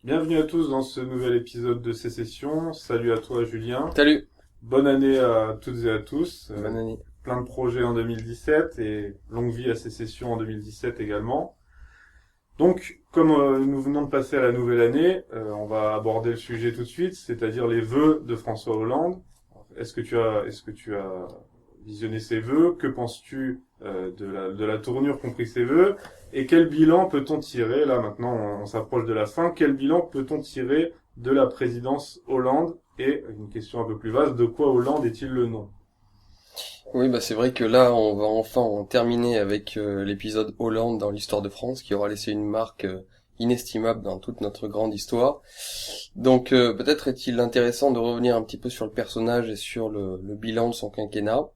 Bienvenue à tous dans ce nouvel épisode de Sécession. Salut à toi Julien. Salut, Bonne année à toutes et à tous. bonne année. Plein de projets en 2017 et longue vie à Sécession en 2017 également. Donc, comme nous venons de passer à la nouvelle année, on va aborder le sujet tout de suite, c'est-à-dire les vœux de François Hollande. Est-ce que tu as visionné ses vœux? Que penses-tu de la tournure qu'ont pris ses vœux? Et quel bilan peut-on tirer, là maintenant on s'approche de la fin, quel bilan peut-on tirer de la présidence Hollande? Et une question un peu plus vaste, de quoi Hollande est-il le nom? Oui, c'est vrai que là, on va enfin en terminer avec l'épisode Hollande dans l'histoire de France, qui aura laissé une marque inestimable dans toute notre grande histoire. Donc, peut-être est-il intéressant de revenir un petit peu sur le personnage et sur le bilan de son quinquennat.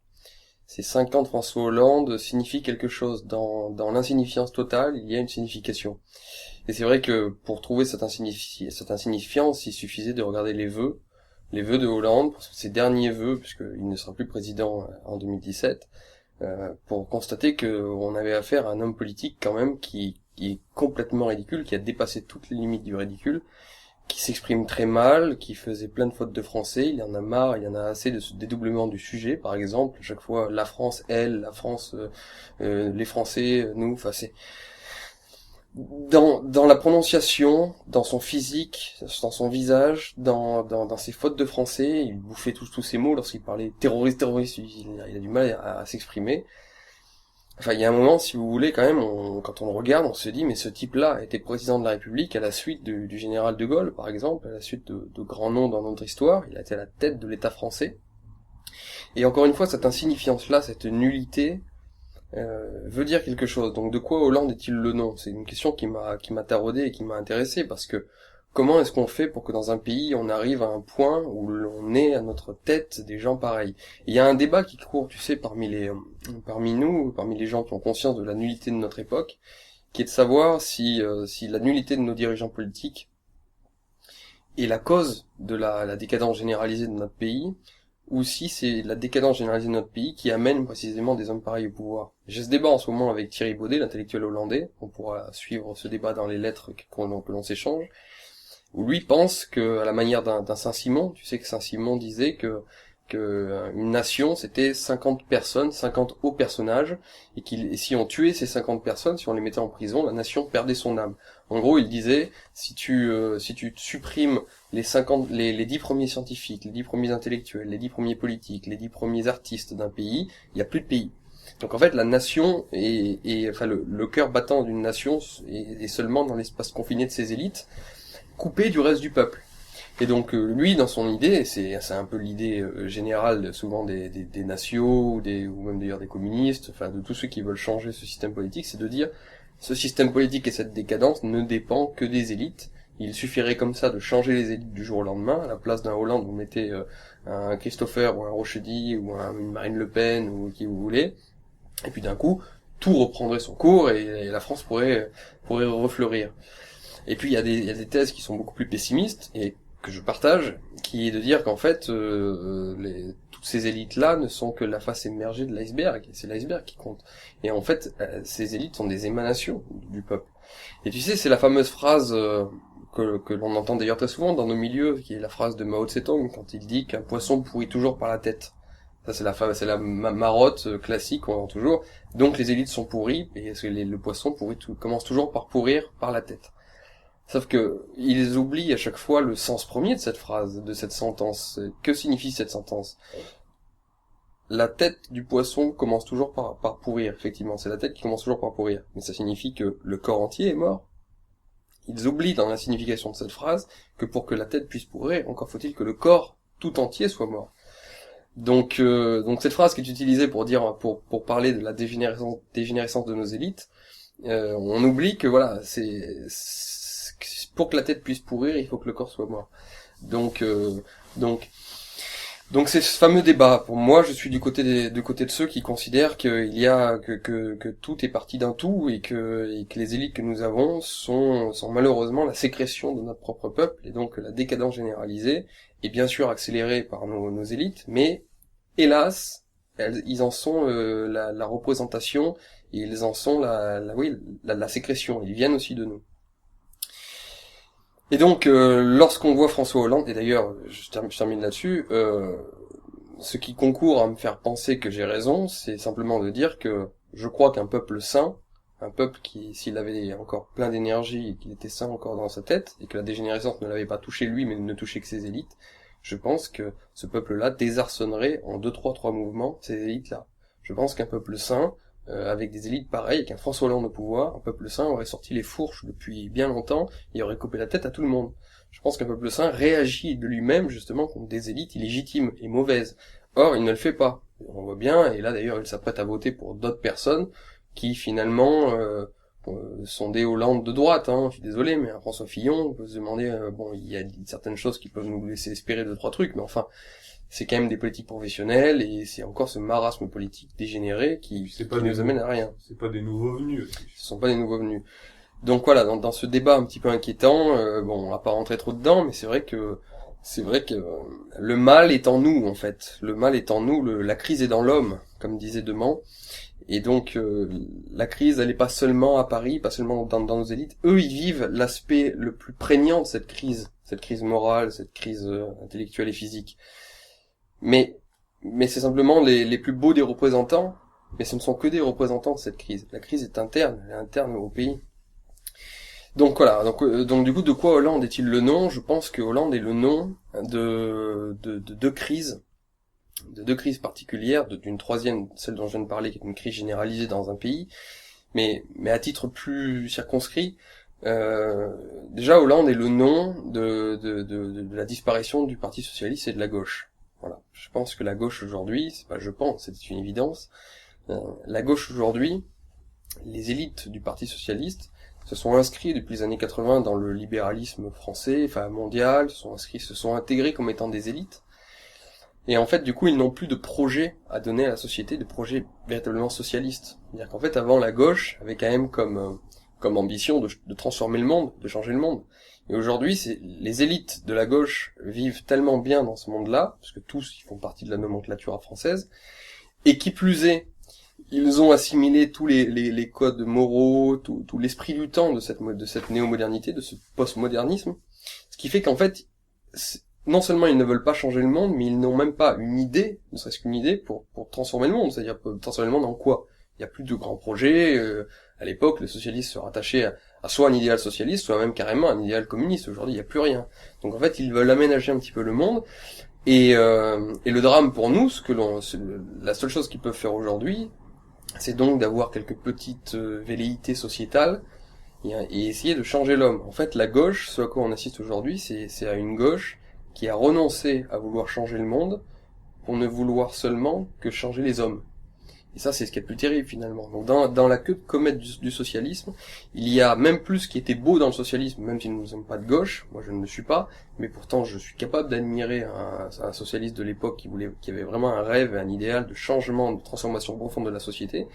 Ces 5 ans de François Hollande signifient quelque chose. Dans l'insignifiance totale, il y a une signification. Et c'est vrai que pour trouver cette insignifiance, il suffisait de regarder les vœux de Hollande, pour ses derniers vœux, puisqu'il ne sera plus président en 2017, pour constater qu'on avait affaire à un homme politique quand même qui est complètement ridicule, qui a dépassé toutes les limites du ridicule, qui s'exprime très mal, qui faisait plein de fautes de français, il y en a marre, il y en a assez de ce dédoublement du sujet, par exemple, chaque fois la France, elle, la France, les Français, nous, enfin c'est dans la prononciation, dans son physique, dans son visage, dans ses fautes de français, il bouffait tous ces mots lorsqu'il parlait terroriste, il a du mal à s'exprimer. Enfin, il y a un moment, si vous voulez, quand même, quand on le regarde, on se dit, mais ce type-là était président de la République à la suite du général de Gaulle, par exemple, à la suite de grands noms dans notre histoire, il a été à la tête de l'État français. Et encore une fois, cette insignifiance-là, cette nullité, veut dire quelque chose. Donc de quoi Hollande est-il le nom? C'est une question qui m'a taraudé et qui m'a intéressé parce que comment est-ce qu'on fait pour que dans un pays on arrive à un point où l'on ait à notre tête des gens pareils? Il y a un débat qui court, tu sais, parmi nous, parmi les gens qui ont conscience de la nullité de notre époque, qui est de savoir si la nullité de nos dirigeants politiques est la cause de la décadence généralisée de notre pays, ou si c'est la décadence généralisée de notre pays qui amène précisément des hommes pareils au pouvoir. J'ai ce débat en ce moment avec Thierry Baudet, l'intellectuel hollandais, on pourra suivre ce débat dans les lettres que l'on s'échange, où lui pense que, à la manière d'un Saint-Simon, tu sais que Saint-Simon disait que une nation c'était 50 personnes, 50 hauts personnages, et si on tuait ces 50 personnes, si on les mettait en prison, la nation perdait son âme. En gros, il disait, si tu supprimes les 10 premiers scientifiques, les 10 premiers intellectuels, les 10 premiers politiques, les 10 premiers artistes d'un pays, il n'y a plus de pays. Donc en fait, la nation enfin le cœur battant d'une nation est seulement dans l'espace confiné de ses élites, coupé du reste du peuple. Et donc lui, dans son idée, et c'est un peu l'idée générale souvent des nations ou même d'ailleurs des communistes, enfin de tous ceux qui veulent changer ce système politique, c'est de dire ce système politique et cette décadence ne dépend que des élites. Il suffirait comme ça de changer les élites du jour au lendemain. À la place d'un Hollande, vous mettez un Christopher ou un Rochedy ou une Marine Le Pen ou qui vous voulez, et puis d'un coup tout reprendrait son cours et la France pourrait refleurir. Et puis il y a des thèses qui sont beaucoup plus pessimistes et que je partage, qui est de dire qu'en fait toutes ces élites-là ne sont que la face émergée de l'iceberg, et c'est l'iceberg qui compte. Et en fait, ces élites sont des émanations du peuple. Et tu sais, c'est la fameuse phrase que l'on entend d'ailleurs très souvent dans nos milieux, qui est la phrase de Mao Tse-tung quand il dit qu'un poisson pourrit toujours par la tête. Ça c'est la marotte classique qu'on entend toujours. Donc les élites sont pourries et le poisson commence toujours par pourrir par la tête. Sauf que ils oublient à chaque fois le sens premier de cette phrase, de cette sentence. Que signifie cette sentence? La tête du poisson commence toujours par pourrir, effectivement. C'est la tête qui commence toujours par pourrir. Mais ça signifie que le corps entier est mort. Ils oublient dans la signification de cette phrase que pour que la tête puisse pourrir, encore faut-il que le corps tout entier soit mort. Donc cette phrase qui est utilisée pour parler de la dégénérescence de nos élites, on oublie que voilà, pour que la tête puisse pourrir, il faut que le corps soit mort. Donc euh, donc donc c'est ce fameux débat. Pour moi, je suis du côté de ceux qui considèrent qu'il y a que tout est parti d'un tout et que les élites que nous avons sont malheureusement la sécrétion de notre propre peuple et donc la décadence généralisée est bien sûr accélérée par nos élites, mais hélas, ils en sont la représentation et ils en sont la sécrétion. Ils viennent aussi de nous. Et donc, lorsqu'on voit François Hollande, et d'ailleurs, je termine là-dessus, ce qui concourt à me faire penser que j'ai raison, c'est simplement de dire que je crois qu'un peuple sain, un peuple qui, s'il avait encore plein d'énergie et qu'il était sain encore dans sa tête, et que la dégénérescence ne l'avait pas touché lui, mais ne touchait que ses élites, je pense que ce peuple-là désarçonnerait en trois mouvements ces élites-là. Je pense qu'un peuple sain, avec des élites pareilles, avec un François Hollande au pouvoir, un peuple sain aurait sorti les fourches depuis bien longtemps et aurait coupé la tête à tout le monde. Je pense qu'un peuple sain réagit de lui-même justement contre des élites illégitimes et mauvaises. Or, il ne le fait pas. On voit bien, et là d'ailleurs il s'apprête à voter pour d'autres personnes qui finalement sont des Hollandes de droite, hein. Je suis désolé, mais un François Fillon, on peut se demander, bon, il y a certaines choses qui peuvent nous laisser espérer deux, trois trucs, mais enfin, c'est quand même des politiques professionnelles, et c'est encore ce marasme politique dégénéré qui nous amène à rien. C'est pas des nouveaux venus aussi. Ce sont pas des nouveaux venus. Donc voilà, dans ce débat un petit peu inquiétant, bon, on va pas rentrer trop dedans, mais c'est vrai que le mal est en nous, en fait. Le mal est en nous, la crise est dans l'homme, comme disait Demant. Et donc, la crise, elle est pas seulement à Paris, pas seulement dans nos élites. Eux, ils vivent l'aspect le plus prégnant de cette crise morale, cette crise intellectuelle et physique. Mais c'est simplement les plus beaux des représentants, mais ce ne sont que des représentants de cette crise. La crise est interne, elle est interne au pays. Donc voilà, donc du coup, de quoi Hollande est-il le nom? Je pense que Hollande est le nom de deux crises, de deux crises particulières, d'une troisième, celle dont je viens de parler, qui est une crise généralisée dans un pays, mais à titre plus circonscrit. Déjà, Hollande est le nom de la disparition du Parti socialiste et de la gauche. Voilà, je pense que la gauche aujourd'hui, c'est pas je pense, c'est une évidence. La gauche aujourd'hui, les élites du Parti socialiste se sont inscrits depuis les années 80 dans le libéralisme français, enfin mondial, se sont intégrés comme étant des élites. Et en fait, du coup, ils n'ont plus de projet à donner à la société, de projet véritablement socialiste. C'est-à-dire qu'en fait, avant, la gauche avait quand même comme ambition de transformer le monde, de changer le monde. Et aujourd'hui, les élites de la gauche vivent tellement bien dans ce monde-là, parce que tous, ils font partie de la nomenclature française, et qui plus est, ils ont assimilé tous les codes moraux, tout l'esprit du temps de cette néo-modernité, de ce post-modernisme, ce qui fait qu'en fait, non seulement ils ne veulent pas changer le monde, mais ils n'ont même pas une idée, ne serait-ce qu'une idée pour transformer le monde. C'est-à-dire transformer le monde en quoi? Il n'y a plus de grands projets. À l'époque, les socialistes se rattachaient à soit un idéal socialiste, soit même carrément un idéal communiste. Aujourd'hui, il n'y a plus rien. Donc en fait, ils veulent aménager un petit peu le monde. Et le drame pour nous, la seule chose qu'ils peuvent faire aujourd'hui, c'est donc d'avoir quelques petites velléités sociétales et essayer de changer l'homme. En fait, la gauche, ce à quoi on assiste aujourd'hui, c'est à une gauche qui a renoncé à vouloir changer le monde pour ne vouloir seulement que changer les hommes. Et ça, c'est ce qui est le plus terrible, finalement. Donc, dans la queue de comète du socialisme, il y a même plus ce qui était beau dans le socialisme, même si nous ne sommes pas de gauche, moi je ne le suis pas, mais pourtant je suis capable d'admirer un socialiste de l'époque qui avait vraiment un rêve et un idéal de changement, de transformation profonde de la société.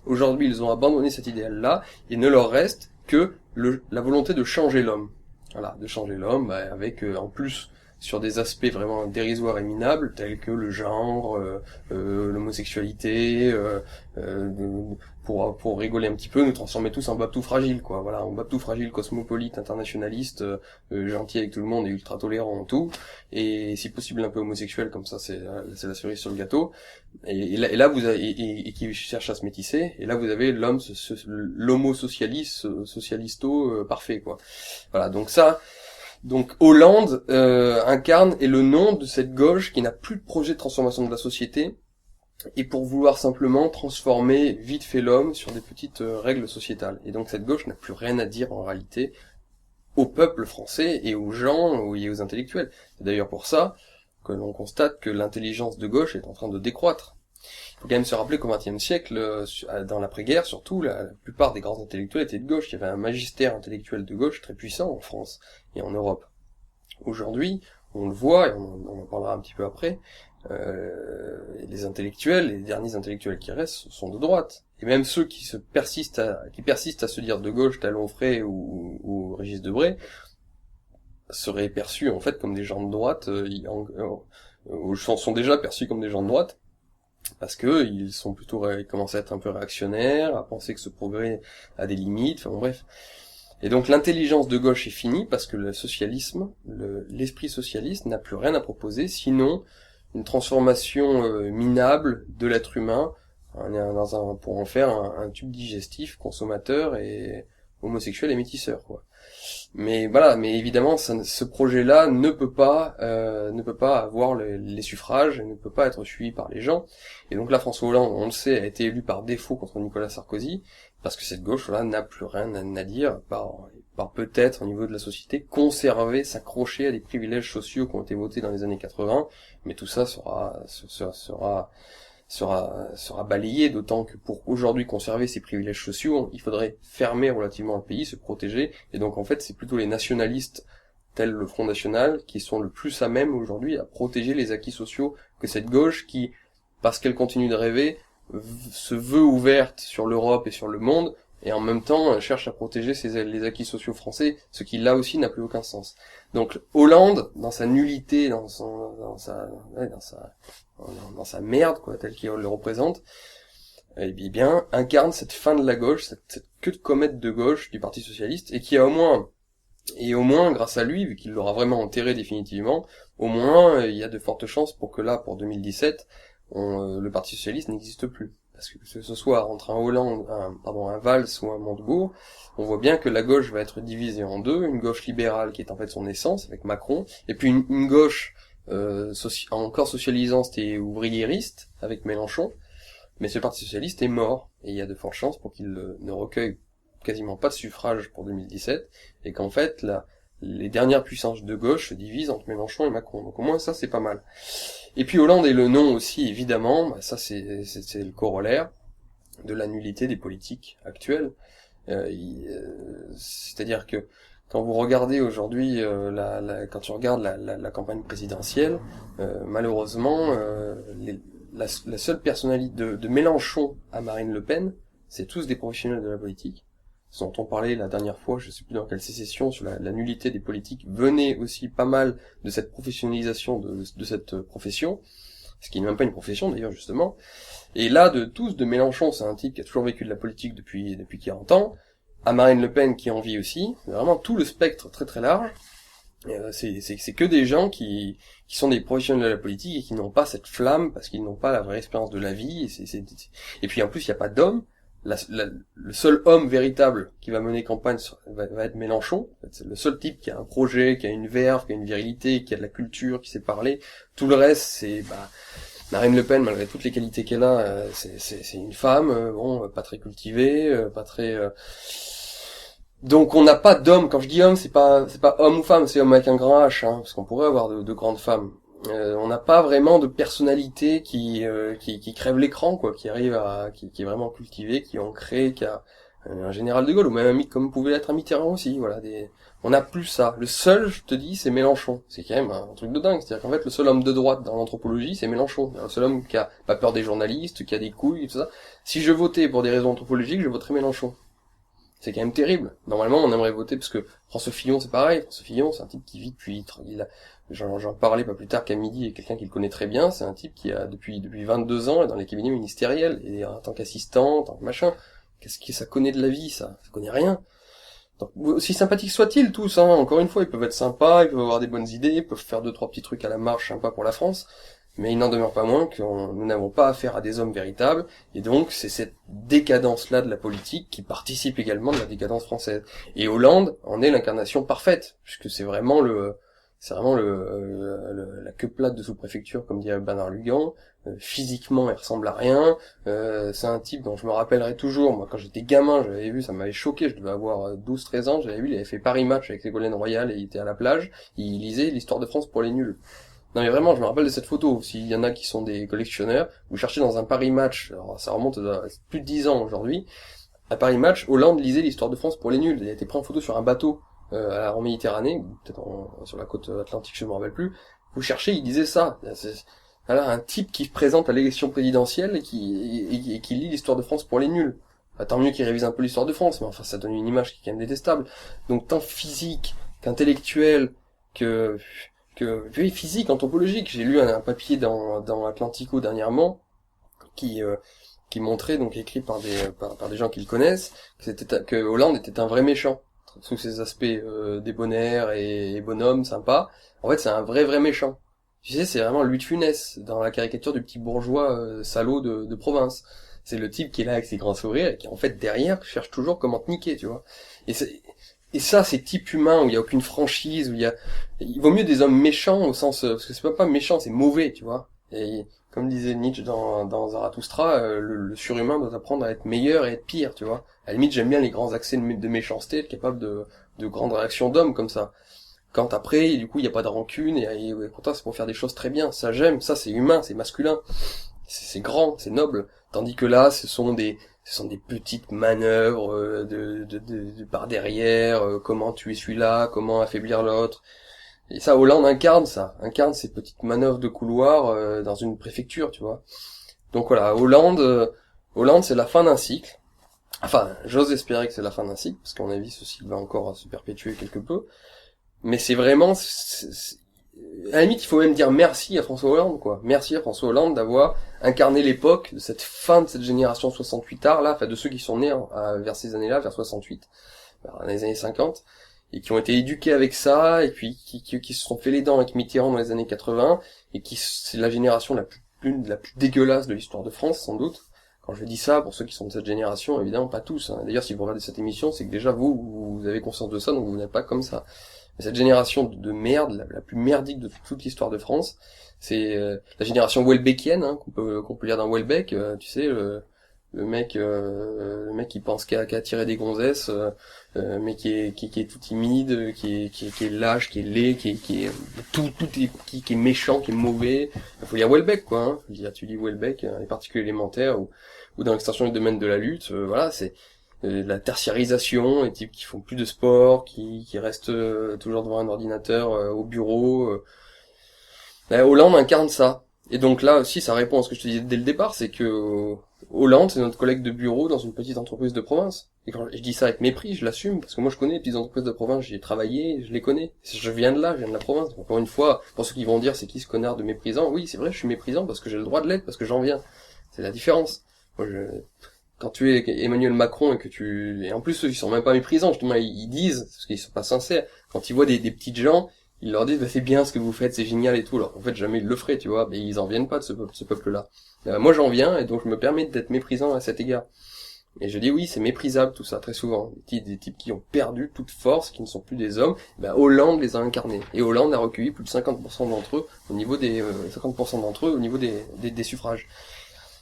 Aujourd'hui, ils ont abandonné cet idéal-là, et ne leur reste que la volonté de changer l'homme. Voilà, de changer l'homme, avec, en plus, sur des aspects vraiment dérisoires et minables, tels que le genre, l'homosexualité, pour rigoler un petit peu, nous transformer tous en babtou fragile, quoi. Voilà, en babtou fragile, cosmopolite, internationaliste, gentil avec tout le monde et ultra tolérant en tout, et si possible un peu homosexuel, comme ça c'est la cerise sur le gâteau. Et là vous avez, et qui cherche à se métisser, et là vous avez l'homme, l'homo socialisto parfait, quoi. Voilà, donc Hollande incarne est le nom de cette gauche qui n'a plus de projet de transformation de la société et pour vouloir simplement transformer vite fait l'homme sur des petites règles sociétales. Et donc cette gauche n'a plus rien à dire en réalité au peuple français et aux gens et aux intellectuels. C'est d'ailleurs pour ça que l'on constate que l'intelligence de gauche est en train de décroître. Il faut quand même se rappeler qu'au XXe siècle, dans l'après-guerre surtout, la plupart des grands intellectuels étaient de gauche. Il y avait un magistère intellectuel de gauche très puissant en France et en Europe. Aujourd'hui, on le voit, et on en parlera un petit peu après, les intellectuels, les derniers intellectuels qui restent, sont de droite. Et même ceux qui persistent à se dire de gauche, tel Onfray ou Régis Debray, seraient perçus en fait comme des gens de droite, sont déjà perçus comme des gens de droite, parce que ils commencent à être un peu réactionnaires, à penser que ce progrès a des limites, enfin bon, bref. Et donc l'intelligence de gauche est finie parce que l'esprit socialiste n'a plus rien à proposer, sinon une transformation minable de l'être humain pour en faire un tube digestif consommateur et homosexuel et métisseur, quoi. Mais voilà, mais évidemment, ce projet-là ne peut pas avoir les suffrages, ne peut pas être suivi par les gens. Et donc là, François Hollande, on le sait, a été élu par défaut contre Nicolas Sarkozy, parce que cette gauche-là n'a plus rien à dire, par peut-être, au niveau de la société, conserver, s'accrocher à des privilèges sociaux qui ont été votés dans les années 80, mais tout ça sera balayé, d'autant que pour aujourd'hui conserver ces privilèges sociaux, il faudrait fermer relativement le pays, se protéger, et donc en fait c'est plutôt les nationalistes tels le Front National qui sont le plus à même aujourd'hui à protéger les acquis sociaux que cette gauche qui, parce qu'elle continue de rêver, se veut ouverte sur l'Europe et sur le monde, et en même temps cherche à protéger les acquis sociaux français, ce qui là aussi n'a plus aucun sens. Donc Hollande, dans sa nullité, dans sa merde, quoi, telle qu'il le représente, eh bien, incarne cette fin de la gauche, cette queue de comète de gauche du Parti Socialiste, et qui a au moins, grâce à lui, vu qu'il l'aura vraiment enterré définitivement, au moins, il y a de fortes chances pour que là, pour 2017, le Parti Socialiste n'existe plus. Parce que ce soit entre un Valls ou un Montebourg, on voit bien que la gauche va être divisée en deux, une gauche libérale qui est en fait son essence, avec Macron, et puis une gauche encore socialisante et ouvriériste, avec Mélenchon, mais ce Parti Socialiste est mort, et il y a de fortes chances pour qu'il ne recueille quasiment pas de suffrage pour 2017, et qu'en fait, les dernières puissances de gauche se divisent entre Mélenchon et Macron. Donc au moins ça, c'est pas mal. Et puis Hollande est le nom aussi, évidemment, ça c'est le corollaire de la nullité des politiques actuelles. C'est-à-dire que quand vous regardez aujourd'hui, quand tu regardes la campagne présidentielle, malheureusement, la seule personnalité de Mélenchon à Marine Le Pen, c'est tous des professionnels de la politique. Ce dont on parlait la dernière fois, je sais plus dans quelle sécession, sur la nullité des politiques, venait aussi pas mal de cette professionnalisation de cette profession, ce qui n'est même pas une profession d'ailleurs justement. Et là, de Mélenchon, c'est un type qui a toujours vécu de la politique depuis 40 ans, à Marine Le Pen qui en vit aussi, vraiment tout le spectre très très large. C'est que des gens qui sont des professionnels de la politique et qui n'ont pas cette flamme parce qu'ils n'ont pas la vraie expérience de la vie. Et puis en plus, il n'y a pas d'homme. Le seul homme véritable qui va mener campagne va être Mélenchon. En fait, c'est le seul type qui a un projet, qui a une verve, qui a une virilité, qui a de la culture, qui sait parler. Tout le reste, c'est Marine Le Pen, malgré toutes les qualités qu'elle a, c'est une femme, pas très cultivée, pas très. Donc on n'a pas d'homme. Quand je dis homme, c'est pas homme ou femme, c'est homme avec un grand H, hein, parce qu'on pourrait avoir de grandes femmes. On n'a pas vraiment de personnalité qui crève l'écran, quoi, qui est vraiment cultivé, qui est ancré, qui a un général de Gaulle, ou même comme pouvait l'être un Mitterrand aussi, voilà, on n'a plus ça. Le seul, je te dis, c'est Mélenchon. C'est quand même un truc de dingue. C'est-à-dire qu'en fait, le seul homme de droite dans l'anthropologie, c'est Mélenchon. Le seul homme qui a pas peur des journalistes, qui a des couilles, et tout ça. Si je votais pour des raisons anthropologiques, je voterais Mélenchon. C'est quand même terrible. Normalement, on aimerait voter, parce que François Fillon, c'est pareil. François Fillon, c'est un type qui vit j'en parlais pas plus tard qu'à midi, et quelqu'un qui le connaît très bien, c'est un type qui a, depuis 22 ans, est dans les cabinets ministériels, et en tant qu'assistant, en tant que machin. Qu'est-ce que ça connaît de la vie, ça? Ça connaît rien. Donc, aussi sympathiques soient-ils tous, hein. Encore une fois, ils peuvent être sympas, ils peuvent avoir des bonnes idées, ils peuvent faire 2-3 petits trucs à la marche sympas pour la France. Mais il n'en demeure pas moins que nous n'avons pas affaire à des hommes véritables, et donc c'est cette décadence-là de la politique qui participe également de la décadence française. Et Hollande en est l'incarnation parfaite, puisque c'est vraiment la queue plate de sous-préfecture, comme dirait Bernard Lugan. Physiquement, il ressemble à rien. C'est un type dont je me rappellerai toujours. Moi, quand j'étais gamin, j'avais vu, ça m'avait choqué, je devais avoir 12-13 ans, j'avais vu, il avait fait Paris Match avec Ségolène Royal, et il était à la plage, il lisait l'histoire de France pour les nuls. Non mais vraiment, je me rappelle de cette photo. S'il y en a qui sont des collectionneurs, vous cherchez dans un Paris Match, alors ça remonte à plus de 10 ans aujourd'hui, à Paris Match, Hollande lisait l'histoire de France pour les nuls. Il a été pris en photo sur un bateau en Méditerranée, peut-être sur la côte atlantique, je me rappelle plus. Vous cherchez, il disait ça. Alors un type qui se présente à l'élection présidentielle et qui lit l'histoire de France pour les nuls. Tant mieux qu'il révise un peu l'histoire de France, mais enfin ça donne une image qui est quand même détestable. Donc tant physique qu'intellectuel oui, physique, anthropologique. J'ai lu un papier dans Atlantico dernièrement qui montrait, donc écrit par des gens qui le connaissent, que Hollande était un vrai méchant. sous ses aspects débonnaires et bonhomme, sympa, en fait c'est un vrai méchant. Tu sais, c'est vraiment Louis de Funès, dans la caricature du petit bourgeois salaud de province. C'est le type qui est là avec ses grands sourires et qui en fait derrière cherche toujours comment te niquer, tu vois. Et ça, ces types humains où il y a aucune franchise, où il vaut mieux des hommes méchants au sens, parce que c'est pas méchant, c'est mauvais, tu vois. Et comme disait Nietzsche dans Zarathustra, le surhumain doit apprendre à être meilleur et être pire, tu vois. À la limite, j'aime bien les grands accès de méchanceté, être capable de grandes réactions d'hommes comme ça. Quand après, du coup, il n'y a pas de rancune, et pourtant c'est pour faire des choses très bien. Ça j'aime, ça c'est humain, c'est masculin. C'est grand, c'est noble. Tandis que là, ce sont des petites manœuvres de par derrière, comment tuer celui-là, comment affaiblir l'autre. Et ça, Hollande incarne ces petites manœuvres de couloir dans une préfecture, tu vois. Donc voilà, Hollande, c'est la fin d'un cycle. Enfin, j'ose espérer que c'est la fin d'un cycle, parce qu'à mon avis, ce cycle va encore se perpétuer quelque peu. Mais c'est vraiment, à la limite, il faut même dire merci à François Hollande, quoi. Merci à François Hollande d'avoir incarné l'époque de cette fin de cette génération 68 là, enfin de ceux qui sont nés vers ces années-là, vers 68, dans les années 50, et qui ont été éduqués avec ça, et puis qui se sont fait les dents avec Mitterrand dans les années 80, et c'est la génération la plus dégueulasse de l'histoire de France, sans doute. Quand je dis ça, pour ceux qui sont de cette génération, évidemment pas tous, hein. D'ailleurs, si vous regardez cette émission, c'est que déjà vous avez conscience de ça, donc vous n'êtes pas comme ça. Mais cette génération de merde, la plus merdique de toute l'histoire de France, c'est la génération Welbeckienne, hein, qu'on peut lire dans Welbeck, tu sais, le mec qui pense qu'à tirer des gonzesses, mais qui est tout timide, qui est lâche, qui est laid, qui est méchant, qui est mauvais. Il faut lire Welbeck, quoi, hein. Tu lis Welbeck, les particules élémentaires ou dans l'extension du domaine de la lutte, voilà, c'est la tertiarisation, les types qui font plus de sport, qui restent toujours devant un ordinateur au bureau. Hollande incarne ça. Et donc là aussi, ça répond à ce que je te disais dès le départ, c'est que Hollande, c'est notre collègue de bureau dans une petite entreprise de province. Et quand je dis ça avec mépris, je l'assume, parce que moi je connais les petites entreprises de province, j'y ai travaillé, je les connais. Je viens de là, je viens de la province. Encore une fois, pour ceux qui vont dire c'est qui ce connard de méprisant, oui, c'est vrai, je suis méprisant parce que j'ai le droit de l'être, parce que j'en viens. C'est la différence. Moi, quand tu es Emmanuel Macron et en plus ceux qui sont même pas méprisants, justement, ils disent, parce qu'ils sont pas sincères, quand ils voient des petites gens, ils leur disent, bah, c'est bien ce que vous faites, c'est génial et tout, alors en fait jamais ils le feraient, tu vois, mais ils en viennent pas de ce peuple-là. Moi j'en viens, et donc je me permets d'être méprisant à cet égard. Et je dis oui, c'est méprisable tout ça, très souvent. Des types qui ont perdu toute force, qui ne sont plus des hommes, Hollande les a incarnés. Et Hollande a recueilli plus de 50% d'entre eux au niveau des 50% d'entre eux au niveau des suffrages.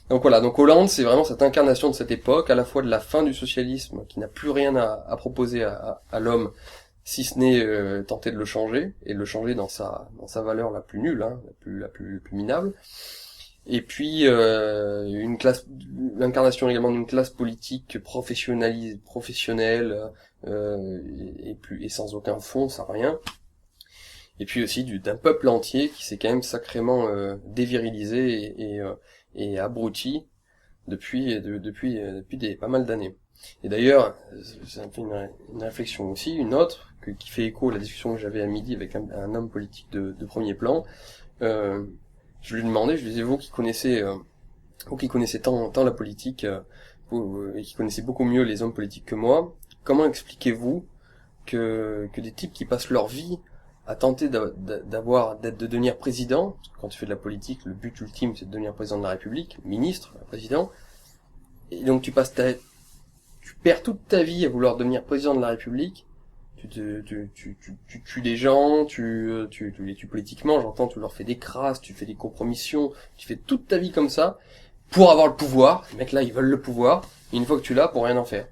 Donc voilà, donc Hollande, c'est vraiment cette incarnation de cette époque, à la fois de la fin du socialisme, qui n'a plus rien à proposer à l'homme, si ce n'est tenter de le changer, et de le changer dans sa valeur la plus nulle, hein, la plus minable. Et puis l'incarnation également d'une classe politique professionnelle, et sans aucun fond, sans rien. Et puis aussi d'un peuple entier qui s'est quand même sacrément dévirilisé et abruti depuis pas mal d'années. Et d'ailleurs, ça me fait une réflexion aussi, une autre, qui fait écho à la discussion que j'avais à midi avec un homme politique de premier plan. Je lui demandais, je lui disais, vous qui connaissez tant la politique, et qui connaissez beaucoup mieux les hommes politiques que moi, comment expliquez-vous que des types qui passent leur vie à tenter de devenir président, parce que quand tu fais de la politique, le but ultime c'est de devenir président de la République, ministre, président, et donc tu perds toute ta vie à vouloir devenir président de la République, tu tues des gens, tu les tues politiquement, j'entends, tu leur fais des crasses, tu fais des compromissions, tu fais toute ta vie comme ça, pour avoir le pouvoir, les mecs là ils veulent le pouvoir, et une fois que tu l'as, pour rien en faire.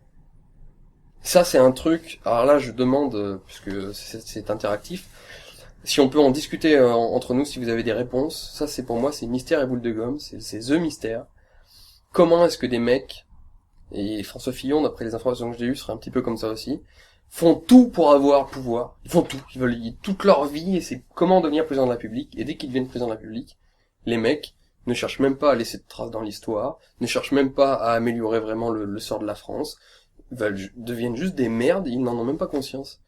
Ça c'est un truc, alors là je demande, puisque c'est interactif, si on peut en discuter entre nous, si vous avez des réponses, ça c'est pour moi, c'est mystère et boule de gomme, c'est the mystère. Comment est-ce que des mecs, et François Fillon, d'après les informations que j'ai eues, serait un petit peu comme ça aussi, font tout pour avoir le pouvoir, ils font tout, ils veulent toute leur vie, et c'est comment devenir président de la République, et dès qu'ils deviennent président de la République, les mecs ne cherchent même pas à laisser de traces dans l'histoire, ne cherchent même pas à améliorer vraiment le sort de la France, deviennent juste des merdes, ils n'en ont même pas conscience.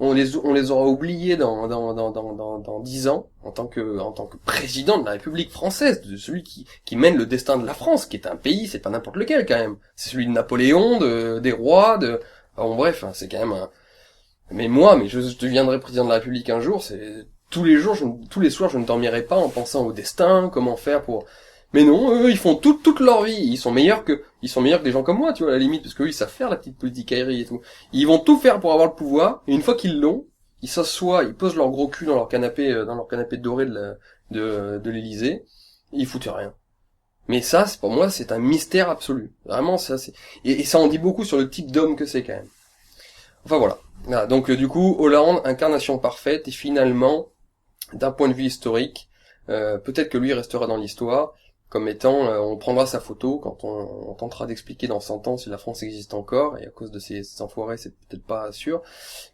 On les aura oubliés dans 10 ans, en tant que président de la République française, de celui qui mène le destin de la France, qui est un pays, c'est pas n'importe lequel quand même. C'est celui de Napoléon, des rois, bon bref, c'est quand même Mais moi, je deviendrai président de la République un jour, c'est tous les jours, tous les soirs, je ne dormirai pas en pensant au destin, comment faire pour. Mais non, eux, ils font toute leur vie. Ils sont meilleurs que des gens comme moi, tu vois, à la limite, parce qu'eux, ils savent faire la petite politique aérie et tout. Ils vont tout faire pour avoir le pouvoir, et une fois qu'ils l'ont, ils s'assoient, ils posent leur gros cul dans leur canapé doré de l'Élysée, et ils foutent rien. Mais ça, pour moi, c'est un mystère absolu. Vraiment, ça, et ça en dit beaucoup sur le type d'homme que c'est quand même. Enfin voilà. Voilà, donc du coup, Hollande, incarnation parfaite, et finalement, d'un point de vue historique, peut-être que lui restera dans l'histoire, comme étant, on prendra sa photo quand on tentera d'expliquer dans 100 ans si la France existe encore, et à cause de ces enfoirés, c'est peut-être pas sûr,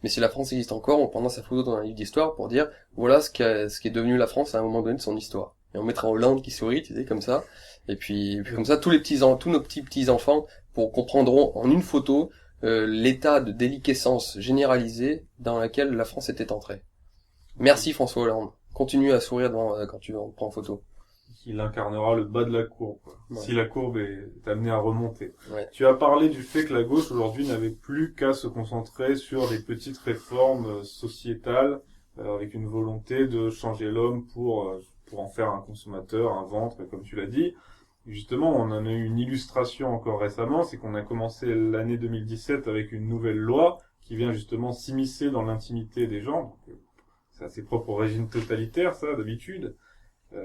mais si la France existe encore, on prendra sa photo dans un livre d'histoire pour dire, voilà ce qui est devenu la France à un moment donné de son histoire. Et on mettra Hollande qui sourit, tu sais, comme ça, et puis comme ça, tous nos petits enfants comprendront en une photo l'état de déliquescence généralisée dans laquelle la France était entrée. Merci François Hollande. Continue à sourire quand tu en prends en photo. Il incarnera le bas de la courbe, quoi. Ouais. Si la courbe est amenée à remonter. Ouais. Tu as parlé du fait que la gauche aujourd'hui n'avait plus qu'à se concentrer sur des petites réformes sociétales avec une volonté de changer l'homme pour en faire un consommateur, un ventre, comme tu l'as dit. Et justement, on en a eu une illustration encore récemment, c'est qu'on a commencé l'année 2017 avec une nouvelle loi qui vient justement s'immiscer dans l'intimité des gens. Donc, c'est assez propre au régime totalitaire, ça, d'habitude.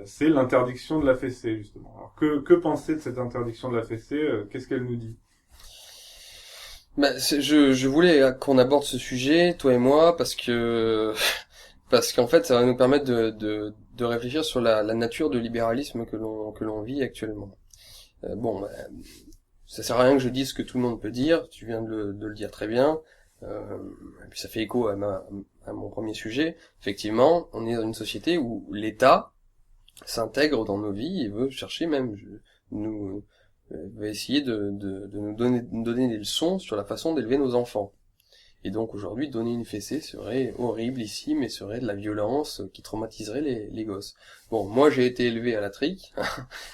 C'est l'interdiction de la fessée, justement. Alors, que penser de cette interdiction de la fessée Qu'est-ce qu'elle nous dit? Je voulais qu'on aborde ce sujet, toi et moi, parce qu'en fait, ça va nous permettre de réfléchir sur la nature de libéralisme que l'on vit actuellement. Ça sert à rien que je dise ce que tout le monde peut dire, tu viens de le dire très bien, et puis ça fait écho à mon premier sujet. Effectivement, on est dans une société où l'État s'intègre dans nos vies et veut chercher même, va essayer de nous donner des leçons sur la façon d'élever nos enfants. Et donc aujourd'hui, donner une fessée serait horrible ici, mais serait de la violence qui traumatiserait les gosses. Bon, moi j'ai été élevé à la trique,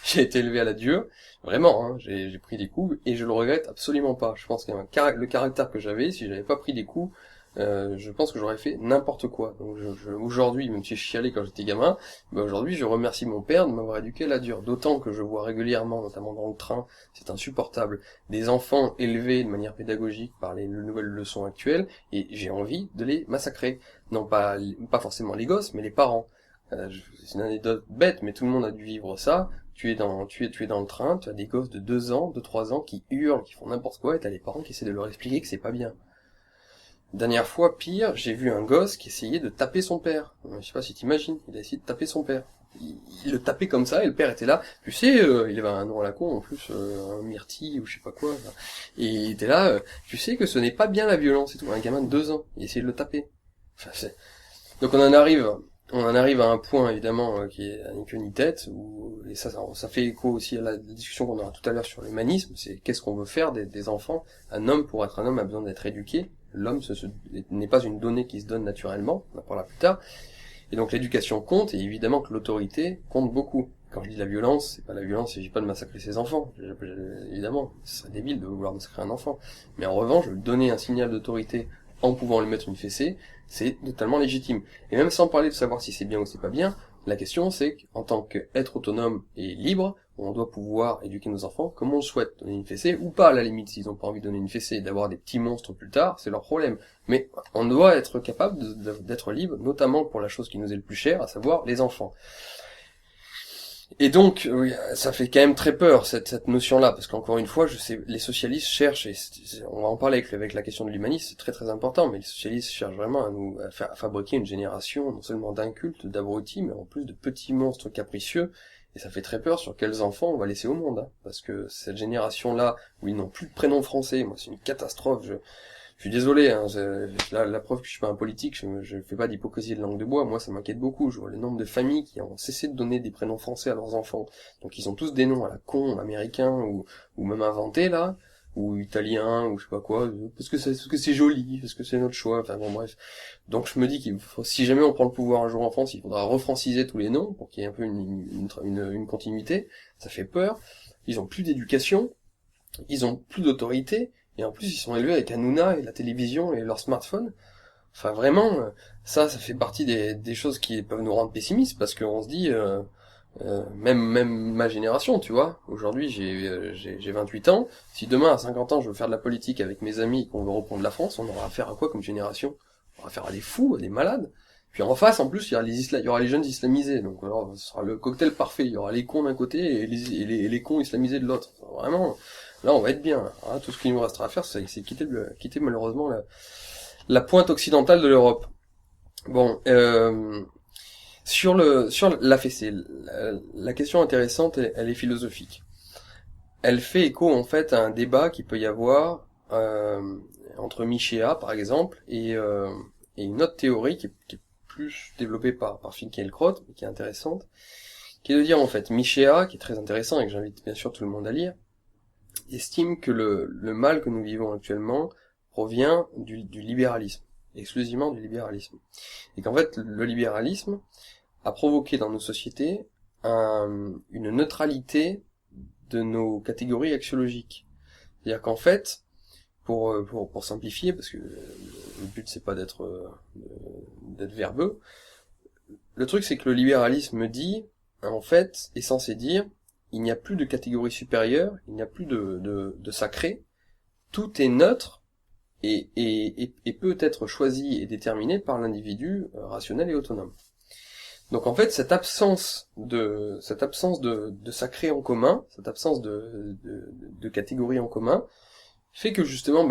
j'ai été élevé à la dure, vraiment, hein, j'ai pris des coups, et je le regrette absolument pas. Je pense que le caractère que j'avais, si j'avais pas pris des coups, je pense que j'aurais fait n'importe quoi. Donc aujourd'hui, même si je chialais quand j'étais gamin, aujourd'hui je remercie mon père de m'avoir éduqué à la dure. D'autant que je vois régulièrement, notamment dans le train, c'est insupportable, des enfants élevés de manière pédagogique par les nouvelles leçons actuelles, et j'ai envie de les massacrer. Non pas forcément les gosses, mais les parents. C'est une anecdote bête, mais tout le monde a dû vivre ça. Tu es dans le train, tu as des gosses de 2 ans, de 3 ans qui hurlent, qui font n'importe quoi, et t'as les parents qui essaient de leur expliquer que c'est pas bien. Dernière fois, pire, j'ai vu un gosse qui essayait de taper son père. Je sais pas si t'imagines, il a essayé de taper son père. Il le tapait comme ça, et le père était là. Tu sais, il avait un nom à la con, en plus, un myrtille, ou je sais pas quoi. Là. Et il était là, tu sais que ce n'est pas bien la violence et tout. Un gamin de 2 ans, il essayait de le taper. Enfin, donc on en arrive à un point, évidemment, qui est ni queue ni tête, et ça fait écho aussi à la discussion qu'on aura tout à l'heure sur l'humanisme, c'est qu'est-ce qu'on veut faire des enfants. Un homme, pour être un homme, a besoin d'être éduqué. L'homme n'est pas une donnée qui se donne naturellement, on en parlera plus tard. Et donc l'éducation compte, et évidemment que l'autorité compte beaucoup. Quand je dis la violence, c'est pas la violence, il s'agit pas de massacrer ses enfants. Évidemment, ce serait débile de vouloir massacrer un enfant. Mais en revanche, donner un signal d'autorité en pouvant lui mettre une fessée, c'est totalement légitime. Et même sans parler de savoir si c'est bien ou c'est pas bien, la question c'est qu'en tant qu'être autonome et libre, on doit pouvoir éduquer nos enfants comme on le souhaite, donner une fessée ou pas à la limite, s'ils ont pas envie de donner une fessée et d'avoir des petits monstres plus tard, c'est leur problème. Mais on doit être capable d'être libre, notamment pour la chose qui nous est le plus chère, à savoir les enfants. Et donc, oui, ça fait quand même très peur, cette notion-là, parce qu'encore une fois, je sais, les socialistes cherchent, et on va en parler avec la question de l'humanisme, c'est très très important, mais les socialistes cherchent vraiment à fabriquer une génération, non seulement d'incultes, d'abrutis, mais en plus de petits monstres capricieux, et ça fait très peur sur quels enfants on va laisser au monde, hein, parce que cette génération-là, où ils n'ont plus de prénom français, moi c'est une catastrophe, je suis désolé, hein, la preuve que je suis pas un politique, je fais pas d'hypocrisie de langue de bois, moi ça m'inquiète beaucoup, je vois le nombre de familles qui ont cessé de donner des prénoms français à leurs enfants, donc ils ont tous des noms à la con, américains, ou même inventés là, ou italiens, ou je sais pas quoi, parce que c'est joli, parce que c'est notre choix, enfin bon bref. Donc je me dis si jamais on prend le pouvoir un jour en France, il faudra refranciser tous les noms, pour qu'il y ait un peu une continuité, ça fait peur, ils ont plus d'éducation, ils ont plus d'autorité, et en plus, ils sont élevés avec Hanouna et la télévision et leur smartphone. Enfin vraiment, ça fait partie des choses qui peuvent nous rendre pessimistes parce qu'on se dit, même ma génération, tu vois. Aujourd'hui, j'ai 28 ans. Si demain, à 50 ans, je veux faire de la politique avec mes amis et qu'on veut reprendre la France, on aura affaire à quoi comme génération? On aura affaire à des fous, à des malades. Puis en face, en plus, il y aura les jeunes islamisés. Donc alors, ce sera le cocktail parfait. Il y aura les cons d'un côté et les cons islamisés de l'autre. Vraiment, là, on va être bien. Hein, tout ce qu'il nous restera à faire, c'est quitter malheureusement la pointe occidentale de l'Europe. Bon, sur l'AFC, la question intéressante, elle est philosophique. Elle fait écho en fait à un débat qui peut y avoir entre Michéa par exemple et une autre théorie qui est plus développée par Finkielkraut, mais qui est intéressante, qui est de dire en fait Michéa, qui est très intéressant et que j'invite bien sûr tout le monde à lire, estime que le mal que nous vivons actuellement provient du libéralisme, exclusivement du libéralisme, et qu'en fait le libéralisme a provoqué dans nos sociétés une neutralité de nos catégories axiologiques. C'est-à-dire qu'en fait, pour simplifier, parce que le but c'est pas d'être verbeux, le truc c'est que le libéralisme dit, en fait, est censé dire, il n'y a plus de catégorie supérieure, il n'y a plus de sacré, tout est neutre et peut être choisi et déterminé par l'individu rationnel et autonome. Donc en fait, cette absence de sacré en commun, cette absence de catégorie en commun, fait que justement,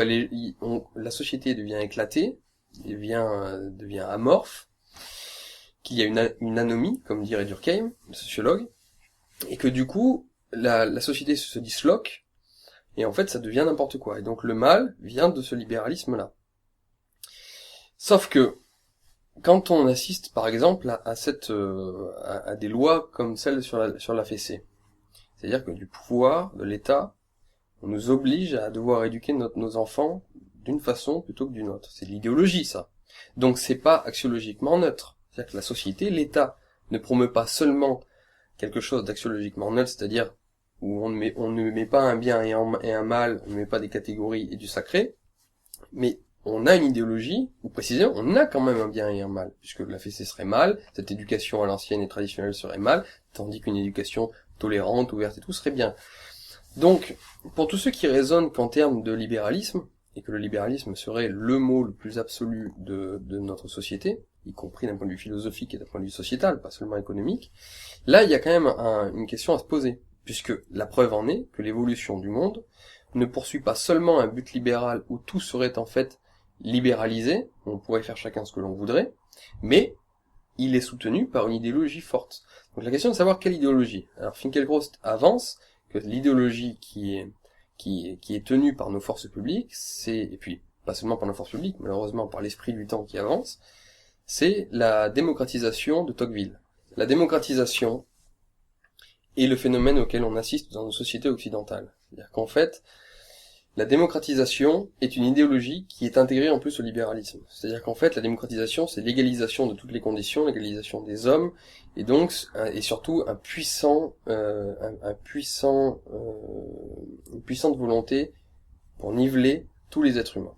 la société devient éclatée, devient amorphe, qu'il y a une anomie, comme dirait Durkheim, le sociologue, et que du coup, la société se disloque, et en fait, ça devient n'importe quoi. Et donc le mal vient de ce libéralisme-là. Sauf que, quand on assiste, par exemple, à des lois comme celle sur la fessée, c'est-à-dire que du pouvoir de l'État, on nous oblige à devoir éduquer nos enfants d'une façon plutôt que d'une autre. C'est de l'idéologie, ça. Donc c'est pas axiologiquement neutre. C'est-à-dire que la société, l'État, ne promeut pas seulement quelque chose d'axiologiquement neutre, c'est-à-dire où on ne met pas un bien et un mal, on ne met pas des catégories et du sacré, mais on a une idéologie, ou précisément, on a quand même un bien et un mal, puisque la fessée serait mal, cette éducation à l'ancienne et traditionnelle serait mal, tandis qu'une éducation tolérante, ouverte et tout serait bien. Donc, pour tous ceux qui raisonnent qu'en termes de libéralisme, et que le libéralisme serait le mot le plus absolu de notre société, y compris d'un point de vue philosophique et d'un point de vue sociétal, pas seulement économique, là il y a quand même une question à se poser, puisque la preuve en est que l'évolution du monde ne poursuit pas seulement un but libéral où tout serait en fait libéralisé, on pourrait faire chacun ce que l'on voudrait, mais il est soutenu par une idéologie forte. Donc la question est de savoir quelle idéologie. Alors Finkielkraut avance que l'idéologie qui est tenue par nos forces publiques, et puis pas seulement par nos forces publiques, malheureusement par l'esprit du temps qui avance, c'est la démocratisation de Tocqueville. La démocratisation est le phénomène auquel on assiste dans nos sociétés occidentales. C'est-à-dire qu'en fait, la démocratisation est une idéologie qui est intégrée en plus au libéralisme. C'est-à-dire qu'en fait, la démocratisation, c'est l'égalisation de toutes les conditions, l'égalisation des hommes, et donc, et surtout, une puissante volonté pour niveler tous les êtres humains.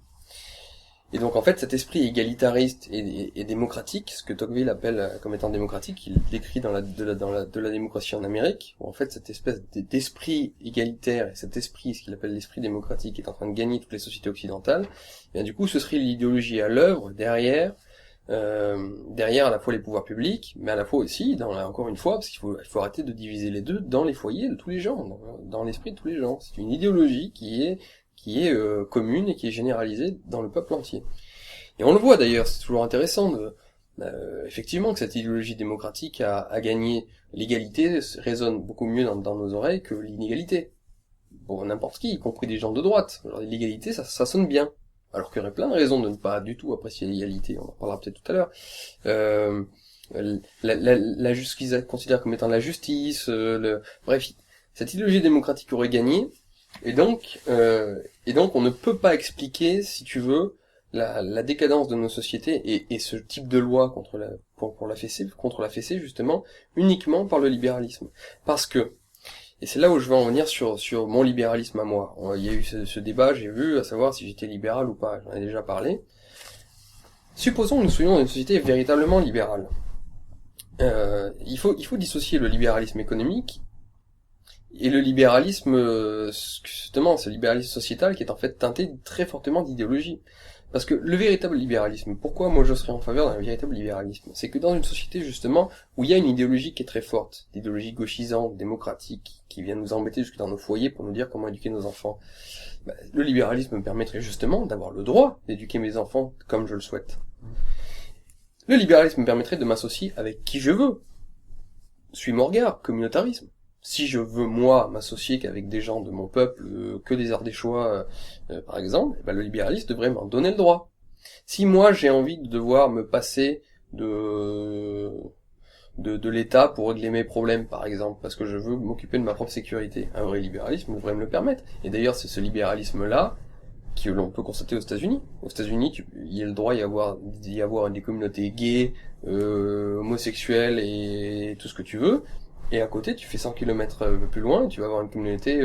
Et donc, en fait, cet esprit égalitariste et démocratique, ce que Tocqueville appelle comme étant démocratique, il décrit dans la démocratie en Amérique, où en fait, cette espèce d'esprit égalitaire et cet esprit, ce qu'il appelle l'esprit démocratique, est en train de gagner toutes les sociétés occidentales. Et bien, du coup, ce serait l'idéologie à l'œuvre derrière à la fois les pouvoirs publics, mais à la fois aussi, encore une fois, parce qu'il faut arrêter de diviser les deux dans les foyers de tous les gens, dans l'esprit de tous les gens. C'est une idéologie qui est commune et qui est généralisée dans le peuple entier. Et on le voit d'ailleurs, c'est toujours intéressant effectivement que cette idéologie démocratique a gagné. L'égalité résonne beaucoup mieux dans nos oreilles que l'inégalité. Bon, n'importe qui, y compris des gens de droite. Alors l'égalité, ça sonne bien. Alors qu'il y aurait plein de raisons de ne pas du tout apprécier l'égalité, on en parlera peut-être tout à l'heure. La justice qu'ils considèrent comme étant la justice, bref, cette idéologie démocratique aurait gagné, et donc on ne peut pas expliquer, si tu veux, la décadence de nos sociétés et ce type de loi contre la fessée justement, uniquement par le libéralisme. Parce que, et c'est là où je vais en venir sur mon libéralisme à moi. Il y a eu ce débat, j'ai vu, à savoir si j'étais libéral ou pas, j'en ai déjà parlé. Supposons que nous soyons dans une société véritablement libérale. Il faut dissocier le libéralisme économique et le libéralisme, justement, ce libéralisme sociétal qui est en fait teinté très fortement d'idéologie. Parce que le véritable libéralisme, pourquoi moi je serais en faveur d'un véritable libéralisme, c'est que dans une société justement où il y a une idéologie qui est très forte, l'idéologie gauchisante, démocratique, qui vient nous embêter jusque dans nos foyers pour nous dire comment éduquer nos enfants, le libéralisme me permettrait justement d'avoir le droit d'éduquer mes enfants comme je le souhaite. Le libéralisme me permettrait de m'associer avec qui je veux. Suis mon regard, communautarisme. Si je veux, moi, m'associer qu'avec des gens de mon peuple, que des Ardéchois, par exemple, le libéralisme devrait m'en donner le droit. Si moi, j'ai envie de devoir me passer de l'État pour régler mes problèmes, par exemple, parce que je veux m'occuper de ma propre sécurité, un vrai libéralisme devrait me le permettre. Et d'ailleurs, c'est ce libéralisme-là que l'on peut constater aux États-Unis. Aux États-Unis, il y a le droit d'y avoir des communautés gays, homosexuelles et tout ce que tu veux. Et à côté, tu fais 100 km plus loin, et tu vas avoir une communauté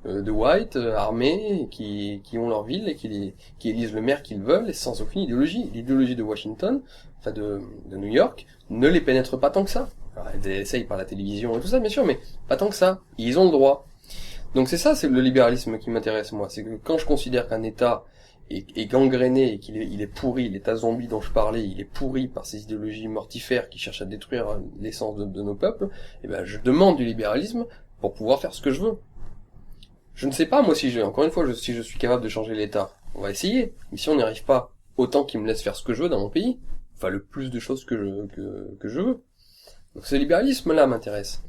de whites, armés, qui ont leur ville et qui élisent le maire qu'ils veulent, et sans aucune idéologie. L'idéologie de Washington, enfin de New York, ne les pénètre pas tant que ça. Alors, elles essayent par la télévision et tout ça, bien sûr, mais pas tant que ça. Ils ont le droit. Donc c'est ça, c'est le libéralisme qui m'intéresse, moi. C'est que quand je considère qu'un État est gangréné et qu'il est pourri, l'État zombie dont je parlais, il est pourri par ces idéologies mortifères qui cherchent à détruire l'essence de nos peuples, et je demande du libéralisme pour pouvoir faire ce que je veux. Je ne sais pas, moi, encore une fois, si je suis capable de changer l'État. On va essayer. Mais si on n'y arrive pas, autant qu'il me laisse faire ce que je veux dans mon pays. Enfin, le plus de choses que je veux. Donc ce libéralisme-là m'intéresse.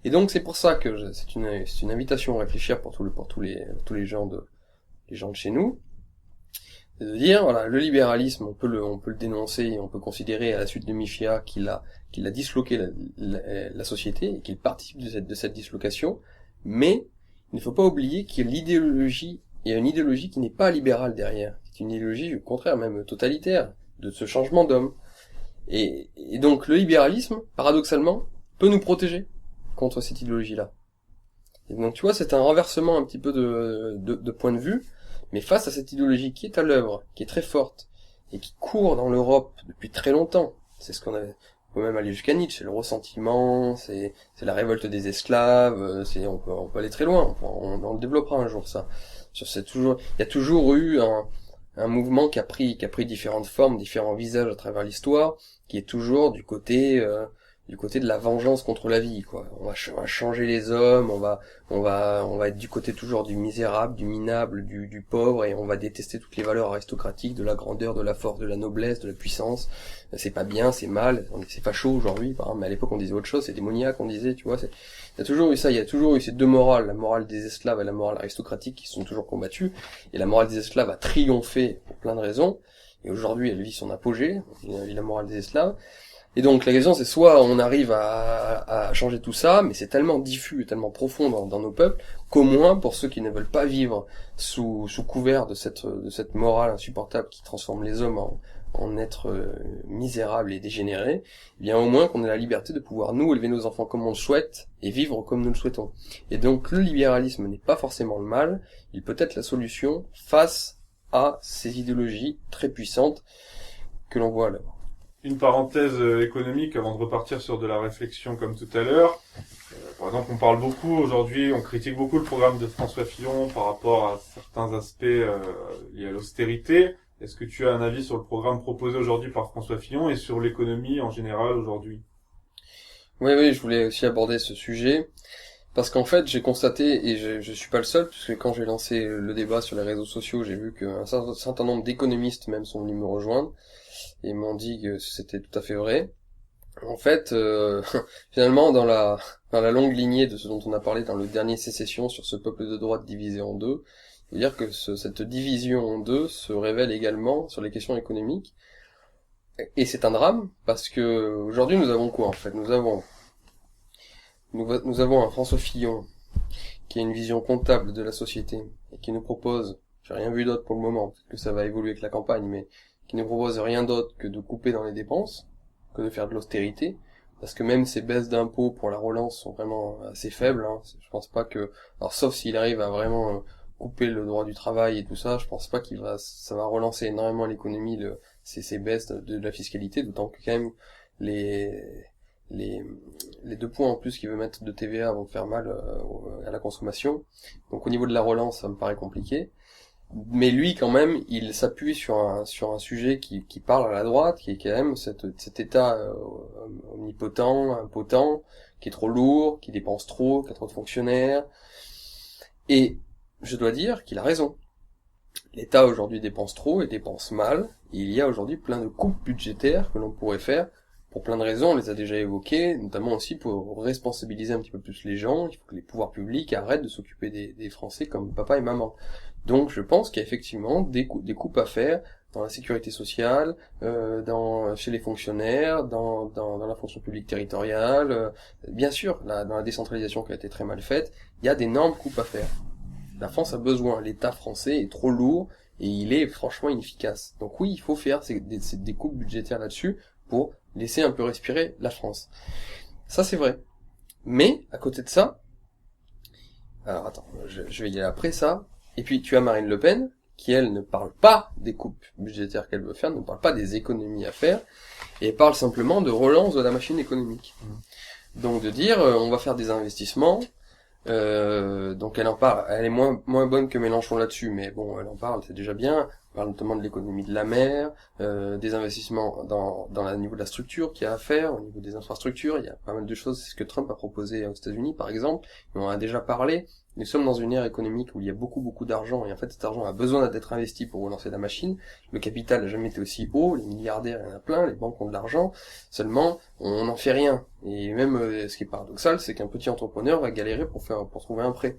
Et donc c'est pour ça que c'est une invitation à réfléchir pour tous les gens de chez nous. De dire, voilà, le libéralisme, on peut le dénoncer et on peut considérer à la suite de Mifia qu'il a disloqué la société et qu'il participe de cette dislocation, mais il ne faut pas oublier qu'il y a une idéologie qui n'est pas libérale derrière. C'est une idéologie, au contraire, même totalitaire, de ce changement d'homme. Et donc le libéralisme, paradoxalement, peut nous protéger contre cette idéologie-là. Et donc tu vois, c'est un renversement un petit peu de point de vue, mais face à cette idéologie qui est à l'œuvre, qui est très forte, et qui court dans l'Europe depuis très longtemps, c'est ce qu'on avait, on peut même aller jusqu'à Nietzsche, c'est le ressentiment, c'est la révolte des esclaves, on peut aller très loin, on le développera un jour ça. Il y a toujours eu un mouvement qui a pris différentes formes, différents visages à travers l'histoire, qui est toujours du côté de la vengeance contre la vie, quoi. On va changer les hommes, on va être du côté toujours du misérable, du minable, du pauvre, et on va détester toutes les valeurs aristocratiques, de la grandeur, de la force, de la noblesse, de la puissance. C'est pas bien, c'est mal, c'est facho aujourd'hui, par exemple, mais à l'époque on disait autre chose, c'est démoniaque, on disait, tu vois, il y a toujours eu ça, il y a toujours eu ces deux morales, la morale des esclaves et la morale aristocratique qui sont toujours combattues, et la morale des esclaves a triomphé pour plein de raisons, et aujourd'hui elle vit son apogée, la morale des esclaves. Et donc la question c'est soit on arrive à changer tout ça, mais c'est tellement diffus et tellement profond dans nos peuples, qu'au moins pour ceux qui ne veulent pas vivre sous couvert de cette morale insupportable qui transforme les hommes en êtres misérables et dégénérés, eh bien au moins qu'on ait la liberté de pouvoir nous élever nos enfants comme on le souhaite et vivre comme nous le souhaitons. Et donc le libéralisme n'est pas forcément le mal, il peut être la solution face à ces idéologies très puissantes que l'on voit à l'œuvre. Une parenthèse économique avant de repartir sur de la réflexion comme tout à l'heure. Par exemple, on parle beaucoup aujourd'hui, on critique beaucoup le programme de François Fillon par rapport à certains aspects liés à l'austérité. Est-ce que tu as un avis sur le programme proposé aujourd'hui par François Fillon et sur l'économie en général aujourd'hui ? Oui, je voulais aussi aborder ce sujet. Parce qu'en fait, j'ai constaté, et je suis pas le seul, puisque quand j'ai lancé le débat sur les réseaux sociaux, j'ai vu qu'un certain nombre d'économistes même sont venus me rejoindre, et m'ont dit que c'était tout à fait vrai. En fait, finalement, dans la longue lignée de ce dont on a parlé dans le dernier Sécession sur ce peuple de droite divisé en deux, il faut dire que cette division en deux se révèle également sur les questions économiques, et c'est un drame, parce que aujourd'hui nous avons quoi en fait ? Nous avons un François Fillon qui a une vision comptable de la société et qui nous propose, j'ai rien vu d'autre pour le moment, peut-être que ça va évoluer avec la campagne, mais qui ne propose rien d'autre que de couper dans les dépenses, que de faire de l'austérité, parce que même ces baisses d'impôts pour la relance sont vraiment assez faibles, hein. Je pense pas que, alors sauf s'il arrive à vraiment couper le droit du travail et tout ça, je pense pas ça va relancer énormément l'économie, ces baisses de la fiscalité, d'autant que quand même les les 2 points en plus qu'il veut mettre de TVA vont faire mal à la consommation. Donc au niveau de la relance, ça me paraît compliqué. Mais lui, quand même, il s'appuie sur un sujet qui parle à la droite, qui est quand même cet État omnipotent, impotent, qui est trop lourd, qui dépense trop, qui a trop de fonctionnaires. Et je dois dire qu'il a raison. L'État aujourd'hui dépense trop et dépense mal. Et il y a aujourd'hui plein de coupes budgétaires que l'on pourrait faire pour plein de raisons. On les a déjà évoquées, notamment aussi pour responsabiliser un petit peu plus les gens. Il faut que les pouvoirs publics arrêtent de s'occuper des Français comme papa et maman. Donc je pense qu'il y a effectivement des coupes à faire dans la sécurité sociale, chez les fonctionnaires, dans la fonction publique territoriale. Bien sûr, dans la décentralisation qui a été très mal faite, il y a d'énormes coupes à faire. La France a besoin, l'État français est trop lourd et il est franchement inefficace. Donc oui, il faut faire des coupes budgétaires là-dessus pour laisser un peu respirer la France. Ça c'est vrai. Mais, à côté de ça, alors attends, je vais y aller après ça, et puis tu as Marine Le Pen, qui elle ne parle pas des coupes budgétaires qu'elle veut faire, ne parle pas des économies à faire, et parle simplement de relance de la machine économique. Donc de dire, on va faire des investissements. Donc elle en parle, elle est moins bonne que Mélenchon là-dessus, mais bon, elle en parle, c'est déjà bien. Elle parle notamment de l'économie de la mer, des investissements dans le niveau de la structure qu'il y a à faire, au niveau des infrastructures. Il y a pas mal de choses, c'est ce que Trump a proposé aux États-Unis par exemple, et on en a déjà parlé. Nous sommes dans une ère économique où il y a beaucoup d'argent, et en fait cet argent a besoin d'être investi pour relancer la machine. Le capital n'a jamais été aussi haut, les milliardaires, il y en a plein, les banques ont de l'argent, seulement on n'en fait rien. Et même ce qui est paradoxal, c'est qu'un petit entrepreneur va galérer pour trouver un prêt.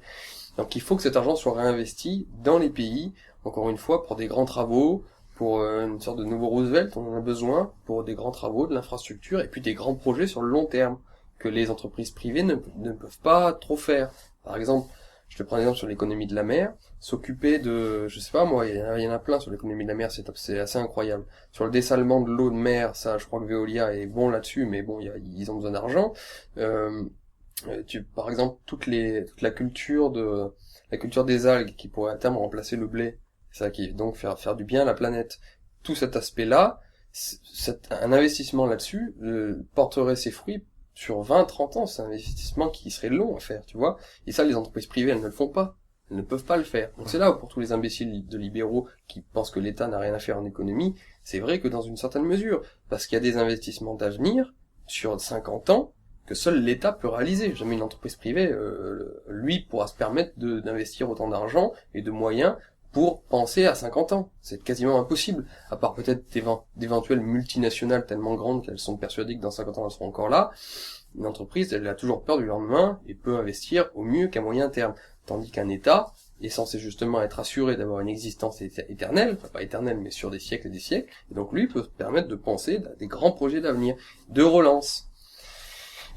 Donc il faut que cet argent soit réinvesti dans les pays, encore une fois, pour des grands travaux, pour une sorte de nouveau Roosevelt, on en a besoin, pour des grands travaux, de l'infrastructure, et puis des grands projets sur le long terme, que les entreprises privées ne peuvent pas trop faire. Par exemple, je te prends un exemple sur l'économie de la mer, s'occuper de, je sais pas moi, il y en a plein sur l'économie de la mer, c'est assez incroyable. Sur le dessalement de l'eau de mer, ça, je crois que Veolia est bon là-dessus, mais bon, ils ont besoin d'argent. Par exemple, toute la culture des algues qui pourrait à terme remplacer le blé, ça qui donc faire du bien à la planète. Tout cet aspect-là, un investissement là-dessus porterait ses fruits sur 20-30 ans. C'est un investissement qui serait long à faire, tu vois. Et ça, les entreprises privées, elles ne le font pas. Elles ne peuvent pas le faire. Donc c'est là où, pour tous les imbéciles de libéraux qui pensent que l'État n'a rien à faire en économie, c'est vrai que dans une certaine mesure, parce qu'il y a des investissements d'avenir sur 50 ans que seul l'État peut réaliser. Jamais une entreprise privée, lui, pourra se permettre d'investir autant d'argent et de moyens pour penser à 50 ans. C'est quasiment impossible, à part peut-être d'éventuelles multinationales tellement grandes qu'elles sont persuadées que dans 50 ans elles seront encore là. Une entreprise, elle a toujours peur du lendemain et peut investir au mieux qu'à moyen terme. Tandis qu'un État est censé justement être assuré d'avoir une existence éternelle, enfin pas éternelle mais sur des siècles et des siècles, et donc lui peut se permettre de penser à des grands projets d'avenir, de relance.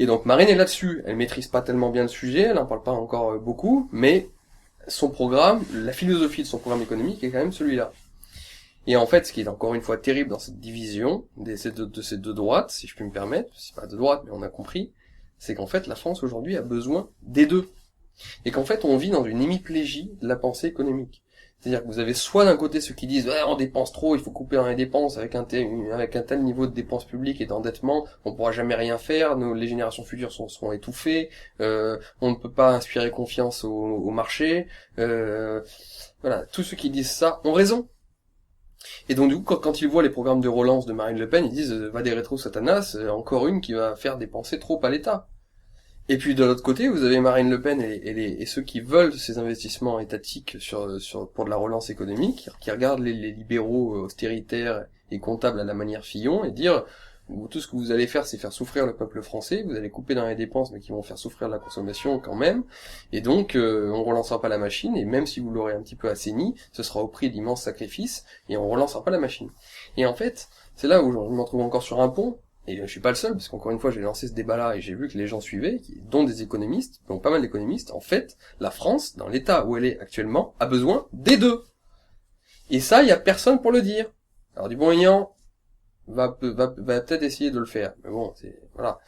Et donc Marine est là-dessus, elle maîtrise pas tellement bien le sujet, elle en parle pas encore beaucoup, mais son programme, la philosophie de son programme économique est quand même celui-là. Et en fait, ce qui est encore une fois terrible dans cette division de ces deux droites, si je puis me permettre, c'est pas de droite, mais on a compris, c'est qu'en fait la France aujourd'hui a besoin des deux. Et qu'en fait on vit dans une hémiplégie de la pensée économique. C'est-à-dire que vous avez soit d'un côté ceux qui disent ouais, on dépense trop, il faut couper dans les dépenses, avec un tel niveau de dépenses publiques et d'endettement, on pourra jamais rien faire, les générations futures seront étouffées, on ne peut pas inspirer confiance au marché, voilà, tous ceux qui disent ça ont raison. Et donc du coup, quand ils voient les programmes de relance de Marine Le Pen, ils disent va des rétro satanas, encore une qui va faire dépenser trop à l'État. Et puis de l'autre côté, vous avez Marine Le Pen et ceux qui veulent ces investissements étatiques pour de la relance économique, qui regardent les libéraux austéritaires et comptables à la manière Fillon et dire tout ce que vous allez faire, c'est faire souffrir le peuple français, vous allez couper dans les dépenses mais qui vont faire souffrir la consommation quand même, et donc on relancera pas la machine, et même si vous l'aurez un petit peu assaini, ce sera au prix d'immenses sacrifices, et on relancera pas la machine. Et en fait, c'est là où je m'en trouve encore sur un pont. Et je suis pas le seul, parce qu'encore une fois, j'ai lancé ce débat-là et j'ai vu que les gens suivaient, dont des économistes, donc pas mal d'économistes. En fait, la France, dans l'état où elle est actuellement, a besoin des deux. Et ça, il y a personne pour le dire. Alors Dupont-Aignan va peut-être essayer de le faire, mais bon, voilà.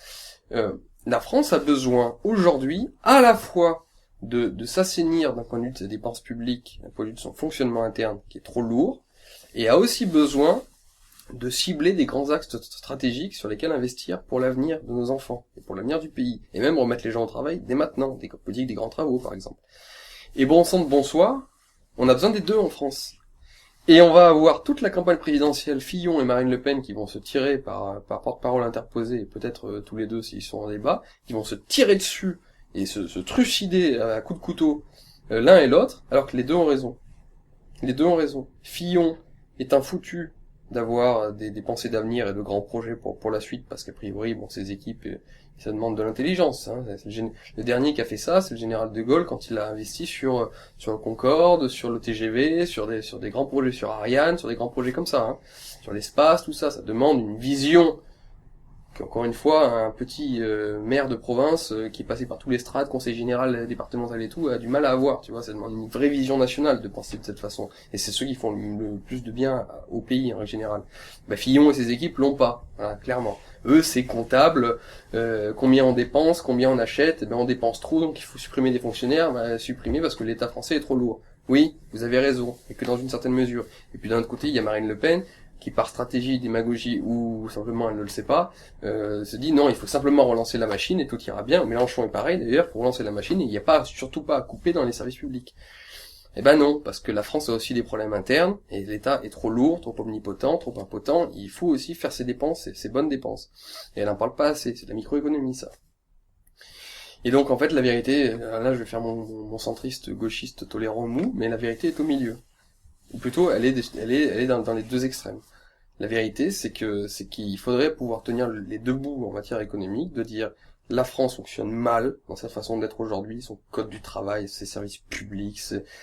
La France a besoin aujourd'hui, à la fois de s'assainir d'un point de vue de ses dépenses publiques, d'un point de vue de son fonctionnement interne, qui est trop lourd, et a aussi besoin de cibler des grands axes stratégiques sur lesquels investir pour l'avenir de nos enfants, et pour l'avenir du pays, et même remettre les gens au travail dès maintenant, des politiques des grands travaux par exemple. Et bon sang de bonsoir, on a besoin des deux en France. Et on va avoir toute la campagne présidentielle, Fillon et Marine Le Pen, qui vont se tirer par porte-parole interposée, et peut-être tous les deux s'ils sont en débat, qui vont se tirer dessus et se trucider à coups de couteau l'un et l'autre, alors que les deux ont raison. Les deux ont raison. Fillon est un foutu d'avoir des pensées d'avenir et de grands projets pour la suite, parce qu'a priori, bon, ces équipes, ça demande de l'intelligence. Hein. Le dernier qui a fait ça, c'est le général de Gaulle, quand il a investi sur le Concorde, sur le TGV, sur des grands projets, sur Ariane, sur des grands projets comme ça, hein. Sur l'espace, tout ça. Ça demande une vision qu'encore une fois, un petit maire de province qui est passé par tous les strates, conseil général, départemental et tout, a du mal à avoir, tu vois, ça demande une vraie vision nationale de penser de cette façon. Et c'est ceux qui font le plus de bien au pays en général. Bah, Fillon et ses équipes l'ont pas, voilà, clairement. Eux, c'est comptable, combien on dépense, combien on achète, on dépense trop, donc il faut supprimer des fonctionnaires, supprimer parce que l'État français est trop lourd. Oui, vous avez raison, et que dans une certaine mesure. Et puis d'un autre côté, il y a Marine Le Pen, qui par stratégie, démagogie ou simplement elle ne le sait pas, se dit non, il faut simplement relancer la machine et tout ira bien. Mélenchon est pareil d'ailleurs, pour relancer la machine, il n'y a surtout pas à couper dans les services publics. Eh ben non, parce que la France a aussi des problèmes internes, et l'État est trop lourd, trop omnipotent, trop impotent, il faut aussi faire ses dépenses, ses bonnes dépenses. Et elle en parle pas assez, c'est de la microéconomie ça. Et donc en fait la vérité, là je vais faire mon centriste gauchiste tolérant mou, mais la vérité est au milieu. Ou plutôt, elle est dans les deux extrêmes. La vérité, c'est qu'il faudrait pouvoir tenir les deux bouts en matière économique, de dire la France fonctionne mal dans sa façon d'être aujourd'hui, son code du travail, ses services publics,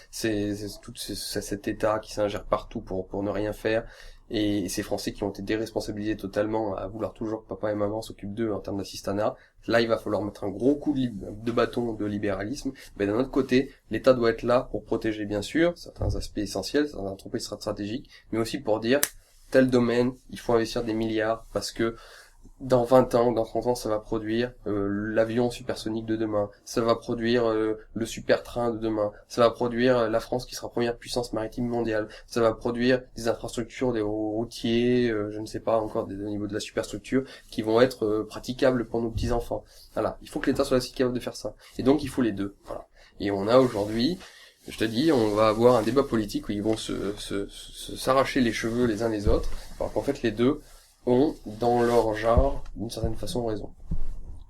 cet État qui s'ingère partout pour ne rien faire, et ces Français qui ont été déresponsabilisés totalement à vouloir toujours que papa et maman s'occupent d'eux en termes d'assistanat. Là, il va falloir mettre un gros coup de bâton de libéralisme. Mais d'un autre côté, l'État doit être là pour protéger, bien sûr, certains aspects essentiels, certaines entreprises stratégiques, mais aussi pour dire, tel domaine, il faut investir des milliards, parce que dans 20 ans, dans 30 ans, ça va produire l'avion supersonique de demain, ça va produire le super train de demain, ça va produire la France qui sera première puissance maritime mondiale, ça va produire des infrastructures, des routiers, je ne sais pas encore au niveau de la superstructure, qui vont être praticables pour nos petits-enfants. Voilà, il faut que l'État soit aussi capable de faire ça. Et donc il faut les deux. Voilà. Et on a aujourd'hui, je te dis, on va avoir un débat politique où ils vont s'arracher les cheveux les uns les autres, alors qu'en fait les deux ont, dans leur genre, d'une certaine façon, raison.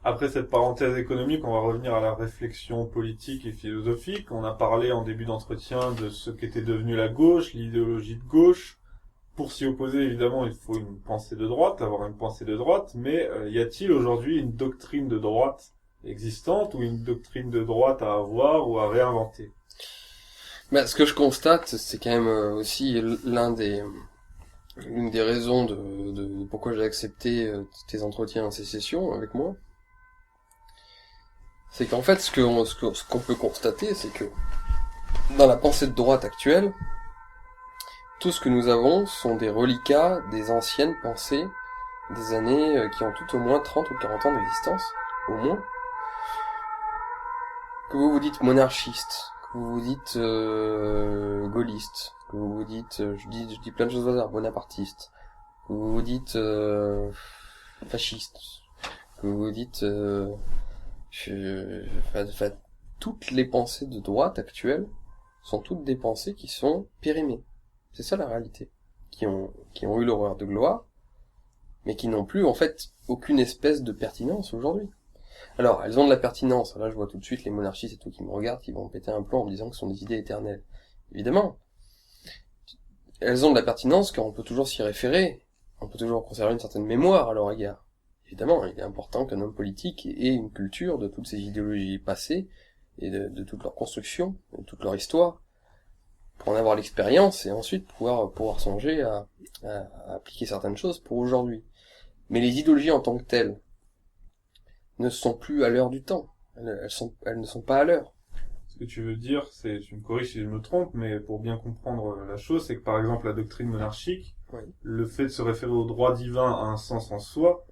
Après cette parenthèse économique, on va revenir à la réflexion politique et philosophique. On a parlé en début d'entretien de ce qu'était devenu la gauche, l'idéologie de gauche. Pour s'y opposer, évidemment, il faut une pensée de droite, avoir une pensée de droite, mais y a-t-il aujourd'hui une doctrine de droite existante ou une doctrine de droite à avoir ou à réinventer? Ben, ce que je constate, c'est quand même aussi une des raisons de pourquoi j'ai accepté tes entretiens en sécession avec moi, c'est qu'en fait ce qu'on peut constater, c'est que dans la pensée de droite actuelle, tout ce que nous avons sont des reliquats des anciennes pensées des années qui ont tout au moins 30 ou 40 ans d'existence, au moins. Que vous vous dites monarchiste, que vous vous dites gaulliste, que vous vous dites, je dis plein de choses au hasard, bonapartiste, que vous vous dites fasciste, que vous vous dites toutes les pensées de droite actuelles sont toutes des pensées qui sont périmées. C'est ça la réalité. Qui ont eu l'horreur de gloire, mais qui n'ont plus en fait aucune espèce de pertinence aujourd'hui. Alors, elles ont de la pertinence. Là, je vois tout de suite les monarchistes et tout qui me regardent, qui vont péter un plomb en me disant que ce sont des idées éternelles. Évidemment. Elles ont de la pertinence car on peut toujours s'y référer. On peut toujours conserver une certaine mémoire à leur égard. Évidemment, il est important qu'un homme politique ait une culture de toutes ces idéologies passées et de toute leur construction, de toute leur histoire, pour en avoir l'expérience et ensuite pouvoir songer à appliquer certaines choses pour aujourd'hui. Mais les idéologies en tant que telles ne sont plus à l'heure du temps. Elles ne sont pas à l'heure. Ce que tu veux dire, c'est, tu me corriges si je me trompe, mais pour bien comprendre la chose, c'est que par exemple la doctrine monarchique, Oui. le fait de se référer au droit divin a un sens en soi,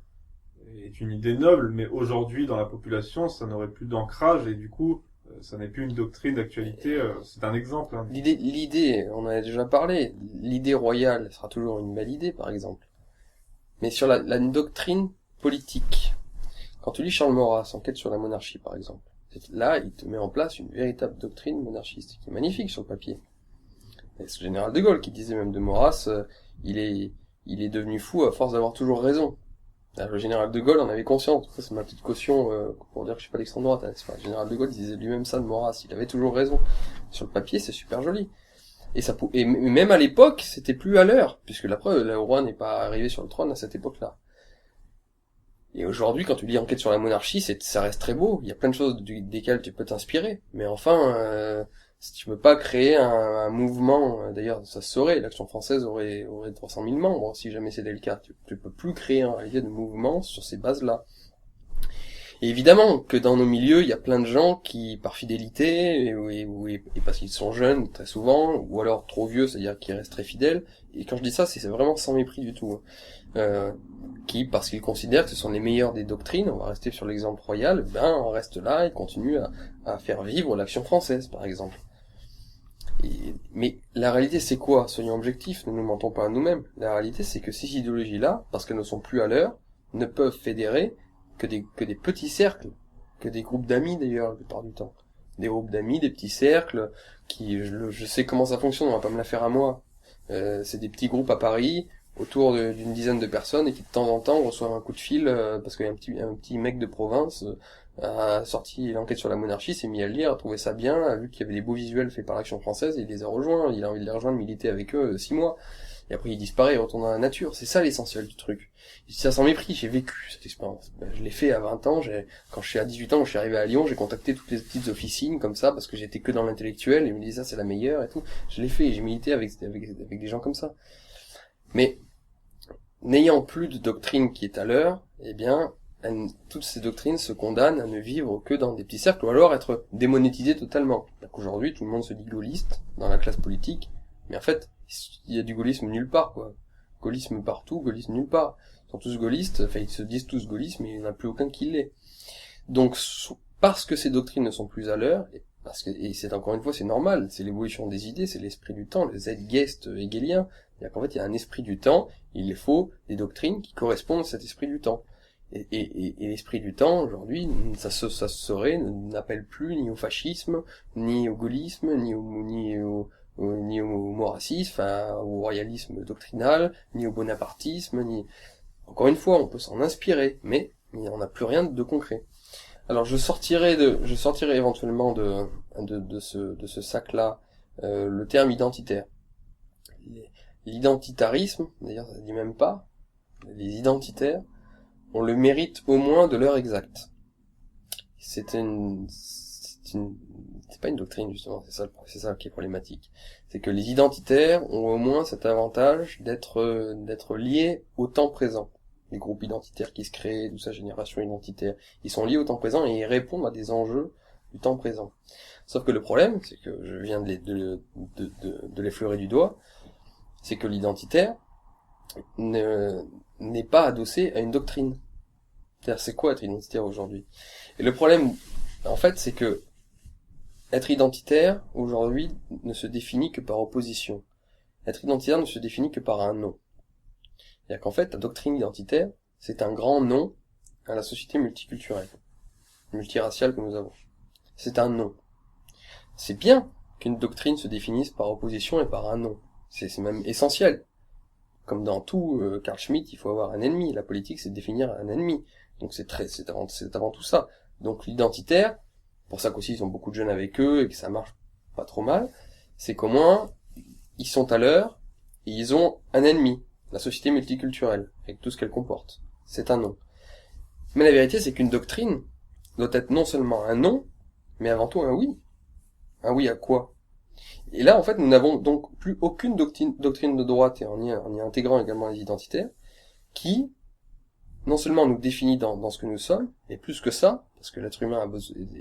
est une idée noble, mais aujourd'hui dans la population, ça n'aurait plus d'ancrage et du coup, ça n'est plus une doctrine d'actualité. C'est un exemple. Hein. L'idée, on en a déjà parlé, l'idée royale sera toujours une belle idée, par exemple. Mais sur la doctrine politique, quand tu lis Charles Maurras, Enquête sur la monarchie par exemple, là il te met en place une véritable doctrine monarchiste, qui est magnifique sur le papier. Et c'est le général de Gaulle qui disait même de Maurras, il est devenu fou à force d'avoir toujours raison. Le général de Gaulle en avait conscience. Ça, c'est ma petite caution pour dire que je suis pas d'extrême droite. Hein, le général de Gaulle disait lui-même ça de Maurras. Il avait toujours raison. Sur le papier, c'est super joli. Et même à l'époque, c'était plus à l'heure, puisque la preuve, le roi n'est pas arrivé sur le trône à cette époque-là. Et aujourd'hui, quand tu lis Enquête sur la monarchie, ça reste très beau. Il y a plein de choses desquelles tu peux t'inspirer. Mais enfin, si tu peux pas créer un mouvement, d'ailleurs, ça se saurait, l'Action française aurait 300 000 membres, si jamais c'était le cas. Tu peux plus créer en réalité de mouvement sur ces bases-là. Et évidemment que dans nos milieux, il y a plein de gens qui, par fidélité, et parce qu'ils sont jeunes, très souvent, ou alors trop vieux, c'est-à-dire qu'ils restent très fidèles, et quand je dis ça, c'est vraiment sans mépris du tout, qui, parce qu'ils considèrent que ce sont les meilleurs des doctrines, on va rester sur l'exemple royal, on reste là et continue à faire vivre l'Action française, par exemple. Mais la réalité, c'est quoi? Soyons objectifs, ne nous mentons pas à nous-mêmes. La réalité, c'est que ces idéologies-là, parce qu'elles ne sont plus à l'heure, ne peuvent fédérer que des petits cercles, que des groupes d'amis d'ailleurs, la plupart du temps. Des groupes d'amis, des petits cercles, je sais comment ça fonctionne, on va pas me la faire à moi. C'est des petits groupes à Paris, autour d'une dizaine de personnes, et qui de temps en temps reçoivent un coup de fil, parce qu'il y a un petit mec de province, a sorti l'enquête sur la monarchie, s'est mis à le lire, a trouvé ça bien, a vu qu'il y avait des beaux visuels faits par l'Action française, et il les a rejoints, il a envie de les rejoindre, militer avec eux 6 mois. Et après il disparaît, il retourne dans la nature. C'est ça l'essentiel du truc. Je dis ça sans mépris, j'ai vécu cette expérience. Je l'ai fait à 20 ans, quand je suis à 18 ans, quand je suis arrivé à Lyon, j'ai contacté toutes les petites officines comme ça, parce que j'étais que dans l'intellectuel, et ils me disaient ça c'est la meilleure et tout. Je l'ai fait, et j'ai milité avec des gens comme ça. Mais, n'ayant plus de doctrine qui est à l'heure, toutes ces doctrines se condamnent à ne vivre que dans des petits cercles, ou alors être démonétisées totalement. Donc aujourd'hui, tout le monde se dit gaulliste, dans la classe politique, mais en fait, il y a du gaullisme nulle part, quoi. Gaullisme partout, gaullisme nulle part. Ils sont tous gaullistes, ils se disent tous gaullistes, mais il n'y en a plus aucun qui l'est. Donc, parce que ces doctrines ne sont plus à l'heure, et c'est encore une fois, c'est normal, c'est l'évolution des idées, c'est l'esprit du temps, le zeitgeist hegelien, c'est-à-dire qu'en fait, il y a un esprit du temps, il faut des doctrines qui correspondent à cet esprit du temps. Et l'esprit du temps, aujourd'hui, ça n'appelle plus ni au fascisme, ni au gaullisme, ni au maurassisme, au royalisme doctrinal, ni au bonapartisme, Encore une fois, on peut s'en inspirer, mais il n'y en a plus rien de concret. Alors je sortirai éventuellement de ce sac-là le terme identitaire. L'identitarisme, d'ailleurs ça ne dit même pas, les identitaires ont le mérite au moins de l'heure exacte. C'est pas une doctrine justement, c'est ça qui est problématique. C'est que les identitaires ont au moins cet avantage d'être liés au temps présent. Les groupes identitaires qui se créent, toute sa génération identitaire, ils sont liés au temps présent et ils répondent à des enjeux du temps présent. Sauf que le problème, c'est que je viens de l'effleurer du doigt, c'est que l'identitaire n'est pas adossé à une doctrine. C'est-à-dire, c'est quoi être identitaire aujourd'hui? Et le problème, en fait, c'est que être identitaire, aujourd'hui, ne se définit que par opposition. Être identitaire ne se définit que par un nom. C'est-à-dire qu'en fait, la doctrine identitaire, c'est un grand nom à la société multiculturelle, multiraciale que nous avons. C'est un nom. C'est bien qu'une doctrine se définisse par opposition et par un nom. C'est même essentiel. Comme dans tout, Carl Schmitt, il faut avoir un ennemi. La politique, c'est de définir un ennemi. Donc c'est avant tout ça. Donc l'identitaire, pour ça qu'aussi ils ont beaucoup de jeunes avec eux et que ça marche pas trop mal, c'est qu'au moins, ils sont à l'heure et ils ont un ennemi. La société multiculturelle, avec tout ce qu'elle comporte. C'est un nom. Mais la vérité, c'est qu'une doctrine doit être non seulement un non, mais avant tout un oui. Un oui à quoi? Et là, en fait, nous n'avons donc plus aucune doctrine de droite, et en y intégrant également les identitaires, qui, non seulement nous définit dans ce que nous sommes, et plus que ça, parce que l'être humain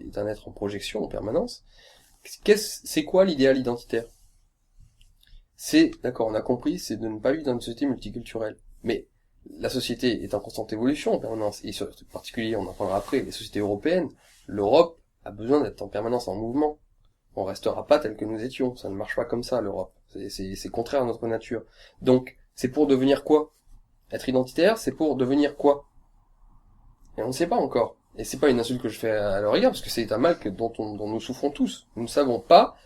est un être en projection en permanence, c'est quoi l'idéal identitaire? D'accord, on a compris, c'est de ne pas vivre dans une société multiculturelle. Mais la société est en constante évolution en permanence, et en particulier, on en parlera après, les sociétés européennes, l'Europe a besoin d'être en permanence en mouvement. On restera pas tel que nous étions, ça ne marche pas comme ça l'Europe. C'est contraire à notre nature. Donc, c'est pour devenir quoi? Être identitaire, c'est pour devenir quoi? Et on ne sait pas encore. Et c'est pas une insulte que je fais à leur égard, parce que c'est un mal dont nous souffrons tous. Nous ne savons pas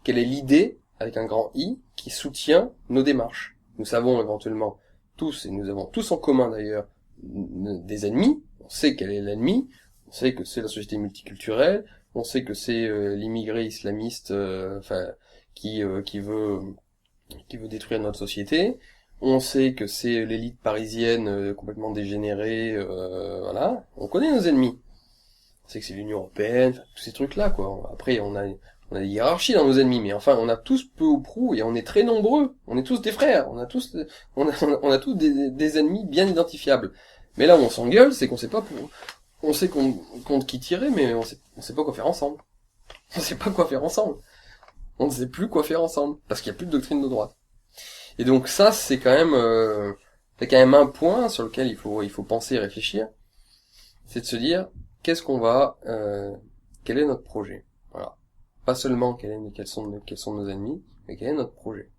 quelle est l'idée, avec un grand I, qui soutient nos démarches. Nous savons éventuellement tous, et nous avons tous en commun d'ailleurs, des ennemis. On sait quel est l'ennemi, on sait que c'est la société multiculturelle, on sait que c'est l'immigré islamiste qui veut détruire notre société. On sait que c'est l'élite parisienne complètement dégénérée, voilà. On connaît nos ennemis. On sait que c'est l'Union Européenne, enfin, tous ces trucs-là, quoi. Après, on a des hiérarchies dans nos ennemis, mais enfin, on a tous peu ou prou, et on est très nombreux. On est tous des frères. On a tous des ennemis bien identifiables. Mais là où on s'engueule, c'est qu'on sait pas on sait contre qui tirer, mais on sait pas quoi faire ensemble. On sait pas quoi faire ensemble. On ne sait plus quoi faire ensemble. Parce qu'il y a plus de doctrine de droite. Et donc ça, c'est quand même un point sur lequel il faut penser et réfléchir. C'est de se dire, quel est notre projet? Voilà. Pas seulement quels sont nos ennemis, mais quel est notre projet.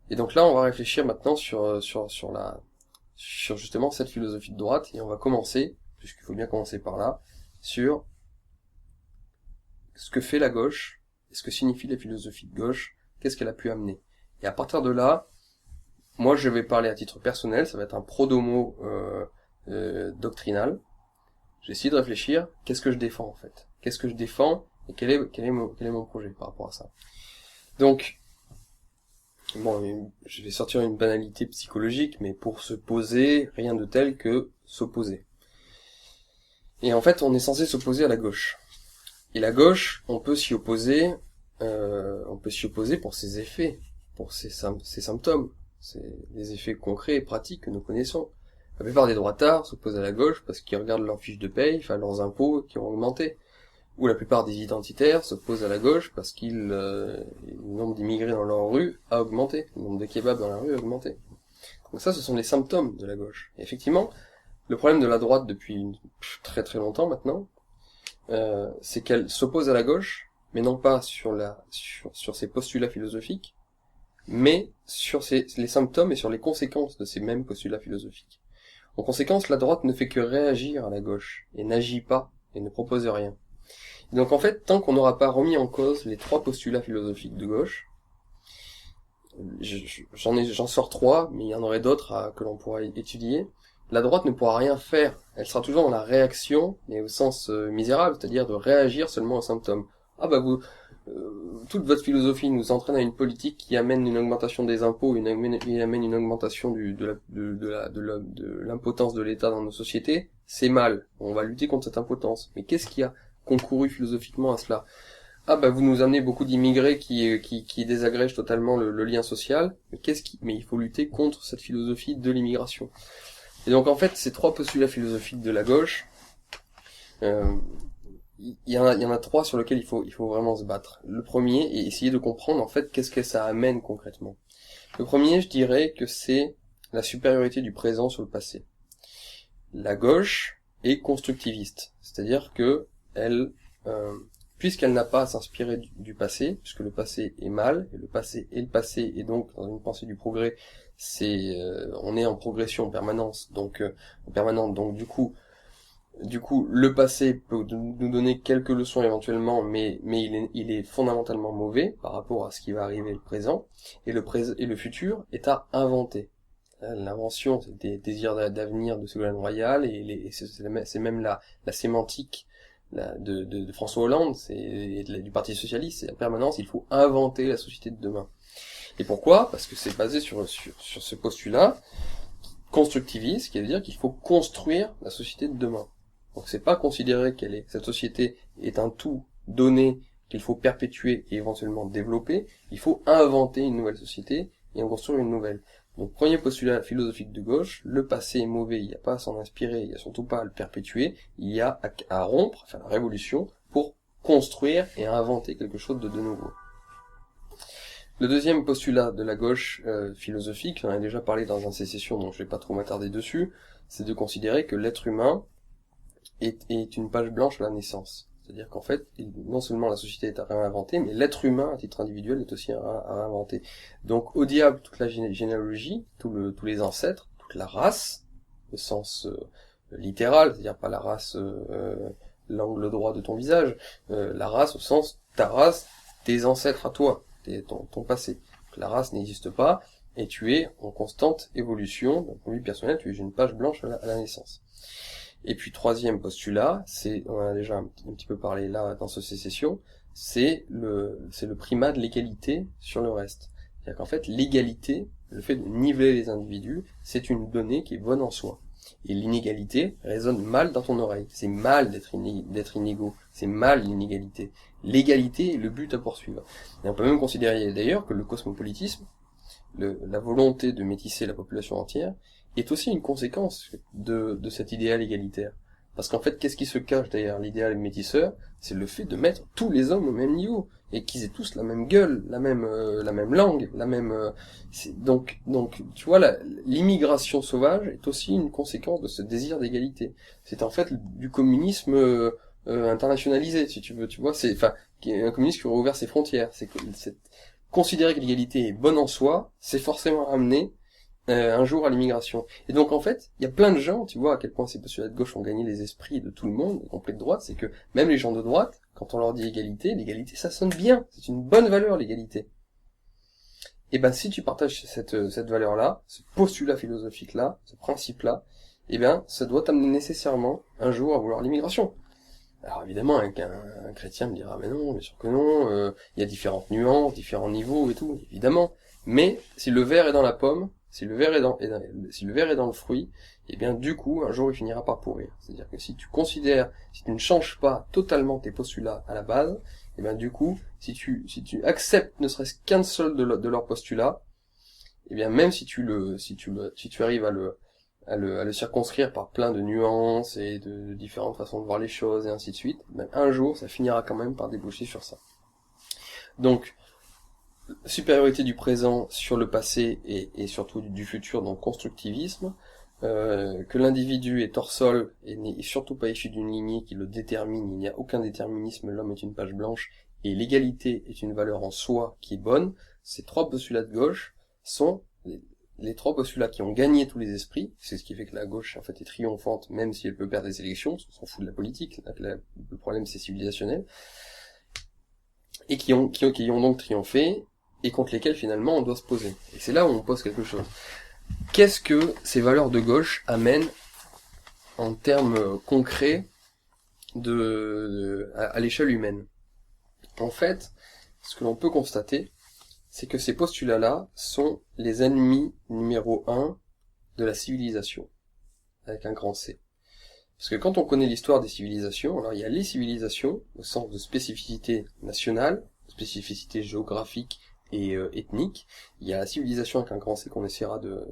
Et donc là, on va réfléchir maintenant sur justement cette philosophie de droite, et on va commencer, puisqu'il faut bien commencer par là, sur ce que fait la gauche, et ce que signifie la philosophie de gauche, qu'est-ce qu'elle a pu amener. Et à partir de là, moi je vais parler à titre personnel, ça va être un pro-domo doctrinal. J'ai essayé de réfléchir, qu'est-ce que je défends en fait? Qu'est-ce que je défends et quel est mon projet par rapport à ça? Donc, bon, je vais sortir une banalité psychologique, mais pour se poser, rien de tel que s'opposer. Et en fait, on est censé s'opposer à la gauche. Et la gauche, on peut s'y opposer pour ses effets, pour ses symptômes. C'est des effets concrets et pratiques que nous connaissons. La plupart des droitards s'opposent à la gauche parce qu'ils regardent leurs fiches de paye, enfin leurs impôts qui ont augmenté. Ou la plupart des identitaires s'opposent à la gauche parce le nombre d'immigrés dans leur rue a augmenté, le nombre de kebabs dans la rue a augmenté. Donc ça, ce sont les symptômes de la gauche. Et effectivement, le problème de la droite depuis très très longtemps maintenant, c'est qu'elle s'oppose à la gauche, mais non pas sur ses postulats philosophiques, mais sur les symptômes et sur les conséquences de ces mêmes postulats philosophiques. En conséquence, la droite ne fait que réagir à la gauche, et n'agit pas, et ne propose rien. Et donc en fait, tant qu'on n'aura pas remis en cause les trois postulats philosophiques de gauche, j'en sors trois, mais il y en aurait d'autres que l'on pourra étudier, la droite ne pourra rien faire. Elle sera toujours dans la réaction, mais au sens misérable, c'est-à-dire de réagir seulement aux symptômes. Ah bah toute votre philosophie nous entraîne à une politique qui amène une augmentation des impôts, amène une augmentation de l'impotence de l'État dans nos sociétés, c'est mal. On va lutter contre cette impotence. Mais qu'est-ce qui a concouru philosophiquement à cela? Ah bah vous nous amenez beaucoup d'immigrés qui désagrègent totalement le lien social. Mais il faut lutter contre cette philosophie de l'immigration. Et donc en fait, ces trois postulats philosophiques de la gauche, il y en a trois sur lesquels il faut vraiment se battre. Le premier, et essayer de comprendre en fait qu'est-ce que ça amène concrètement. Le premier, je dirais que c'est la supériorité du présent sur le passé. La gauche est constructiviste, c'est-à-dire que elle, puisqu'elle n'a pas à s'inspirer du passé, puisque le passé est mal, et le passé est le passé, et donc dans une pensée du progrès, on est en progression en permanence, donc du coup, le passé peut nous donner quelques leçons éventuellement, mais il est fondamentalement mauvais par rapport à ce qui va arriver le présent, et le futur est à inventer. L'invention, c'est des désirs d'avenir de Ségolène Royal, et c'est même la sémantique de François Hollande, du Parti Socialiste, c'est en permanence, il faut inventer la société de demain. Et pourquoi? Parce que c'est basé sur ce postulat constructiviste, qui veut dire qu'il faut construire la société de demain. Donc c'est pas considérer cette société est un tout donné qu'il faut perpétuer et éventuellement développer, il faut inventer une nouvelle société et en construire une nouvelle. Donc premier postulat philosophique de gauche, le passé est mauvais, il n'y a pas à s'en inspirer, il n'y a surtout pas à le perpétuer, il y a à rompre, à faire la révolution pour construire et inventer quelque chose de nouveau. Le deuxième postulat de la gauche philosophique, j'en ai déjà parlé dans un de ces sessions, donc je vais pas trop m'attarder dessus, c'est de considérer que l'être humain est une page blanche à la naissance. C'est-à-dire qu'en fait, non seulement la société est à réinventer, mais l'être humain, à titre individuel, est aussi à réinventer. Donc, au diable, toute la généalogie, tous les ancêtres, Donc la race, au sens littéral, c'est-à-dire pas la race, l'angle droit de ton visage, la race au sens ta race, tes ancêtres à toi, ton passé. Donc, la race n'existe pas, et tu es en constante évolution, d'un point de vue personnel, tu es une page blanche à la naissance. Et puis troisième postulat, on en a déjà un petit peu parlé là dans ce sécession, c'est le primat de l'égalité sur le reste. C'est-à-dire qu'en fait, l'égalité, le fait de niveler les individus, c'est une donnée qui est bonne en soi. Et l'inégalité résonne mal dans ton oreille. C'est mal d'être inégaux. C'est mal l'inégalité. L'égalité est le but à poursuivre. Et on peut même considérer d'ailleurs que le cosmopolitisme, la volonté de métisser la population entière, est aussi une conséquence de cet idéal égalitaire. Parce qu'en fait, qu'est-ce qui se cache derrière l'idéal métisseur? C'est le fait de mettre tous les hommes au même niveau, et qu'ils aient tous la même gueule, la même langue, donc, tu vois, l'immigration sauvage est aussi une conséquence de ce désir d'égalité. C'est en fait du communisme internationalisé, si tu veux, tu vois, un communisme qui aurait ouvert ses frontières. Considérer que l'égalité est bonne en soi, c'est forcément amener un jour à l'immigration. Et donc en fait, il y a plein de gens, tu vois à quel point ces postulats de gauche ont gagné les esprits de tout le monde, y compris de droite, c'est que même les gens de droite, quand on leur dit égalité, l'égalité ça sonne bien, c'est une bonne valeur l'égalité. Et ben si tu partages cette valeur-là, ce postulat philosophique-là, ce principe-là, et ben ça doit t'amener nécessairement un jour à vouloir l'immigration. Alors évidemment, un chrétien me dira, mais non, bien sûr que non, il y a différentes nuances, différents niveaux et tout, évidemment. Mais si le verre est dans la pomme, si le verre est dans le fruit, et bien du coup, un jour il finira par pourrir. C'est-à-dire que si tu ne changes pas totalement tes postulats à la base, et bien du coup, si tu acceptes ne serait-ce qu'un seul de leurs postulats, et bien même si tu arrives à le circonscrire par plein de nuances et de différentes façons de voir les choses et ainsi de suite, ben un jour ça finira quand même par déboucher sur ça. Donc, supériorité du présent sur le passé et surtout du futur, donc constructivisme, que l'individu est hors sol et n'est surtout pas issu d'une lignée qui le détermine, il n'y a aucun déterminisme, l'homme est une page blanche, et l'égalité est une valeur en soi qui est bonne. Ces trois postulats de gauche sont les trois postulats qui ont gagné tous les esprits, c'est ce qui fait que la gauche en fait est triomphante, même si elle peut perdre des élections, parce qu'on s'en fout de la politique, le problème c'est civilisationnel, et qui ont donc triomphé, et contre lesquels finalement on doit se poser. Et c'est là où on pose quelque chose. Qu'est-ce que ces valeurs de gauche amènent en termes concrets à l'échelle humaine? En fait, ce que l'on peut constater, c'est que ces postulats-là sont les ennemis numéro 1 de la civilisation, avec un grand C. Parce que quand on connaît l'histoire des civilisations, alors il y a les civilisations, au sens de spécificité nationale, spécificité géographique et ethnique. Il y a la civilisation avec un grand C qu'on essaiera de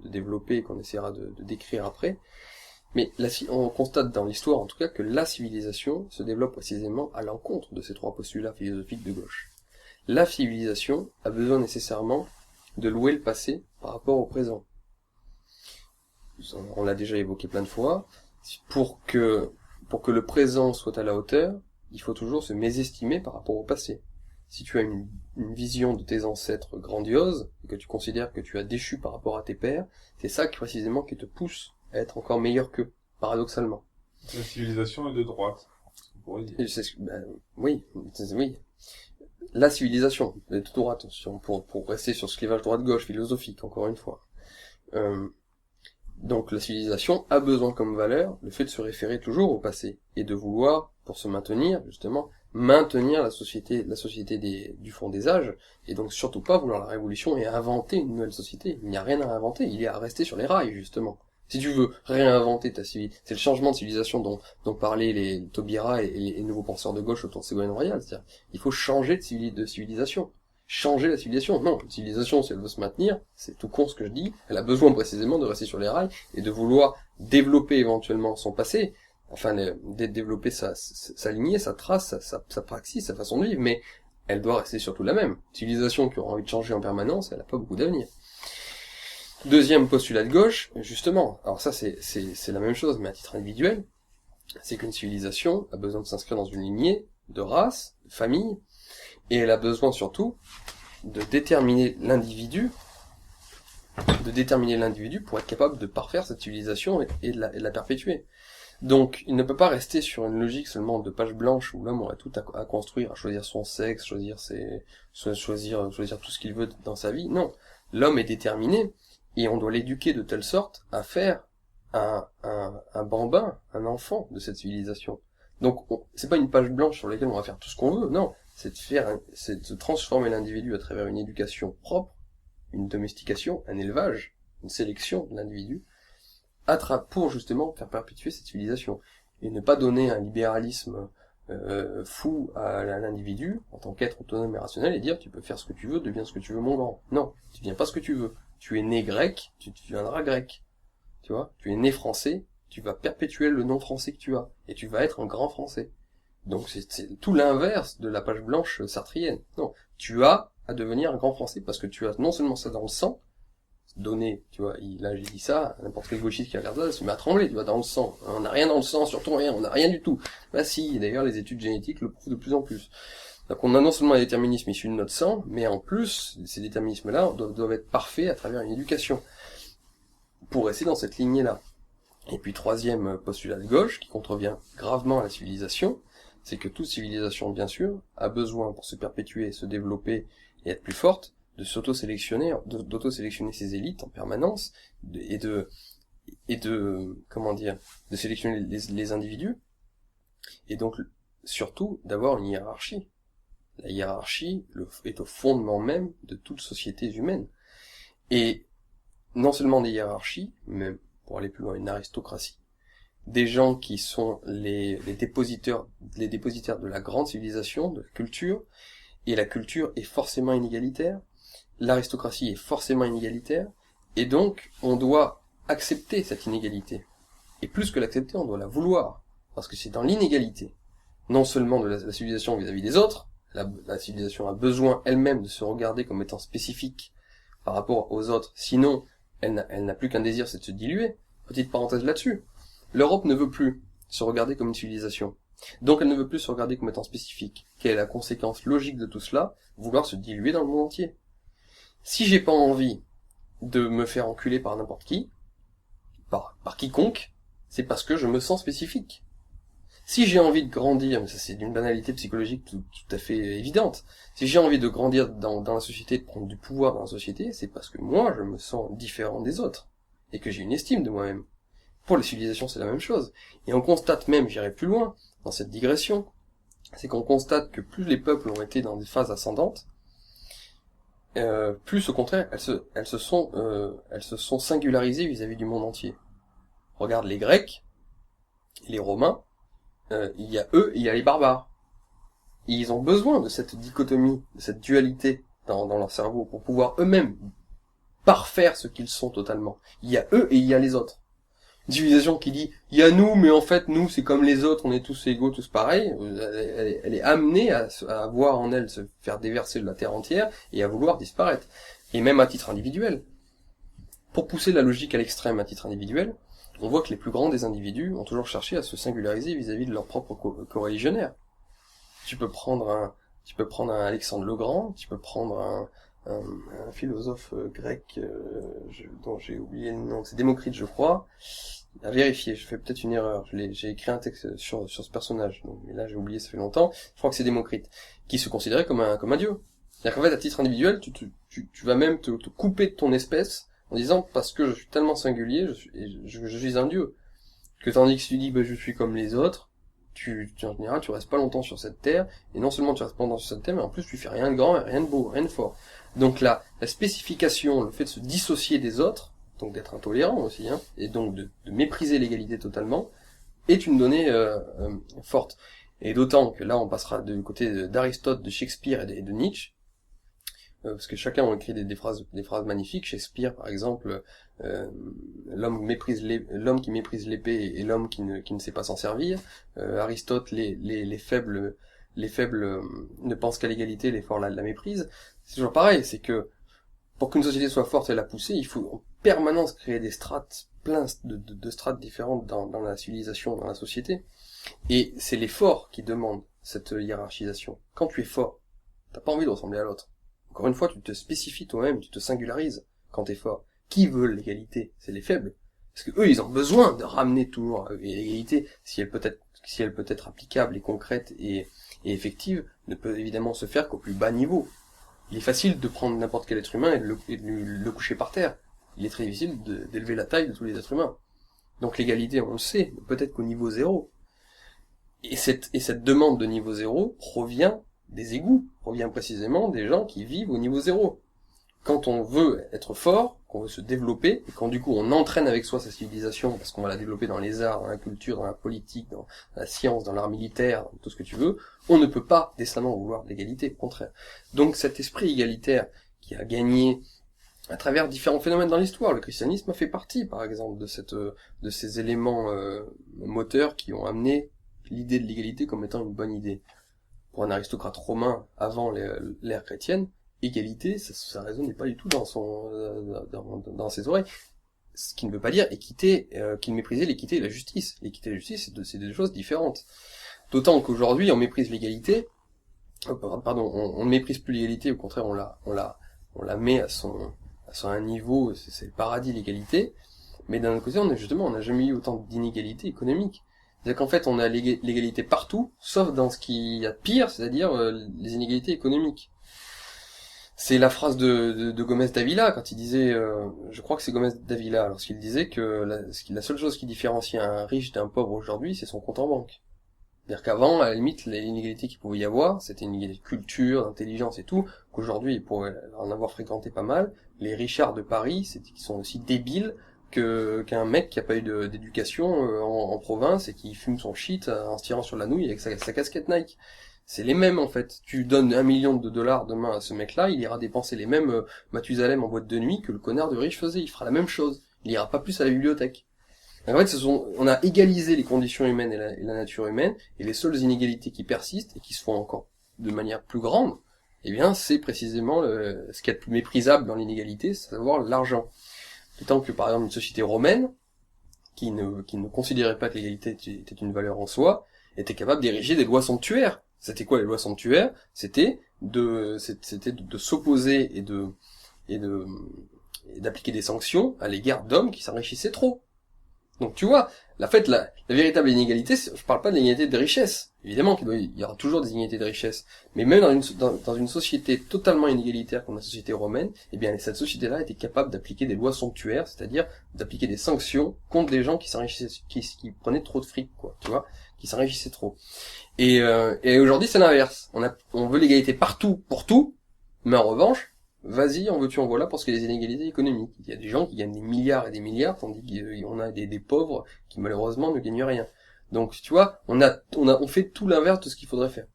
développer et qu'on essaiera de décrire après. Mais on constate dans l'histoire, en tout cas, que la civilisation se développe précisément à l'encontre de ces trois postulats philosophiques de gauche. La civilisation a besoin nécessairement de louer le passé par rapport au présent. On l'a déjà évoqué plein de fois. Pour que le présent soit à la hauteur, il faut toujours se mésestimer par rapport au passé. Si tu as une vision de tes ancêtres grandiose, et que tu considères que tu as déchu par rapport à tes pères, c'est ça précisément qui te pousse à être encore meilleur qu'eux, paradoxalement. La civilisation est de droite. Oui. La civilisation est de droite, pour rester sur ce clivage droite-gauche philosophique, encore une fois. Donc la civilisation a besoin comme valeur le fait de se référer toujours au passé, et de vouloir, pour se maintenir, justement, maintenir la société du fond des âges, et donc surtout pas vouloir la révolution et inventer une nouvelle société. Il n'y a rien à inventer, il y a à rester sur les rails, justement. Si tu veux réinventer ta civilisation, c'est le changement de civilisation dont parlaient les Taubira et les nouveaux penseurs de gauche autour de Ségolène Royal, c'est-à-dire, il faut changer de civilisation. Changer la civilisation. Non, une civilisation, si elle veut se maintenir, c'est tout con ce que je dis, elle a besoin précisément de rester sur les rails et de vouloir développer éventuellement son passé, enfin développer sa lignée, sa trace, sa praxis, sa façon de vivre, mais elle doit rester surtout la même. Une civilisation qui aura envie de changer en permanence, elle n'a pas beaucoup d'avenir. Deuxième postulat de gauche, justement, alors ça c'est la même chose, mais à titre individuel, c'est qu'une civilisation a besoin de s'inscrire dans une lignée de race, de famille, et elle a besoin surtout de déterminer l'individu de déterminer l'individu pour être capable de parfaire cette civilisation et de la perpétuer. Donc, il ne peut pas rester sur une logique seulement de page blanche où l'homme aurait tout à construire, à choisir son sexe, choisir tout ce qu'il veut dans sa vie. Non. L'homme est déterminé et on doit l'éduquer de telle sorte à faire un bambin, un enfant de cette civilisation. Donc, c'est pas une page blanche sur laquelle on va faire tout ce qu'on veut, non. C'est de se transformer l'individu à travers une éducation propre, une domestication, un élevage, une sélection de l'individu, pour justement faire perpétuer cette civilisation. Et ne pas donner un libéralisme fou à l'individu, en tant qu'être autonome et rationnel, et dire tu peux faire ce que tu veux, deviens ce que tu veux mon grand. Non, tu deviens pas ce que tu veux. Tu es né grec, tu deviendras grec. Tu vois, tu es né français, tu vas perpétuer le nom français que tu as, et tu vas être un grand français. Donc c'est tout l'inverse de la page blanche sartrienne. Non, tu as à devenir un grand français parce que tu as non seulement ça dans le sang, donné, tu vois, là j'ai dit ça, n'importe quel gauchiste qui regarde ça se met à trembler, tu vois, dans le sang. On n'a rien dans le sang, surtout rien, on n'a rien du tout. Bah si, d'ailleurs les études génétiques le prouvent de plus en plus. Donc on a non seulement un déterminisme issu de notre sang, mais en plus, ces déterminismes-là doivent être parfaits à travers une éducation. Pour rester dans cette lignée-là. Et puis troisième postulat de gauche, qui contrevient gravement à la civilisation, c'est que toute civilisation, bien sûr, a besoin, pour se perpétuer, se développer et être plus forte, de d'auto-sélectionner ses élites en permanence, de sélectionner les individus, et donc, surtout, d'avoir une hiérarchie. La hiérarchie est au fondement même de toute société humaine. Et non seulement des hiérarchies, mais pour aller plus loin, une aristocratie. Des gens qui sont les dépositaires de la grande civilisation, de la culture, et la culture est forcément inégalitaire, l'aristocratie est forcément inégalitaire, et donc on doit accepter cette inégalité. Et plus que l'accepter, on doit la vouloir, parce que c'est dans l'inégalité, non seulement de la civilisation vis-à-vis des autres, la civilisation a besoin elle-même de se regarder comme étant spécifique par rapport aux autres, sinon elle n'a plus qu'un désir, c'est de se diluer. Petite parenthèse là-dessus. L'Europe ne veut plus se regarder comme une civilisation. Donc elle ne veut plus se regarder comme étant spécifique. Quelle est la conséquence logique de tout cela? Vouloir se diluer dans le monde entier. Si j'ai pas envie de me faire enculer par n'importe qui, par quiconque, c'est parce que je me sens spécifique. Si j'ai envie de grandir, mais ça c'est d'une banalité psychologique tout à fait évidente, si j'ai envie de grandir dans la société, de prendre du pouvoir dans la société, c'est parce que moi je me sens différent des autres, et que j'ai une estime de moi-même. Pour les civilisations c'est la même chose, et on constate même, j'irai plus loin, dans cette digression, c'est qu'on constate que plus les peuples ont été dans des phases ascendantes, plus au contraire elles se sont singularisées vis-à-vis du monde entier. Regarde les Grecs, les Romains, il y a eux et il y a les barbares. Et ils ont besoin de cette dichotomie, de cette dualité dans leur cerveau pour pouvoir eux-mêmes parfaire ce qu'ils sont totalement. Il y a eux et il y a les autres. Une civilisation qui dit il y a nous, mais en fait nous c'est comme les autres, on est tous égaux, tous pareils, elle est amenée à voir en elle se faire déverser de la terre entière et à vouloir disparaître. Et même à titre individuel. Pour pousser la logique à l'extrême à titre individuel, on voit que les plus grands des individus ont toujours cherché à se singulariser vis-à-vis de leurs propres coreligionnaires. Tu peux prendre un Alexandre le Grand, tu peux prendre un philosophe grec dont j'ai oublié le nom, c'est Démocrite je crois, à vérifier, je fais peut-être une erreur, j'ai écrit un texte sur ce personnage, donc, mais là j'ai oublié, ça fait longtemps, je crois que c'est Démocrite, qui se considérait comme un dieu. C'est-à-dire qu'en fait, à titre individuel, tu vas même te couper de ton espèce, en disant, parce que je suis tellement singulier, je suis un dieu. Que tandis que si tu dis, je suis comme les autres, en général, tu restes pas longtemps sur cette terre, et non seulement tu restes pas longtemps sur cette terre, mais en plus tu fais rien de grand, rien de beau, rien de fort. Donc la spécification, le fait de se dissocier des autres, donc d'être intolérant aussi, et donc de mépriser l'égalité totalement, est une donnée forte. Et d'autant que là on passera du côté d'Aristote, de Shakespeare et de Nietzsche, parce que chacun a écrit des phrases magnifiques. Shakespeare, par exemple, l'homme qui méprise l'épée et l'homme qui ne sait pas s'en servir. Aristote, les faibles ne pensent qu'à l'égalité, les forts la méprisent. C'est toujours pareil, c'est que pour qu'une société soit forte et la pousser, il faut en permanence créer des strates, plein de strates différentes dans la civilisation, dans la société. Et c'est les forts qui demandent cette hiérarchisation. Quand tu es fort, t'as pas envie de ressembler à l'autre. Encore une fois, tu te spécifies toi-même, tu te singularises quand t'es fort. Qui veut l'égalité? C'est les faibles. Parce que eux, ils ont besoin de ramener toujours l'égalité, si elle peut être applicable et concrète et effective, ne peut évidemment se faire qu'au plus bas niveau. Il est facile de prendre n'importe quel être humain et de le coucher par terre. Il est très difficile d'élever la taille de tous les êtres humains. Donc l'égalité, on le sait, peut-être qu'au niveau zéro. Et cette demande de niveau zéro provient des égouts, provient précisément des gens qui vivent au niveau zéro. Quand on veut être fort, qu'on veut se développer, et quand du coup on entraîne avec soi sa civilisation, parce qu'on va la développer dans les arts, dans la culture, dans la politique, dans la science, dans l'art militaire, dans tout ce que tu veux, on ne peut pas décemment vouloir l'égalité, au contraire. Donc cet esprit égalitaire qui a gagné à travers différents phénomènes dans l'histoire, le christianisme a fait partie, par exemple, de ces éléments moteurs qui ont amené l'idée de l'égalité comme étant une bonne idée. Pour un aristocrate romain avant l'ère chrétienne, égalité, ça résonnait pas du tout dans ses oreilles. Ce qui ne veut pas dire équité, qu'il méprisait l'équité et la justice. L'équité et la justice, c'est deux choses différentes. D'autant qu'aujourd'hui, on méprise l'égalité, on ne méprise plus l'égalité, au contraire, on la met à un niveau, c'est le paradis, l'égalité. Mais d'un autre côté, on n'a jamais eu autant d'inégalités économiques. C'est-à-dire qu'en fait, on a l'égalité partout, sauf dans ce qu'il y a de pire, c'est-à-dire les inégalités économiques. C'est la phrase de Gomez d'Avila, quand il disait, je crois que c'est Gomez d'Avila, lorsqu'il disait que la seule chose qui différencie un riche d'un pauvre aujourd'hui, c'est son compte en banque. C'est-à-dire qu'avant, à la limite, l'inégalité qu'il pouvait y avoir, c'était une inégalité de culture, d'intelligence et tout, qu'aujourd'hui, il pourrait en avoir fréquenté pas mal. Les Richards de Paris, qui sont aussi débiles qu'un mec qui a pas eu d'éducation en province et qui fume son shit en se tirant sur la nouille avec sa casquette Nike. C'est les mêmes en fait. Tu donnes $1 million demain à ce mec-là, il ira dépenser les mêmes Mathusalem en boîte de nuit que le connard de riche faisait. Il fera la même chose. Il ira pas plus à la bibliothèque. En fait, on a égalisé les conditions humaines et la nature humaine, et les seules inégalités qui persistent et qui se font encore de manière plus grande, eh bien, c'est précisément ce qu'il y a de plus méprisable dans l'inégalité, c'est à savoir l'argent. D'autant que, par exemple, une société romaine, qui ne considérait pas que l'égalité était une valeur en soi, était capable d'ériger des lois somptuaires. C'était quoi les lois somptuaires? C'était de s'opposer et d'appliquer des sanctions à l'égard d'hommes qui s'enrichissaient trop. Donc tu vois, la véritable inégalité, je parle pas de l'inégalité de richesse. Évidemment qu'il y aura toujours des inégalités de richesse. Mais même dans une société totalement inégalitaire comme la société romaine, eh bien cette société-là était capable d'appliquer des lois somptuaires, c'est-à-dire d'appliquer des sanctions contre les gens qui s'enrichissaient, qui prenaient trop de fric, quoi, tu vois, qui s'enrichissaient trop. Et aujourd'hui c'est l'inverse. On veut l'égalité partout, pour tout, mais en revanche, vas-y, en veux-tu, en voilà, parce qu'il y a des inégalités économiques. Il y a des gens qui gagnent des milliards et des milliards, tandis qu'on a des pauvres qui malheureusement ne gagnent rien. Donc, tu vois, on fait tout l'inverse de ce qu'il faudrait faire.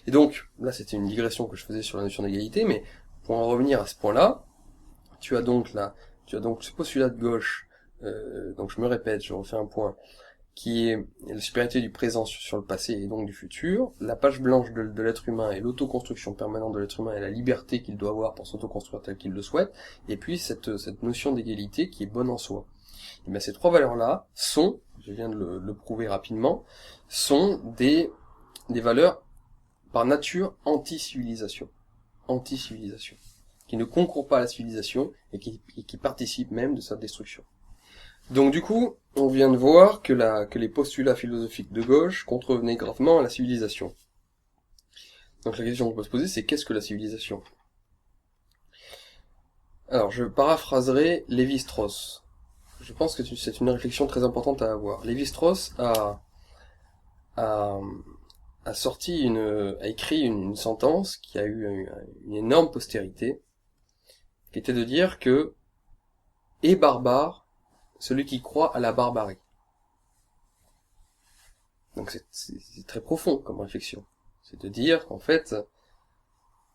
Et donc, là, c'était une digression que je faisais sur la notion d'égalité, mais pour en revenir à ce point-là, tu as donc ce postulat de gauche, donc je me répète, je refais un point, qui est la supériorité du présent sur le passé et donc du futur, la page blanche de l'être humain et l'autoconstruction permanente de l'être humain et la liberté qu'il doit avoir pour s'autoconstruire tel qu'il le souhaite, et puis cette notion d'égalité qui est bonne en soi. Et bien ces trois valeurs-là sont, je viens de le prouver rapidement, sont des valeurs par nature anti-civilisation, qui ne concourent pas à la civilisation et qui participent même de sa destruction. Donc du coup, on vient de voir que les postulats philosophiques de gauche contrevenaient gravement à la civilisation. Donc la question qu'on peut se poser, c'est qu'est-ce que la civilisation? Alors je paraphraserai Lévi-Strauss. Je pense que c'est une réflexion très importante à avoir. Lévi-Strauss a écrit une sentence qui a eu une énorme postérité, qui était de dire que est barbare celui qui croit à la barbarie. Donc c'est très profond comme réflexion. C'est de dire qu'en fait,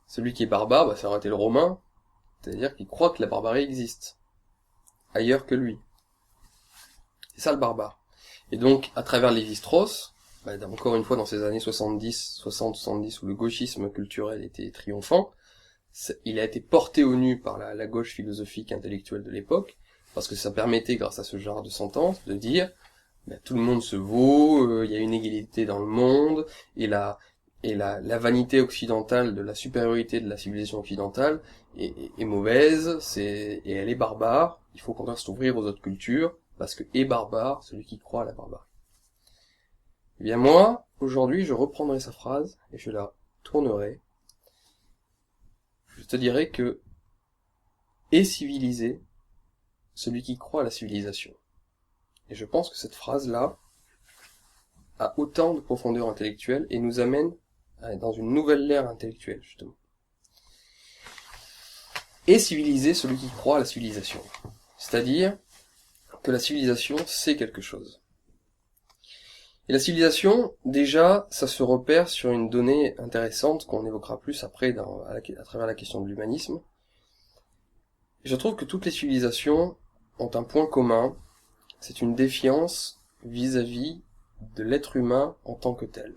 celui qui est barbare, ça aurait été le romain, c'est-à-dire qu'il croit que la barbarie existe, ailleurs que lui. C'est ça le barbare. Et donc, à travers Lévi-Strauss, encore une fois dans ces années 60-70, où le gauchisme culturel était triomphant, il a été porté au nu par la gauche philosophique intellectuelle de l'époque, parce que ça permettait, grâce à ce genre de sentence, de dire tout le monde se vaut, il y a une égalité dans le monde, et et la vanité occidentale de la supériorité de la civilisation occidentale est mauvaise, et elle est barbare, il faut qu'on doit s'ouvrir aux autres cultures, parce que est barbare celui qui croit à la barbarie. Eh bien moi, aujourd'hui, je reprendrai sa phrase, et je la tournerai. Je te dirai que est civilisé celui qui croit à la civilisation. Et je pense que cette phrase-là a autant de profondeur intellectuelle et nous amène dans une nouvelle ère intellectuelle, justement. Est civilisé celui qui croit à la civilisation. C'est-à-dire que la civilisation, c'est quelque chose. Et la civilisation, déjà, ça se repère sur une donnée intéressante qu'on évoquera plus après à travers la question de l'humanisme. Je trouve que toutes les civilisations ont un point commun, c'est une défiance vis-à-vis de l'être humain en tant que tel.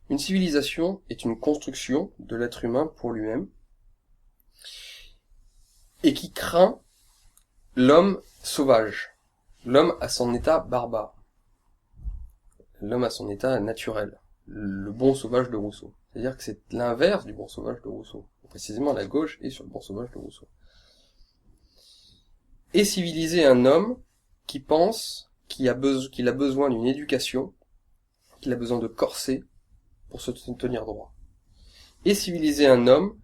Une civilisation est une construction de l'être humain pour lui-même, et qui craint l'homme sauvage, l'homme à son état barbare, l'homme à son état naturel, le bon sauvage de Rousseau. C'est-à-dire que c'est l'inverse du bon sauvage de Rousseau. Précisément, la gauche est sur le bon sauvage de Rousseau. Et civiliser un homme qui pense qu'il a besoin d'une éducation, qu'il a besoin de corser pour se tenir droit. Et civiliser un homme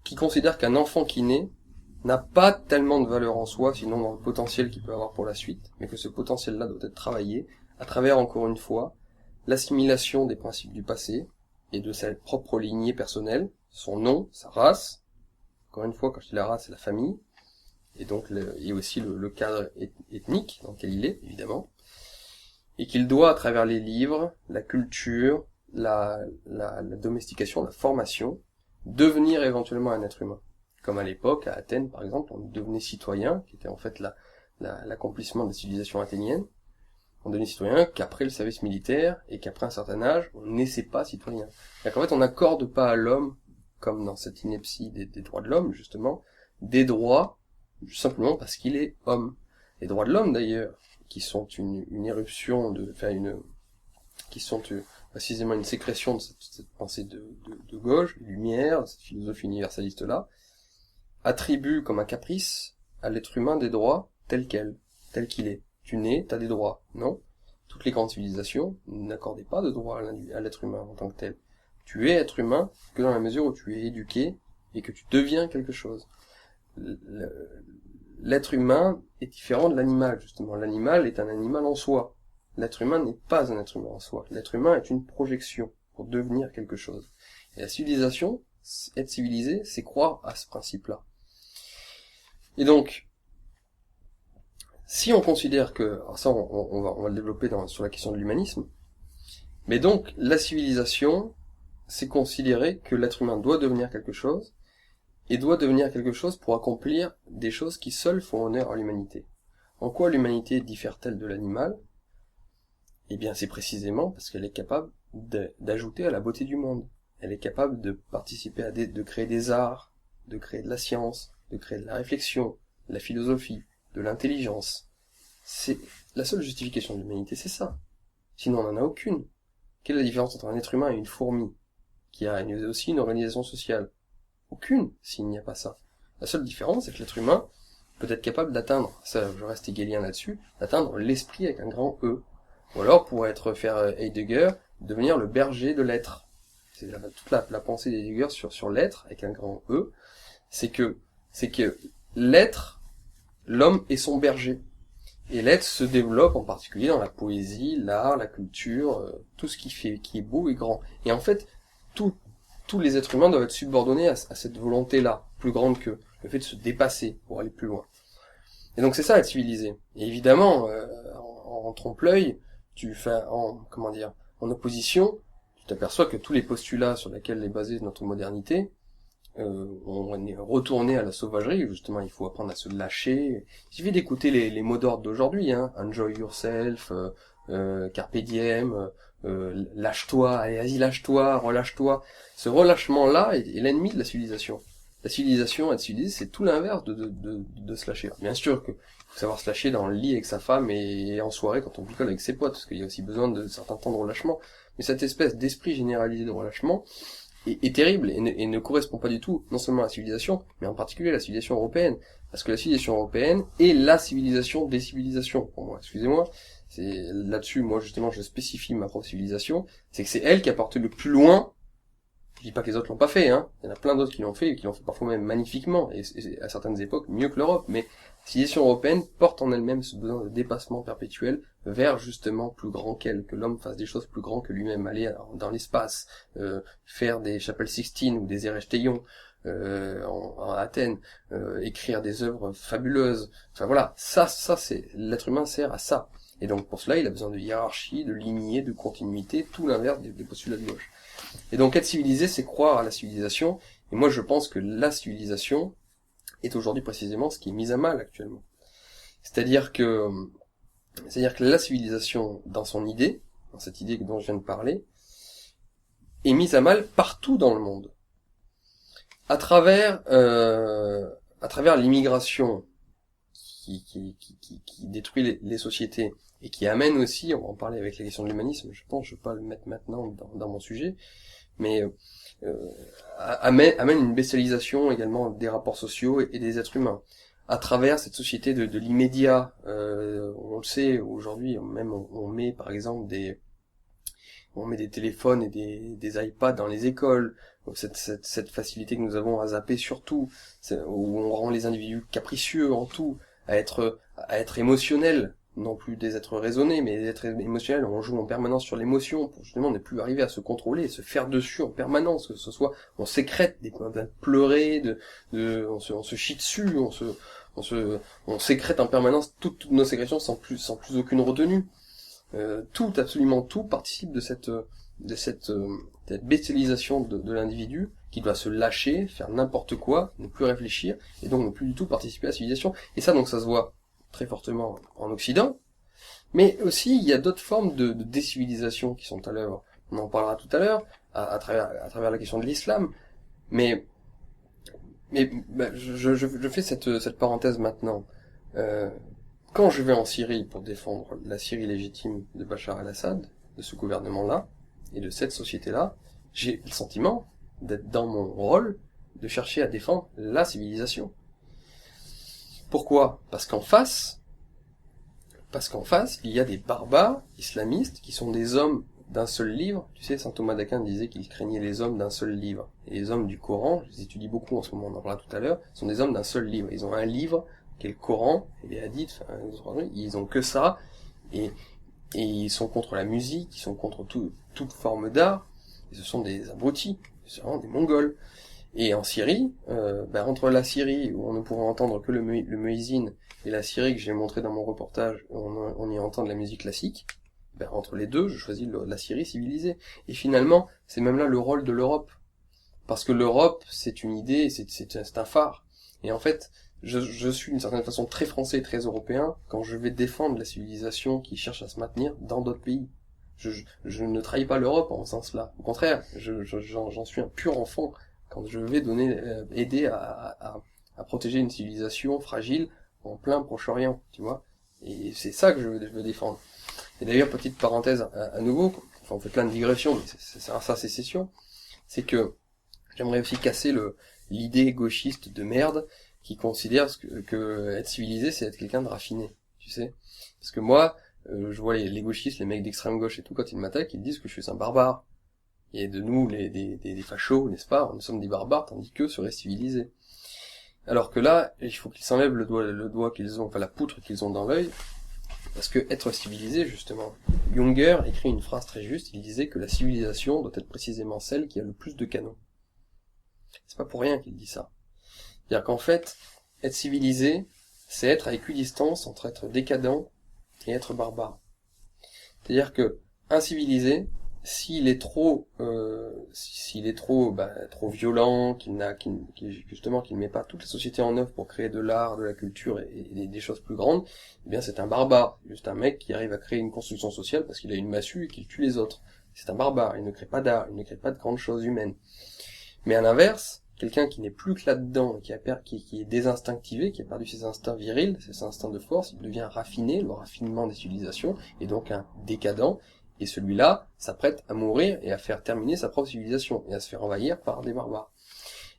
qui considère qu'un enfant qui naît n'a pas tellement de valeur en soi, sinon dans le potentiel qu'il peut avoir pour la suite, mais que ce potentiel-là doit être travaillé à travers, encore une fois, l'assimilation des principes du passé et de sa propre lignée personnelle, son nom, sa race. Encore une fois, quand je dis la race, c'est la famille, et donc et aussi le cadre ethnique dans lequel il est, évidemment, et qu'il doit, à travers les livres, la culture, la domestication, la formation, devenir éventuellement un être humain. Comme à l'époque, à Athènes par exemple, on devenait citoyen, qui était en fait l'accomplissement de la civilisation athénienne. On devenait citoyen qu'après le service militaire, et qu'après un certain âge, on ne naissait pas citoyen. C'est-à-dire qu'en fait, on n'accorde pas à l'homme, comme dans cette ineptie des droits de l'homme, justement, des droits, simplement parce qu'il est homme. Les droits de l'homme, d'ailleurs, qui sont une éruption qui sont précisément une sécrétion de cette pensée de gauche, de lumière, de cette philosophie universaliste-là, attribue comme un caprice à l'être humain des droits tel qu'il est. Tu nais, t'as des droits. Non. Toutes les grandes civilisations n'accordaient pas de droits à l'être humain en tant que tel. Tu es être humain que dans la mesure où tu es éduqué et que tu deviens quelque chose. L'être humain est différent de l'animal, justement. L'animal est un animal en soi. L'être humain n'est pas un être humain en soi. L'être humain est une projection pour devenir quelque chose. Et la civilisation, être civilisé, c'est croire à ce principe-là. Et donc, si on considère que, alors ça on va le développer sur la question de l'humanisme, mais donc la civilisation, c'est considérer que l'être humain doit devenir quelque chose, et doit devenir quelque chose pour accomplir des choses qui seules font honneur à l'humanité. En quoi l'humanité diffère-t-elle de l'animal ? Eh bien c'est précisément parce qu'elle est capable d'ajouter à la beauté du monde. Elle est capable de participer de créer des arts, de créer de la science, de créer de la réflexion, de la philosophie, de l'intelligence. C'est la seule justification de l'humanité, c'est ça. Sinon on n'en a aucune. Quelle est la différence entre un être humain et une fourmi, qui a aussi une organisation sociale ? Aucune, s'il n'y a pas ça. La seule différence, c'est que l'être humain peut être capable d'atteindre, ça je reste hegelien là-dessus, d'atteindre l'esprit avec un grand E. Ou alors, pour faire Heidegger, devenir le berger de l'être. C'est toute la pensée d'Heidegger sur l'être, avec un grand E, c'est que l'être, l'homme est son berger. Et l'être se développe en particulier dans la poésie, l'art, la culture, tout ce qui est beau et grand. Et en fait, tous les êtres humains doivent être subordonnés à cette volonté-là, plus grande qu'eux, le fait de se dépasser pour aller plus loin. Et donc c'est ça être civilisé. Et évidemment, en trompe-l'œil, en opposition, tu t'aperçois que tous les postulats sur lesquels est basée notre modernité, on est retourné à la sauvagerie, justement, il faut apprendre à se lâcher. Il suffit d'écouter les mots d'ordre d'aujourd'hui, enjoy yourself, carpe diem, lâche-toi, allez, vas-y, lâche-toi, relâche-toi. Ce relâchement-là est l'ennemi de la civilisation. La civilisation, être civilisé, c'est tout l'inverse de se lâcher. Bien sûr qu'il faut savoir se lâcher dans le lit avec sa femme et en soirée quand on picole avec ses potes, parce qu'il y a aussi besoin de certains temps de relâchement. Mais cette espèce d'esprit généralisé de relâchement est terrible et ne correspond pas du tout, non seulement à la civilisation, mais en particulier à la civilisation européenne. Parce que la civilisation européenne est la civilisation des civilisations, pour moi. Excusez-moi, c'est là-dessus, moi justement, je spécifie ma propre civilisation, c'est que c'est elle qui a porté le plus loin. Je dis pas que les autres l'ont pas fait, hein. Il y en a plein d'autres qui l'ont fait, et qui l'ont fait parfois même magnifiquement, et à certaines époques mieux que l'Europe, mais la civilisation européenne porte en elle-même ce besoin de dépassement perpétuel vers justement plus grand qu'elle, que l'homme fasse des choses plus grandes que lui-même, aller dans l'espace, faire des chapelles Sixtines ou des Erechtheion en Athènes, écrire des œuvres fabuleuses. Enfin voilà, ça c'est l'être humain sert à ça. Et donc pour cela, il a besoin de hiérarchie, de lignée, de continuité, tout l'inverse des postulats de gauche. Et donc être civilisé, c'est croire à la civilisation. Et moi je pense que la civilisation est aujourd'hui précisément ce qui est mis à mal actuellement. C'est-à-dire que la civilisation, dans son idée, dans cette idée dont je viens de parler, est mise à mal partout dans le monde. À travers l'immigration qui détruit les sociétés et qui amène aussi, on va en parler avec la question de l'humanisme, je pense, je vais pas le mettre maintenant dans mon sujet, mais amène une bestialisation également des rapports sociaux et des êtres humains. À travers cette société de l'immédiat, on le sait, aujourd'hui, même on met par exemple on met des téléphones et des iPads dans les écoles, cette facilité que nous avons à zapper sur tout, où on rend les individus capricieux en tout, à être émotionnels, non plus des êtres raisonnés, mais des êtres émotionnels. On joue en permanence sur l'émotion pour justement ne plus arriver à se contrôler, se faire dessus en permanence, que ce soit on sécrète des points de pleurer, on se chie dessus, on sécrète en permanence toutes nos sécrétions sans plus aucune retenue. Absolument tout participe de cette bestialisation de l'individu qui doit se lâcher, faire n'importe quoi, ne plus réfléchir, et donc ne plus du tout participer à la civilisation. Et ça, donc, ça se voit très fortement en Occident, mais aussi, il y a d'autres formes de décivilisation qui sont à l'œuvre. On en parlera tout à l'heure, à travers la question de l'islam, mais je fais cette parenthèse maintenant. Quand je vais en Syrie pour défendre la Syrie légitime de Bachar el-Assad, de ce gouvernement-là, et de cette société-là, j'ai le sentiment d'être dans mon rôle de chercher à défendre la civilisation. Pourquoi ? Parce qu'en face, il y a des barbares islamistes qui sont des hommes d'un seul livre. Tu sais, saint Thomas d'Aquin disait qu'il craignait les hommes d'un seul livre. Et les hommes du Coran, je les étudie beaucoup en ce moment, on en parlera tout à l'heure, sont des hommes d'un seul livre. Ils ont un livre qui est le Coran, et les hadiths, ils ont que ça, et ils sont contre la musique, ils sont contre toute forme d'art, et ce sont des abrutis, c'est vraiment des Mongols. Et en Syrie, entre la Syrie, où on ne pourra entendre que le muezzin, et la Syrie que j'ai montré dans mon reportage, où on y entend de la musique classique, entre les deux, je choisis la Syrie civilisée. Et finalement, c'est même là le rôle de l'Europe. Parce que l'Europe, c'est une idée, c'est un phare. Et en fait, je suis d'une certaine façon très français et très européen quand je vais défendre la civilisation qui cherche à se maintenir dans d'autres pays. Je ne trahis pas l'Europe en ce sens-là. Au contraire, j'en suis un pur enfant quand je vais aider à protéger une civilisation fragile en plein Proche-Orient, tu vois. Et c'est ça que je veux défendre. Et d'ailleurs, petite parenthèse à nouveau, enfin on fait plein de digressions, mais c'est sécession, c'est que j'aimerais aussi casser l'idée gauchiste de merde qui considère que être civilisé, c'est être quelqu'un de raffiné, tu sais. Parce que moi, je vois les gauchistes, les mecs d'extrême gauche et tout, quand ils m'attaquent, ils disent que je suis un barbare. Et de nous, des fachos, n'est-ce pas, nous sommes des barbares, tandis qu'eux seraient civilisés. Alors que là, il faut qu'ils s'enlèvent le doigt qu'ils ont, enfin la poutre qu'ils ont dans l'œil, parce que être civilisé, justement, Junger écrit une phrase très juste, il disait que la civilisation doit être précisément celle qui a le plus de canons. C'est pas pour rien qu'il dit ça. C'est-à-dire qu'en fait, être civilisé, c'est être à équidistance entre être décadent et être barbare. C'est-à-dire que un civilisé, s'il est trop violent, qu'il ne met pas toute la société en œuvre pour créer de l'art, de la culture et des choses plus grandes, eh bien c'est un barbare, juste un mec qui arrive à créer une construction sociale parce qu'il a une massue et qu'il tue les autres. C'est un barbare, il ne crée pas d'art, il ne crée pas de grandes choses humaines. Mais à l'inverse, quelqu'un qui n'est plus que là-dedans, qui est désinstinctivé, qui a perdu ses instincts virils, ses instincts de force, il devient raffiné, le raffinement des civilisations, et donc un décadent, Et celui-là s'apprête à mourir et à faire terminer sa propre civilisation, et à se faire envahir par des barbares.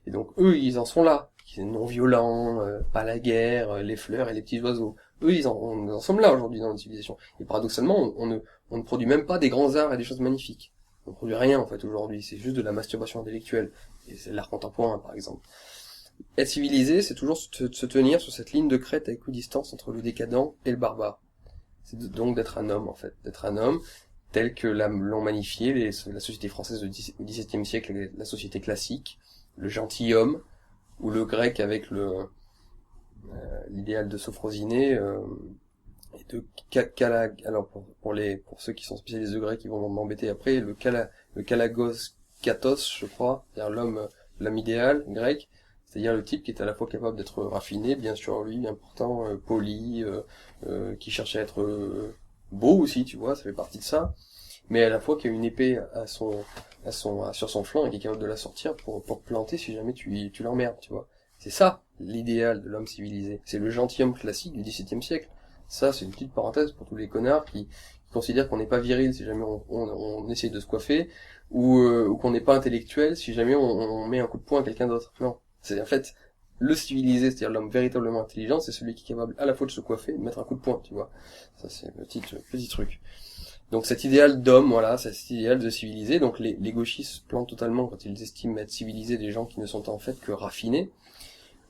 Et donc eux, ils en sont là. Ils sont non-violents, pas la guerre, les fleurs et les petits oiseaux. Eux, on en sommes là aujourd'hui dans notre civilisation. Et paradoxalement, on ne produit même pas des grands arts et des choses magnifiques. On ne produit rien en fait aujourd'hui, c'est juste de la masturbation intellectuelle. Et c'est l'art contemporain par exemple. Être civilisé, c'est toujours se tenir sur cette ligne de crête à équidistance entre le décadent et le barbare. C'est donc d'être un homme en fait, d'être un homme tel que l'ont magnifié la société française au XVIIe siècle, la société classique, le gentilhomme, ou le grec avec l'idéal de Sophrosiné, et de alors pour ceux qui sont spécialistes de grec, ils vont m'embêter après, le kalagos katos, je crois, c'est-à-dire l'homme idéal grec, c'est-à-dire le type qui est à la fois capable d'être raffiné, bien sûr lui, important, poli, qui cherche à être beau aussi, tu vois, ça fait partie de ça, mais à la fois qui a une épée sur son flanc et qui est capable de la sortir pour planter si jamais tu l'emmerdes, tu vois. C'est ça, l'idéal de l'homme civilisé. C'est le gentilhomme classique du XVIIe siècle. Ça, c'est une petite parenthèse pour tous les connards qui considèrent qu'on n'est pas viril si jamais on essaye de se coiffer, ou qu'on n'est pas intellectuel si jamais on met un coup de poing à quelqu'un d'autre. Non. C'est, en fait, le civilisé, c'est-à-dire l'homme véritablement intelligent, c'est celui qui est capable à la fois de se coiffer et de mettre un coup de poing, tu vois. Ça, c'est un petit truc. Donc cet idéal d'homme, voilà, cet idéal de civilisé, donc les gauchistes se plantent totalement quand ils estiment être civilisés des gens qui ne sont en fait que raffinés.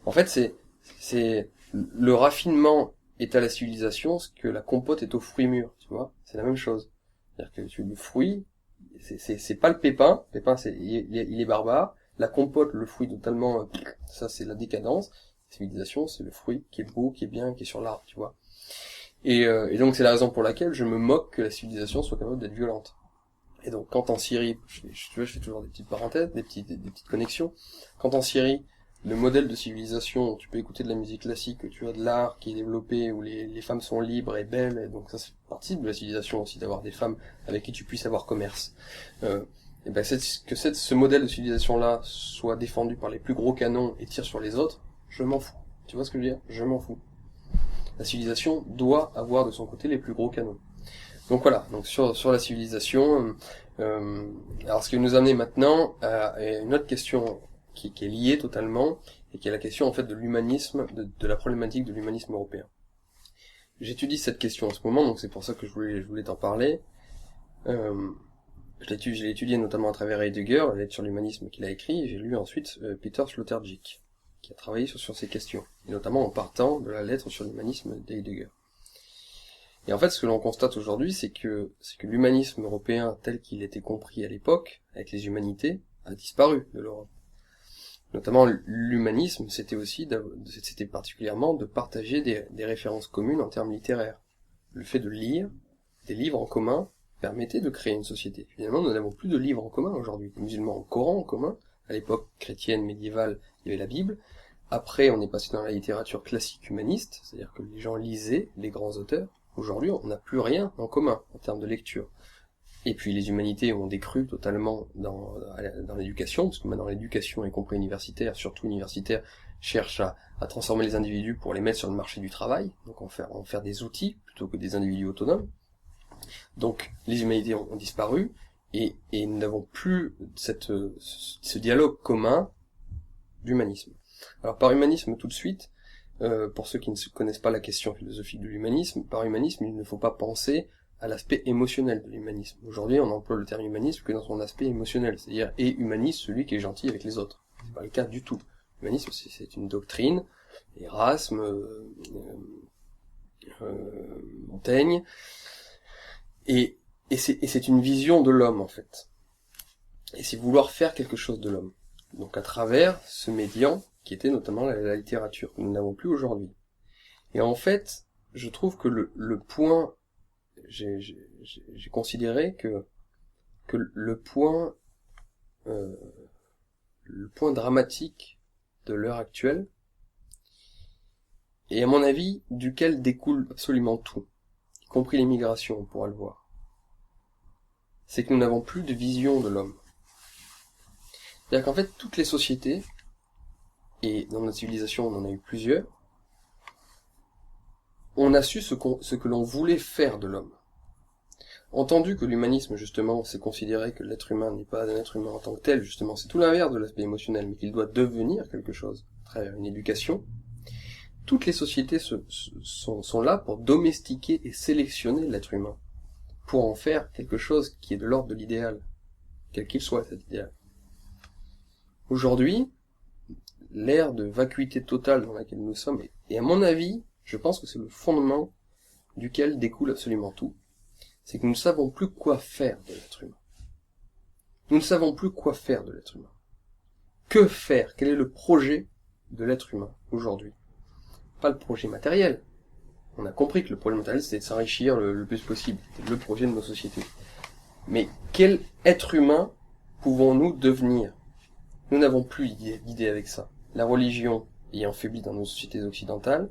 En fait, c'est le raffinement est à la civilisation ce que la compote est au fruit mûr, tu vois, c'est la même chose. C'est-à-dire que le fruit, c'est pas le pépin, il est barbare, la compote, le fruit totalement, ça c'est la décadence, la civilisation c'est le fruit qui est beau, qui est bien, qui est sur l'arbre, tu vois. Et donc c'est la raison pour laquelle je me moque que la civilisation soit capable d'être violente. Et donc quand en Syrie, je fais toujours des petites parenthèses, des petites connexions, quand en Syrie, le modèle de civilisation où tu peux écouter de la musique classique, que tu as de l'art qui est développé, où les femmes sont libres et belles, et donc ça c'est partie de la civilisation aussi, d'avoir des femmes avec qui tu puisses avoir commerce. Et ben ce modèle de civilisation-là soit défendu par les plus gros canons et tire sur les autres, je m'en fous. Tu vois ce que je veux dire ? Je m'en fous. La civilisation doit avoir de son côté les plus gros canons. Donc voilà, donc sur la civilisation, alors ce qui nous amène maintenant à une autre question qui est liée totalement, et qui est la question en fait de l'humanisme, de la problématique de l'humanisme européen. J'étudie cette question en ce moment, donc c'est pour ça que je voulais t'en parler. Je l'ai étudié notamment à travers Heidegger, la lettre sur l'humanisme qu'il a écrit, et j'ai lu ensuite Peter Sloterdijk, qui a travaillé sur ces questions, et notamment en partant de la lettre sur l'humanisme d'Heidegger. Et en fait, ce que l'on constate aujourd'hui, c'est que l'humanisme européen tel qu'il était compris à l'époque, avec les humanités, a disparu de l'Europe. Notamment, l'humanisme, c'était particulièrement de partager des références communes en termes littéraires. Le fait de lire des livres en commun permettait de créer une société. Finalement, nous n'avons plus de livres en commun aujourd'hui. Les musulmans ont le Coran en commun. À l'époque chrétienne, médiévale, il y avait la Bible. Après, on est passé dans la littérature classique humaniste, c'est-à-dire que les gens lisaient les grands auteurs. Aujourd'hui, on n'a plus rien en commun en termes de lecture. Et puis les humanités ont décru totalement dans l'éducation, parce que maintenant l'éducation, y compris universitaire, surtout universitaire, cherche à transformer les individus pour les mettre sur le marché du travail, donc en faire des outils plutôt que des individus autonomes. Donc les humanités ont disparu, et nous n'avons plus ce dialogue commun d'humanisme. Alors par humanisme tout de suite, pour ceux qui ne connaissent pas la question philosophique de l'humanisme, par humanisme il ne faut pas penser à l'aspect émotionnel de l'humanisme. Aujourd'hui on emploie le terme humanisme que dans son aspect émotionnel, c'est-à-dire et humaniste celui qui est gentil avec les autres. C'est pas le cas du tout. L'humanisme c'est une doctrine, Erasme, Montaigne, et c'est une vision de l'homme en fait. Et c'est vouloir faire quelque chose de l'homme. Donc à travers ce médian qui était notamment la littérature, que nous n'avons plus aujourd'hui. Et en fait, je trouve que le point, j'ai considéré que le point dramatique de l'heure actuelle, et à mon avis, duquel découle absolument tout, y compris l'immigration, on pourra le voir, c'est que nous n'avons plus de vision de l'homme. C'est-à-dire qu'en fait, toutes les sociétés, et dans notre civilisation on en a eu plusieurs, on a su ce que l'on voulait faire de l'homme. entendu que l'humanisme, justement, c'est considérer que l'être humain n'est pas un être humain en tant que tel, justement, c'est tout l'inverse de l'aspect émotionnel, mais qu'il doit devenir quelque chose, à travers une éducation, toutes les sociétés sont là pour domestiquer et sélectionner l'être humain, pour en faire quelque chose qui est de l'ordre de l'idéal, quel qu'il soit cet idéal. Aujourd'hui, l'ère de vacuité totale dans laquelle nous sommes, et à mon avis, je pense que c'est le fondement duquel découle absolument tout, c'est que nous ne savons plus quoi faire de l'être humain. Nous ne savons plus quoi faire de l'être humain. Que faire? Quel est le projet de l'être humain aujourd'hui? Pas le projet matériel. On a compris que le projet matériel, c'est de s'enrichir le plus possible. C'est le projet de nos sociétés. Mais quel être humain pouvons-nous devenir? Nous n'avons plus d'idée avec ça. La religion ayant faibli dans nos sociétés occidentales,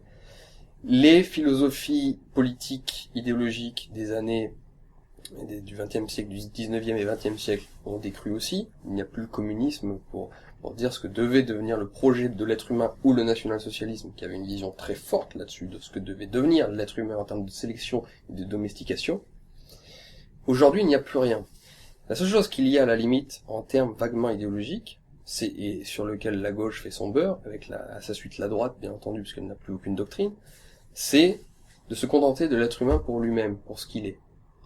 les philosophies politiques, idéologiques des années du XXe siècle, du XIXe et XXe siècle ont décru aussi. Il n'y a plus le communisme pour dire ce que devait devenir le projet de l'être humain ou le national-socialisme, qui avait une vision très forte là-dessus de ce que devait devenir l'être humain en termes de sélection et de domestication. Aujourd'hui, il n'y a plus rien. La seule chose qu'il y a à la limite, en termes vaguement idéologiques, et sur lequel la gauche fait son beurre, avec à sa suite la droite, bien entendu, parce qu'elle n'a plus aucune doctrine, c'est de se contenter de l'être humain pour lui-même, pour ce qu'il est.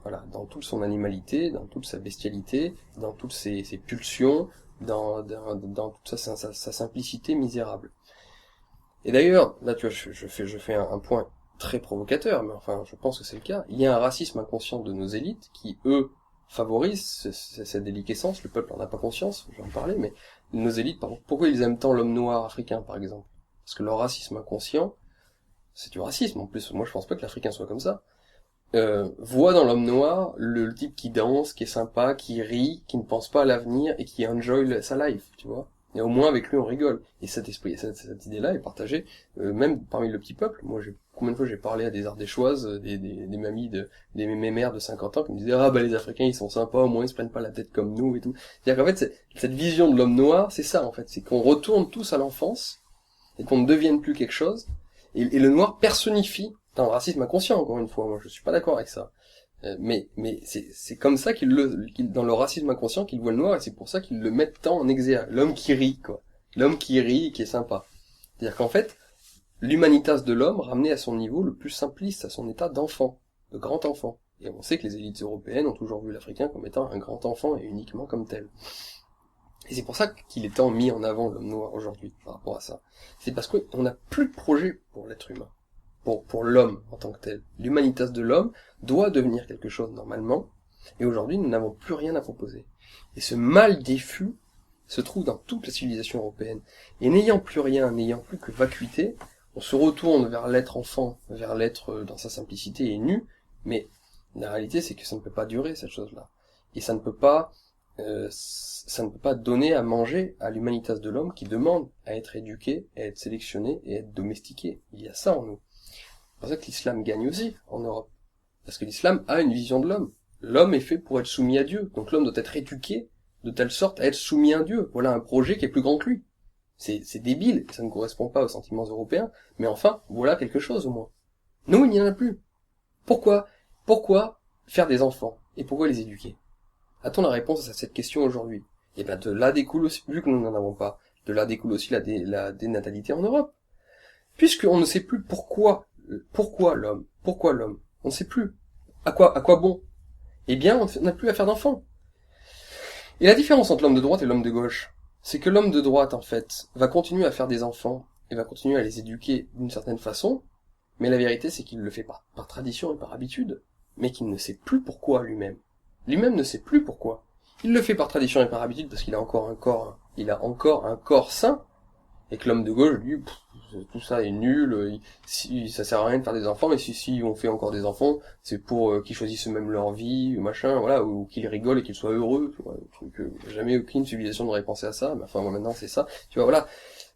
Voilà, dans toute son animalité, dans toute sa bestialité, dans toutes ses pulsions, dans toute sa simplicité misérable. Et d'ailleurs, là tu vois, je fais un point très provocateur, mais enfin je pense que c'est le cas. Il y a un racisme inconscient de nos élites qui, eux, favorisent cette déliquescence. Le peuple n'en a pas conscience, je vais en parler, mais nos élites, pourquoi ils aiment tant l'homme noir africain, par exemple? Parce que leur racisme inconscient, c'est du racisme en plus. Moi je pense pas que l'Africain soit comme ça. Voit dans l'homme noir le type qui danse, qui est sympa, qui rit, qui ne pense pas à l'avenir et qui enjoy sa life, tu vois. Et au moins avec lui on rigole. Et cet esprit, cette idée-là est partagée même parmi le petit peuple. Moi, combien de fois j'ai parlé à des Ardéchoises, des mamies des mémères de 50 ans qui me disaient ah bah les Africains ils sont sympas, au moins ils se prennent pas la tête comme nous et tout. C'est-à-dire qu'en fait cette vision de l'homme noir, c'est ça en fait, c'est qu'on retourne tous à l'enfance et qu'on ne devienne plus quelque chose. Et le noir personnifie dans le racisme inconscient, encore une fois, moi je suis pas d'accord avec ça. Mais c'est comme ça dans le racisme inconscient qu'ils voient le noir, et c'est pour ça qu'ils le mettent tant en exergue. L'homme qui rit, quoi. L'homme qui rit et qui est sympa. C'est-à-dire qu'en fait, l'humanitas de l'homme ramené à son niveau le plus simpliste, à son état d'enfant, de grand enfant. Et on sait que les élites européennes ont toujours vu l'Africain comme étant un grand enfant et uniquement comme tel. Et c'est pour ça qu'il est tant mis en avant l'homme noir aujourd'hui, par rapport à ça. C'est parce qu'on n'a plus de projet pour l'être humain. Pour l'homme en tant que tel. L'humanitas de l'homme doit devenir quelque chose normalement, et aujourd'hui nous n'avons plus rien à proposer. Et ce mal diffus se trouve dans toute la civilisation européenne. Et n'ayant plus rien, n'ayant plus que vacuité, on se retourne vers l'être enfant, vers l'être dans sa simplicité et nu, mais la réalité c'est que ça ne peut pas durer cette chose-là. Et ça ne peut pas donner à manger à l'humanitas de l'homme qui demande à être éduqué, à être sélectionné et à être domestiqué. Il y a ça en nous. C'est pour ça que l'islam gagne aussi en Europe. Parce que l'islam a une vision de l'homme. L'homme est fait pour être soumis à Dieu. Donc l'homme doit être éduqué de telle sorte à être soumis à Dieu. Voilà un projet qui est plus grand que lui. C'est débile, ça ne correspond pas aux sentiments européens, mais enfin, voilà quelque chose au moins. Nous, il n'y en a plus. Pourquoi faire des enfants? Et pourquoi les éduquer? A-t-on la réponse à cette question aujourd'hui? Et bien de là découle aussi, vu que nous n'en avons pas, de là découle aussi la dénatalité en Europe. Puisqu'on ne sait plus pourquoi l'homme, on ne sait plus. À quoi bon? Eh bien, on n'a plus à faire d'enfants. Et la différence entre l'homme de droite et l'homme de gauche, c'est que l'homme de droite, en fait, va continuer à faire des enfants, et va continuer à les éduquer d'une certaine façon, mais la vérité, c'est qu'il le fait pas par tradition et par habitude, mais qu'il ne sait plus pourquoi lui-même. Lui-même ne sait plus pourquoi. Il le fait par tradition et par habitude parce qu'il a encore un corps sain, et que l'homme de gauche, lui, tout ça est nul, ça sert à rien de faire des enfants, et si on fait encore des enfants, c'est pour qu'ils choisissent eux-mêmes leur vie, machin, voilà, ou qu'ils rigolent et qu'ils soient heureux, tu vois, jamais aucune civilisation n'aurait pensé à ça, mais enfin, moi, maintenant, c'est ça, tu vois, voilà.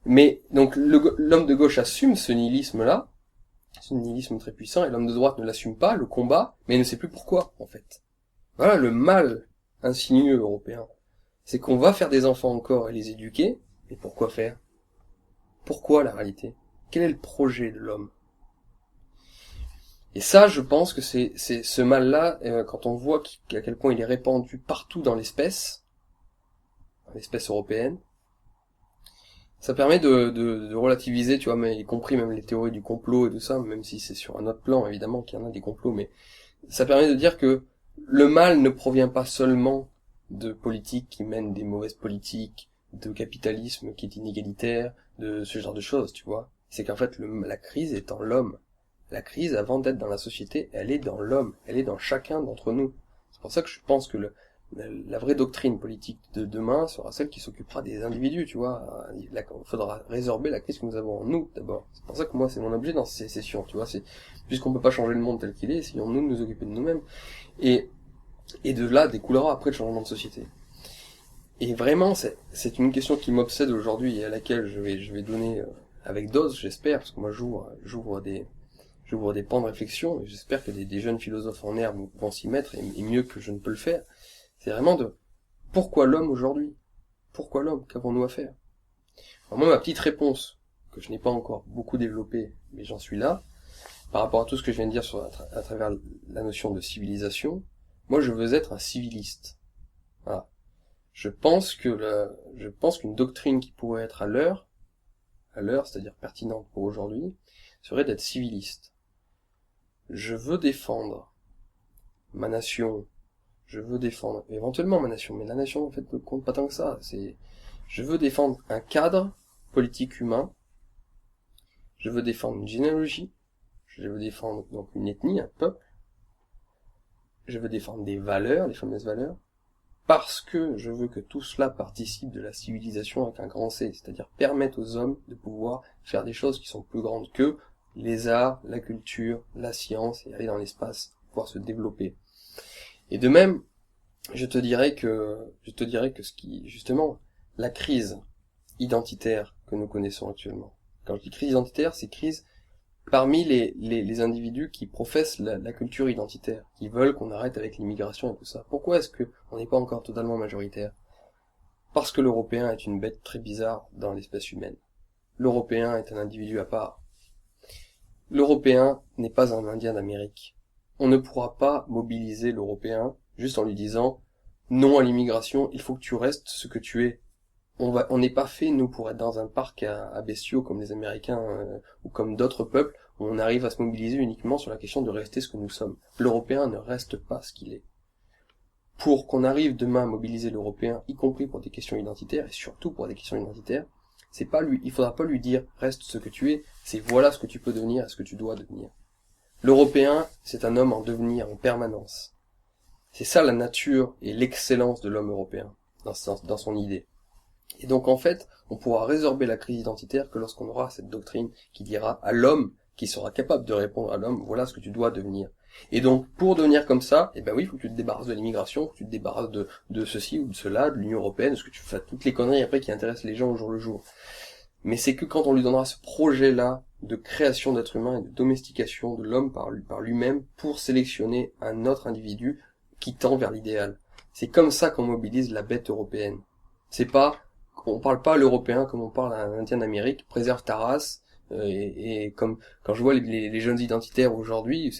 Mais, donc, l'homme de gauche assume ce nihilisme-là, ce nihilisme très puissant, et l'homme de droite ne l'assume pas, le combat, mais il ne sait plus pourquoi, en fait. Voilà le mal insinueux européen. C'est qu'on va faire des enfants encore et les éduquer, et pourquoi faire? Pourquoi la réalité? Quel est le projet de l'homme? Et ça, je pense que c'est ce mal-là, quand on voit à quel point il est répandu partout dans l'espèce européenne, ça permet de relativiser, tu vois, mais y compris même les théories du complot et tout ça, même si c'est sur un autre plan, évidemment, qu'il y en a des complots, mais ça permet de dire que le mal ne provient pas seulement de politiques qui mènent des mauvaises politiques, de capitalisme qui est inégalitaire, de ce genre de choses, tu vois. C'est qu'en fait, la crise est en l'homme. La crise, avant d'être dans la société, elle est dans l'homme, elle est dans chacun d'entre nous. C'est pour ça que je pense que la vraie doctrine politique de demain sera celle qui s'occupera des individus, tu vois. Il faudra résorber la crise que nous avons en nous, d'abord. C'est pour ça que moi, c'est mon objet dans ces sessions, tu vois. Puisqu'on peut pas changer le monde tel qu'il est, essayons-nous de nous occuper de nous-mêmes. Et de là découlera après le changement de société. Et vraiment, c'est une question qui m'obsède aujourd'hui et à laquelle je vais donner, avec dose, j'espère, parce que moi j'ouvre des pans de réflexion, et j'espère que des jeunes philosophes en herbe vont s'y mettre, et mieux que je ne peux le faire. C'est vraiment pourquoi l'homme aujourd'hui? Pourquoi l'homme? Qu'avons-nous à faire? Alors moi, ma petite réponse, que je n'ai pas encore beaucoup développée, mais j'en suis là, par rapport à tout ce que je viens de dire à travers la notion de civilisation, moi je veux être un civiliste. Voilà. Je pense qu'une doctrine qui pourrait être à l'heure, c'est-à-dire pertinente pour aujourd'hui, serait d'être civiliste. Je veux défendre ma nation, je veux défendre éventuellement ma nation, mais la nation en fait ne compte pas tant que ça. Je veux défendre un cadre politique humain, je veux défendre une généalogie, je veux défendre donc une ethnie, un peuple, je veux défendre des valeurs, les fameuses valeurs, parce que je veux que tout cela participe de la civilisation avec un grand C, c'est-à-dire permettre aux hommes de pouvoir faire des choses qui sont plus grandes qu'eux, les arts, la culture, la science, et aller dans l'espace, pouvoir se développer. Et de même, je te dirais que justement, la crise identitaire que nous connaissons actuellement. Quand je dis crise identitaire, c'est crise parmi les individus qui professent la culture identitaire, qui veulent qu'on arrête avec l'immigration et tout ça. Pourquoi est-ce que on n'est pas encore totalement majoritaire? Parce que l'Européen est une bête très bizarre dans l'espèce humaine. L'Européen est un individu à part. L'Européen n'est pas un Indien d'Amérique. On ne pourra pas mobiliser l'Européen juste en lui disant non à l'immigration, il faut que tu restes ce que tu es. On n'est pas fait, nous, pour être dans un parc à bestiaux comme les Américains ou comme d'autres peuples, où on arrive à se mobiliser uniquement sur la question de rester ce que nous sommes. L'Européen ne reste pas ce qu'il est. Pour qu'on arrive demain à mobiliser l'Européen, y compris pour des questions identitaires, et surtout pour des questions identitaires, il faudra pas lui dire reste ce que tu es, c'est voilà ce que tu peux devenir et ce que tu dois devenir. L'Européen, c'est un homme en devenir en permanence. C'est ça la nature et l'excellence de l'homme européen, dans son idée. Et donc en fait, on pourra résorber la crise identitaire que lorsqu'on aura cette doctrine qui dira à l'homme, qui sera capable de répondre à l'homme, voilà ce que tu dois devenir. Et donc pour devenir comme ça, eh ben oui, il faut que tu te débarrasses de l'immigration, que tu te débarrasses de ceci ou de cela, de l'Union Européenne, ce que tu fais toutes les conneries après qui intéressent les gens au jour le jour. Mais c'est que quand on lui donnera ce projet-là de création d'être humain et de domestication de l'homme par lui-même pour sélectionner un autre individu qui tend vers l'idéal. C'est comme ça qu'on mobilise la bête européenne. On parle pas à l'Européen comme on parle à un Indien d'Amérique, préserve ta race, et comme quand je vois les jeunes identitaires aujourd'hui,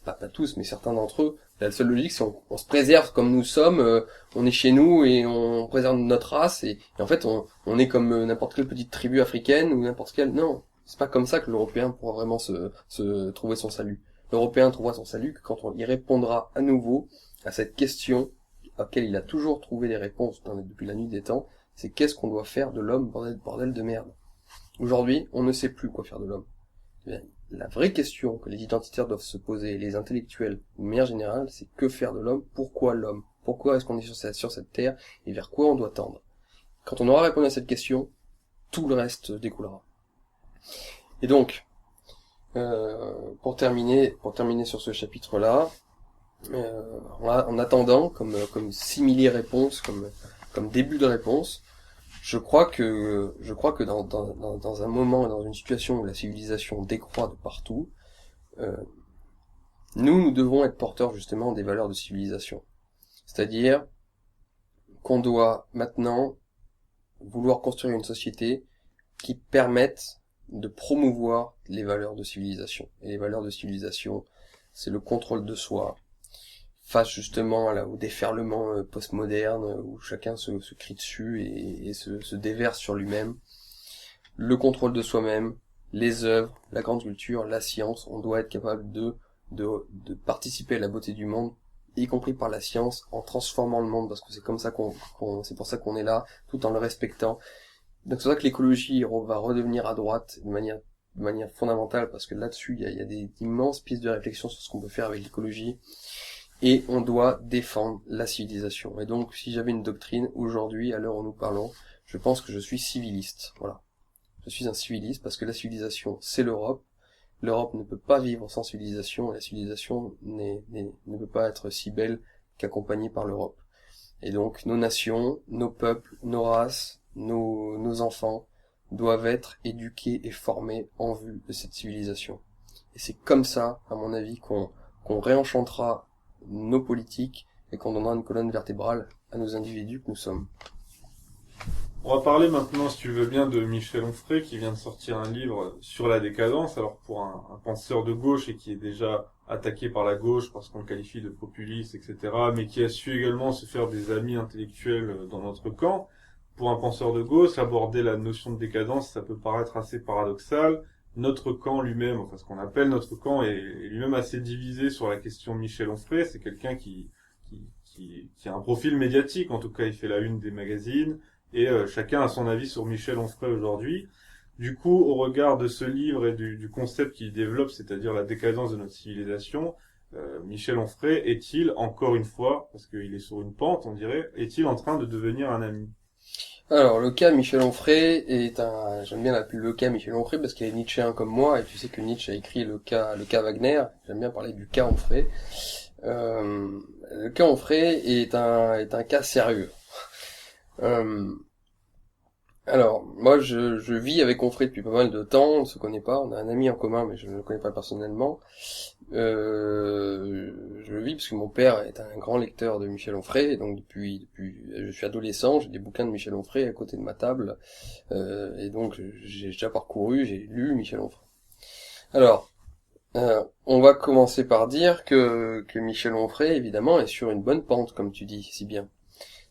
pas tous, mais certains d'entre eux, la seule logique c'est on se préserve comme nous sommes, on est chez nous et on préserve notre race, et en fait on est comme n'importe quelle petite tribu africaine ou n'importe quelle. Non, c'est pas comme ça que l'Européen pourra vraiment se trouver son salut. L'Européen trouvera son salut que quand on y répondra à nouveau à cette question à laquelle il a toujours trouvé des réponses depuis la nuit des temps, c'est qu'est-ce qu'on doit faire de l'homme, bordel de merde. Aujourd'hui, on ne sait plus quoi faire de l'homme. La vraie question que les identitaires doivent se poser, les intellectuels, de manière générale, c'est que faire de l'homme, pourquoi l'homme? Pourquoi est-ce qu'on est sur cette terre, et vers quoi on doit tendre? Quand on aura répondu à cette question, tout le reste découlera. Et donc, pour terminer sur ce chapitre-là, en attendant, comme simili-réponse, comme début de réponse, je crois que dans un moment, dans une situation où la civilisation décroît de partout, nous devons être porteurs justement des valeurs de civilisation. C'est-à-dire qu'on doit maintenant vouloir construire une société qui permette de promouvoir les valeurs de civilisation. Et les valeurs de civilisation, c'est le contrôle de soi, face justement là, au déferlement postmoderne, où chacun se crie dessus et se déverse sur lui-même. Le contrôle de soi-même, les œuvres, la grande culture, la science, on doit être capable de participer à la beauté du monde, y compris par la science, en transformant le monde, parce que c'est comme ça c'est pour ça qu'on est là, tout en le respectant. Donc c'est pour ça que l'écologie va redevenir à droite de manière fondamentale, parce que là-dessus, il y a des immenses pistes de réflexion sur ce qu'on peut faire avec l'écologie, et on doit défendre la civilisation. Et donc, si j'avais une doctrine, aujourd'hui, à l'heure où nous parlons, je pense que je suis civiliste. Voilà. Je suis un civiliste, parce que la civilisation, c'est l'Europe. L'Europe ne peut pas vivre sans civilisation, et la civilisation ne peut pas être si belle qu'accompagnée par l'Europe. Et donc, nos nations, nos peuples, nos races, nos enfants doivent être éduqués et formés en vue de cette civilisation. Et c'est comme ça, à mon avis, qu'on réenchantera nos politiques et qu'on donnera une colonne vertébrale à nos individus que nous sommes. On va parler maintenant, si tu veux bien, de Michel Onfray, qui vient de sortir un livre sur la décadence. Alors, pour un penseur de gauche et qui est déjà attaqué par la gauche parce qu'on le qualifie de populiste, etc., mais qui a su également se faire des amis intellectuels dans notre camp. Pour un penseur de gauche, aborder la notion de décadence, ça peut paraître assez paradoxal. Notre camp lui-même, enfin ce qu'on appelle notre camp, est lui-même assez divisé sur la question de Michel Onfray. C'est quelqu'un qui a un profil médiatique, en tout cas il fait la une des magazines, et chacun a son avis sur Michel Onfray aujourd'hui. Du coup, au regard de ce livre et du concept qu'il développe, c'est-à-dire la décadence de notre civilisation, Michel Onfray est-il, encore une fois, parce qu'il est sur une pente, on dirait, est-il en train de devenir un ami? Alors, le cas Michel Onfray j'aime bien l'appeler le cas Michel Onfray parce qu'il est nietzschéen comme moi, et tu sais que Nietzsche a écrit le cas Wagner. J'aime bien parler du cas Onfray. Le cas Onfray est un cas sérieux. Alors, moi, je vis avec Onfray depuis pas mal de temps, on ne se connaît pas, on a un ami en commun, mais je ne le connais pas personnellement. Je le vis parce que mon père est un grand lecteur de Michel Onfray, et donc depuis je suis adolescent, j'ai des bouquins de Michel Onfray à côté de ma table, et donc j'ai déjà parcouru, j'ai lu Michel Onfray. Alors, on va commencer par dire que Michel Onfray, évidemment, est sur une bonne pente, comme tu dis si bien.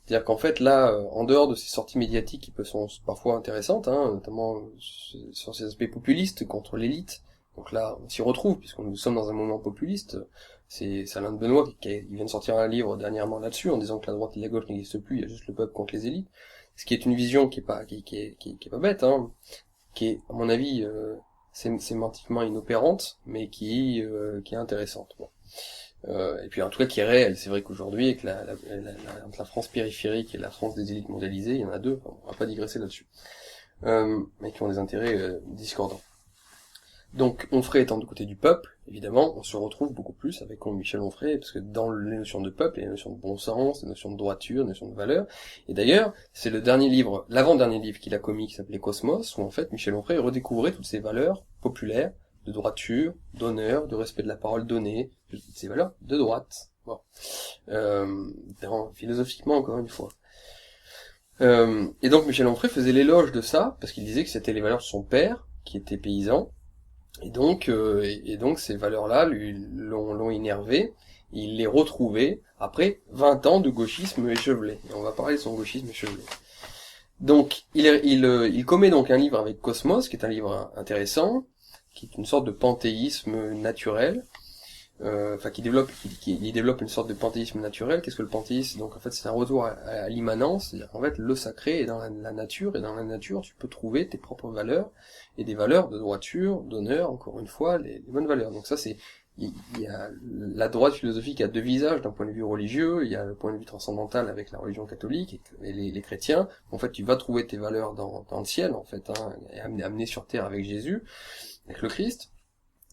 C'est-à-dire qu'en fait, là, en dehors de ces sorties médiatiques qui sont parfois intéressantes, notamment sur ces aspects populistes contre l'élite, donc là, on s'y retrouve, puisque nous sommes dans un moment populiste. C'est Alain de Benoît qui vient de sortir un livre dernièrement là-dessus, en disant que la droite et la gauche n'existent plus, il y a juste le peuple contre les élites. Ce qui est une vision qui est pas bête, qui est, à mon avis, sémantiquement inopérante, mais qui est intéressante. Bon. Et puis en tout cas qui est réel. C'est vrai qu'aujourd'hui, avec entre la France périphérique et la France des élites mondialisées, il y en a deux, on va pas digresser là-dessus, mais qui ont des intérêts discordants. Donc Onfray étant du côté du peuple, évidemment, on se retrouve beaucoup plus avec Michel Onfray, parce que dans les notions de peuple, il y a les notions de bon sens, les notions de droiture, les notions de valeur, et d'ailleurs, c'est l'avant-dernier livre qu'il a commis, qui s'appelait Cosmos, où en fait Michel Onfray redécouvrait toutes ces valeurs populaires, de droiture, d'honneur, de respect de la parole donnée, ces valeurs de droite. Bon. Philosophiquement, encore une fois. Et donc Michel Onfray faisait l'éloge de ça, parce qu'il disait que c'était les valeurs de son père, qui était paysan, et donc ces valeurs-là l'ont énervé, il les retrouvait après 20 ans de gauchisme échevelé. Et on va parler de son gauchisme échevelé. Donc, il commet donc un livre avec Cosmos, qui est un livre intéressant, qui est une sorte de panthéisme naturel, qui développe une sorte de panthéisme naturel. Qu'est-ce que le panthéisme? Donc en fait c'est un retour à l'immanence, c'est-à-dire qu'en fait le sacré est dans la nature, et dans la nature tu peux trouver tes propres valeurs, et des valeurs de droiture, d'honneur, encore une fois, les bonnes valeurs. Donc ça il y a la droite philosophique a deux visages d'un point de vue religieux, il y a le point de vue transcendantal avec la religion catholique et les chrétiens. En fait tu vas trouver tes valeurs dans le ciel, en fait, et amené sur terre avec Jésus, avec le Christ.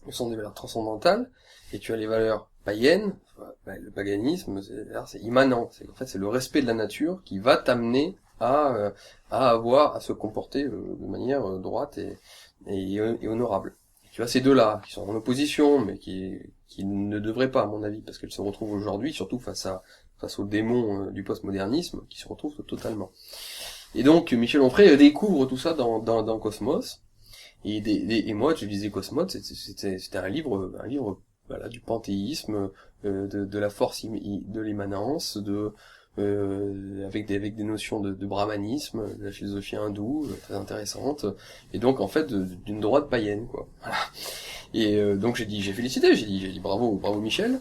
Ce sont des valeurs transcendantales, et tu as les valeurs païennes. Le paganisme, c'est immanent. En fait, c'est le respect de la nature qui va t'amener à se comporter de manière droite et honorable. Et tu as ces deux-là, qui sont en opposition, mais qui ne devraient pas, à mon avis, parce qu'elles se retrouvent aujourd'hui, surtout face aux démons du postmodernisme, qui se retrouvent totalement. Et donc, Michel Onfray découvre tout ça dans Cosmos, Et moi, je lisais Cosmos, c'était un livre, voilà, du panthéisme, de la force de l'immanence, avec des notions de brahmanisme, de la philosophie hindoue, très intéressante, et donc en fait d'une droite païenne, quoi. Voilà. Et donc j'ai félicité, j'ai dit bravo Michel.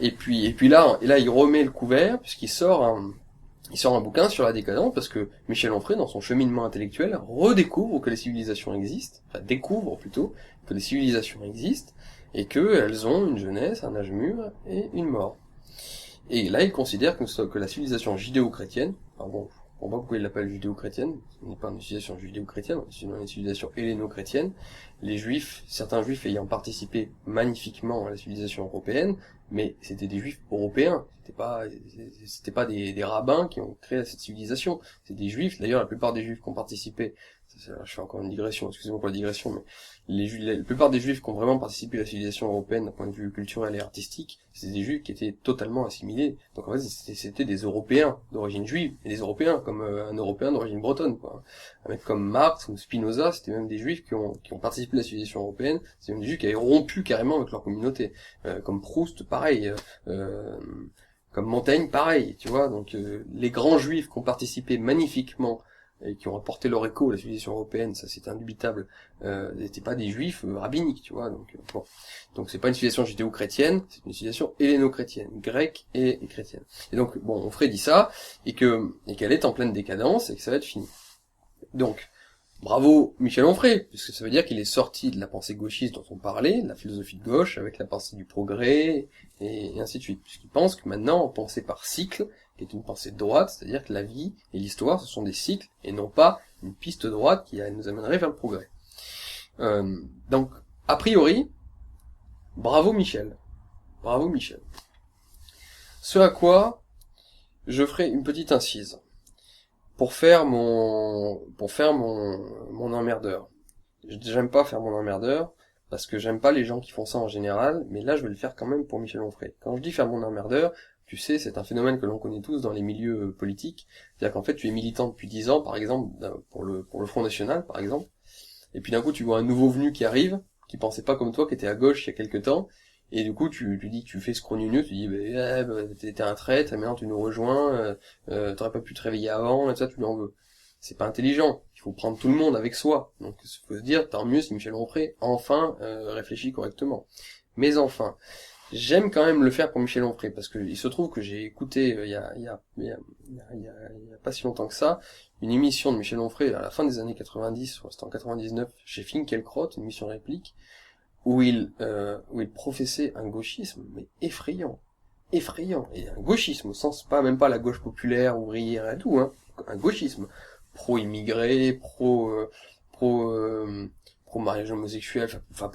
Et puis là il remet le couvert puisqu'il sort un bouquin sur la décadence parce que Michel Onfray, dans son cheminement intellectuel, redécouvre que les civilisations existent, enfin découvre plutôt que les civilisations existent et qu'elles ont une jeunesse, un âge mûr et une mort. Et là, il considère que la civilisation judéo-chrétienne, enfin bon, on voit pourquoi il l'appelle judéo-chrétienne, ce n'est pas une civilisation judéo-chrétienne, c'est une civilisation helléno-chrétienne. Les juifs, certains juifs ayant participé magnifiquement à la civilisation européenne, mais c'était des juifs européens, c'était pas des rabbins qui ont créé cette civilisation, c'est des juifs, d'ailleurs la plupart des juifs qui ont participé, je fais encore une digression, excusez-moi pour la digression, mais la plupart des juifs qui ont vraiment participé à la civilisation européenne d'un point de vue culturel et artistique, c'était des juifs qui étaient totalement assimilés, donc en fait c'était des européens d'origine juive, et des européens comme un européen d'origine bretonne, quoi. Un mec comme Marx ou Spinoza, c'était même des juifs qui ont participé à la civilisation européenne, c'est même des juifs qui avaient rompu carrément avec leur communauté, comme Proust, pareil, comme Montaigne, pareil, tu vois, donc les grands juifs qui ont participé magnifiquement et qui ont apporté leur écho à la civilisation européenne, ça c'est indubitable, n'étaient pas des juifs rabbiniques, tu vois, donc bon. Donc c'est pas une civilisation judéo-chrétienne, c'est une civilisation helléno-chrétienne, grecque et chrétienne. Et donc, bon, Onfray dit ça, et qu'elle est en pleine décadence, et que ça va être fini. Donc, bravo Michel Onfray, puisque ça veut dire qu'il est sorti de la pensée gauchiste dont on parlait, de la philosophie de gauche, avec la pensée du progrès, et ainsi de suite. Puisqu'il pense que maintenant, on pensait par cycle, qui est une pensée de droite, c'est-à-dire que la vie et l'histoire, ce sont des cycles, et non pas une piste droite qui nous amènerait vers le progrès. Donc, a priori, bravo Michel. Bravo Michel. Ce à quoi je ferai une petite incise. Pour faire mon emmerdeur. J'aime pas faire mon emmerdeur, parce que j'aime pas les gens qui font ça en général, mais là je vais le faire quand même pour Michel Onfray. Quand je dis faire mon emmerdeur, tu sais, c'est un phénomène que l'on connaît tous dans les milieux politiques. C'est-à-dire qu'en fait, tu es militant depuis 10 ans, par exemple, pour le Front National, par exemple, et puis d'un coup, tu vois un nouveau venu qui arrive, qui pensait pas comme toi, qui était à gauche il y a quelque temps, et du coup, tu dis que tu fais scrogneux, tu dis, t'es un traître, maintenant tu nous rejoins, t'aurais pas pu te réveiller avant, et ça, tu lui en veux. C'est pas intelligent. Il faut prendre tout le monde avec soi. Donc, il faut se dire, tant mieux si Michel Onfray, enfin, réfléchit correctement. Mais enfin, j'aime quand même le faire pour Michel Onfray, parce que il se trouve que j'ai écouté, il y a pas si longtemps que ça, une émission de Michel Onfray à la fin des années 90, c'était en 99, chez Finkielkraut, une émission réplique, où il professait un gauchisme, mais effrayant, et un gauchisme au sens, même pas la gauche populaire, ouvrière et tout, hein, un gauchisme, pro-immigré, pro-mariage homosexuel, enfin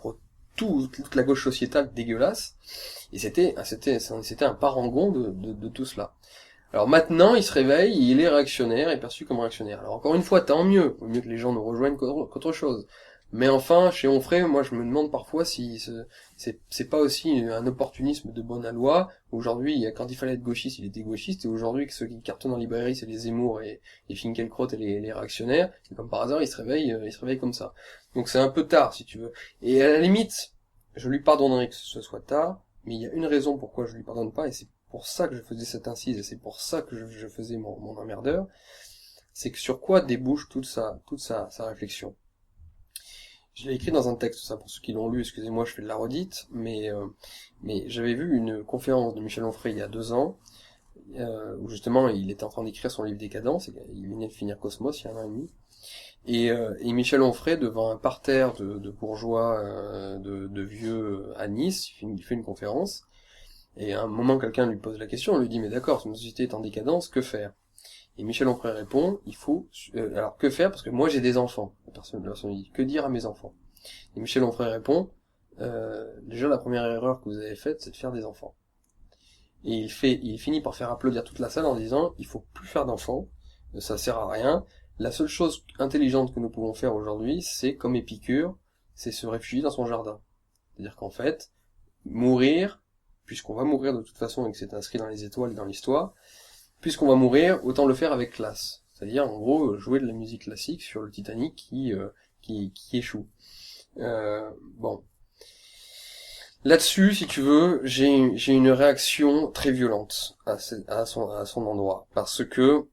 toute la gauche sociétale dégueulasse, et c'était un parangon de tout cela. Alors maintenant, il se réveille, il est réactionnaire, est perçu comme réactionnaire. Alors encore une fois, tant mieux, au mieux que les gens nous rejoignent qu'autre chose. Mais enfin, chez Onfray, moi je me demande parfois si c'est pas aussi un opportunisme de bonne aloi. Aujourd'hui, quand il fallait être gauchiste, il était gauchiste, et aujourd'hui, que ceux qui cartonnent en librairie, c'est les Zemmour et Finkielkraut et les réactionnaires, et comme par hasard, il se réveille comme ça. Donc c'est un peu tard, si tu veux. Et à la limite, je lui pardonnerai que ce soit tard, mais il y a une raison pourquoi je lui pardonne pas, et c'est pour ça que je faisais cette incise, et c'est pour ça que je faisais mon emmerdeur, c'est que sur quoi débouche toute sa réflexion. Je l'ai écrit dans un texte, ça pour ceux qui l'ont lu, excusez-moi, je fais de la redite, mais j'avais vu une conférence de Michel Onfray il y a 2 ans, où justement il était en train d'écrire son livre Décadence, il venait de finir Cosmos il y a 1 an et demi, et Michel Onfray, devant un parterre de bourgeois, de vieux à Nice, il fait une conférence, et à un moment quelqu'un lui pose la question, on lui dit mais d'accord, si une société est en décadence, que faire? Et Michel Onfray répond, alors que faire, parce que moi j'ai des enfants. La personne lui dit, que dire à mes enfants? Et Michel Onfray répond, déjà la première erreur que vous avez faite, c'est de faire des enfants. Et il finit par faire applaudir toute la salle en disant, il faut plus faire d'enfants, ça sert à rien. La seule chose intelligente que nous pouvons faire aujourd'hui, c'est comme Épicure, c'est se réfugier dans son jardin. C'est-à-dire qu'en fait, mourir, puisqu'on va mourir de toute façon et que c'est inscrit dans les étoiles et dans l'histoire, puisqu'on va mourir, autant le faire avec classe. C'est-à-dire, en gros, jouer de la musique classique sur le Titanic qui qui échoue. Bon. Là-dessus, si tu veux, j'ai une réaction très violente à son endroit. Parce que,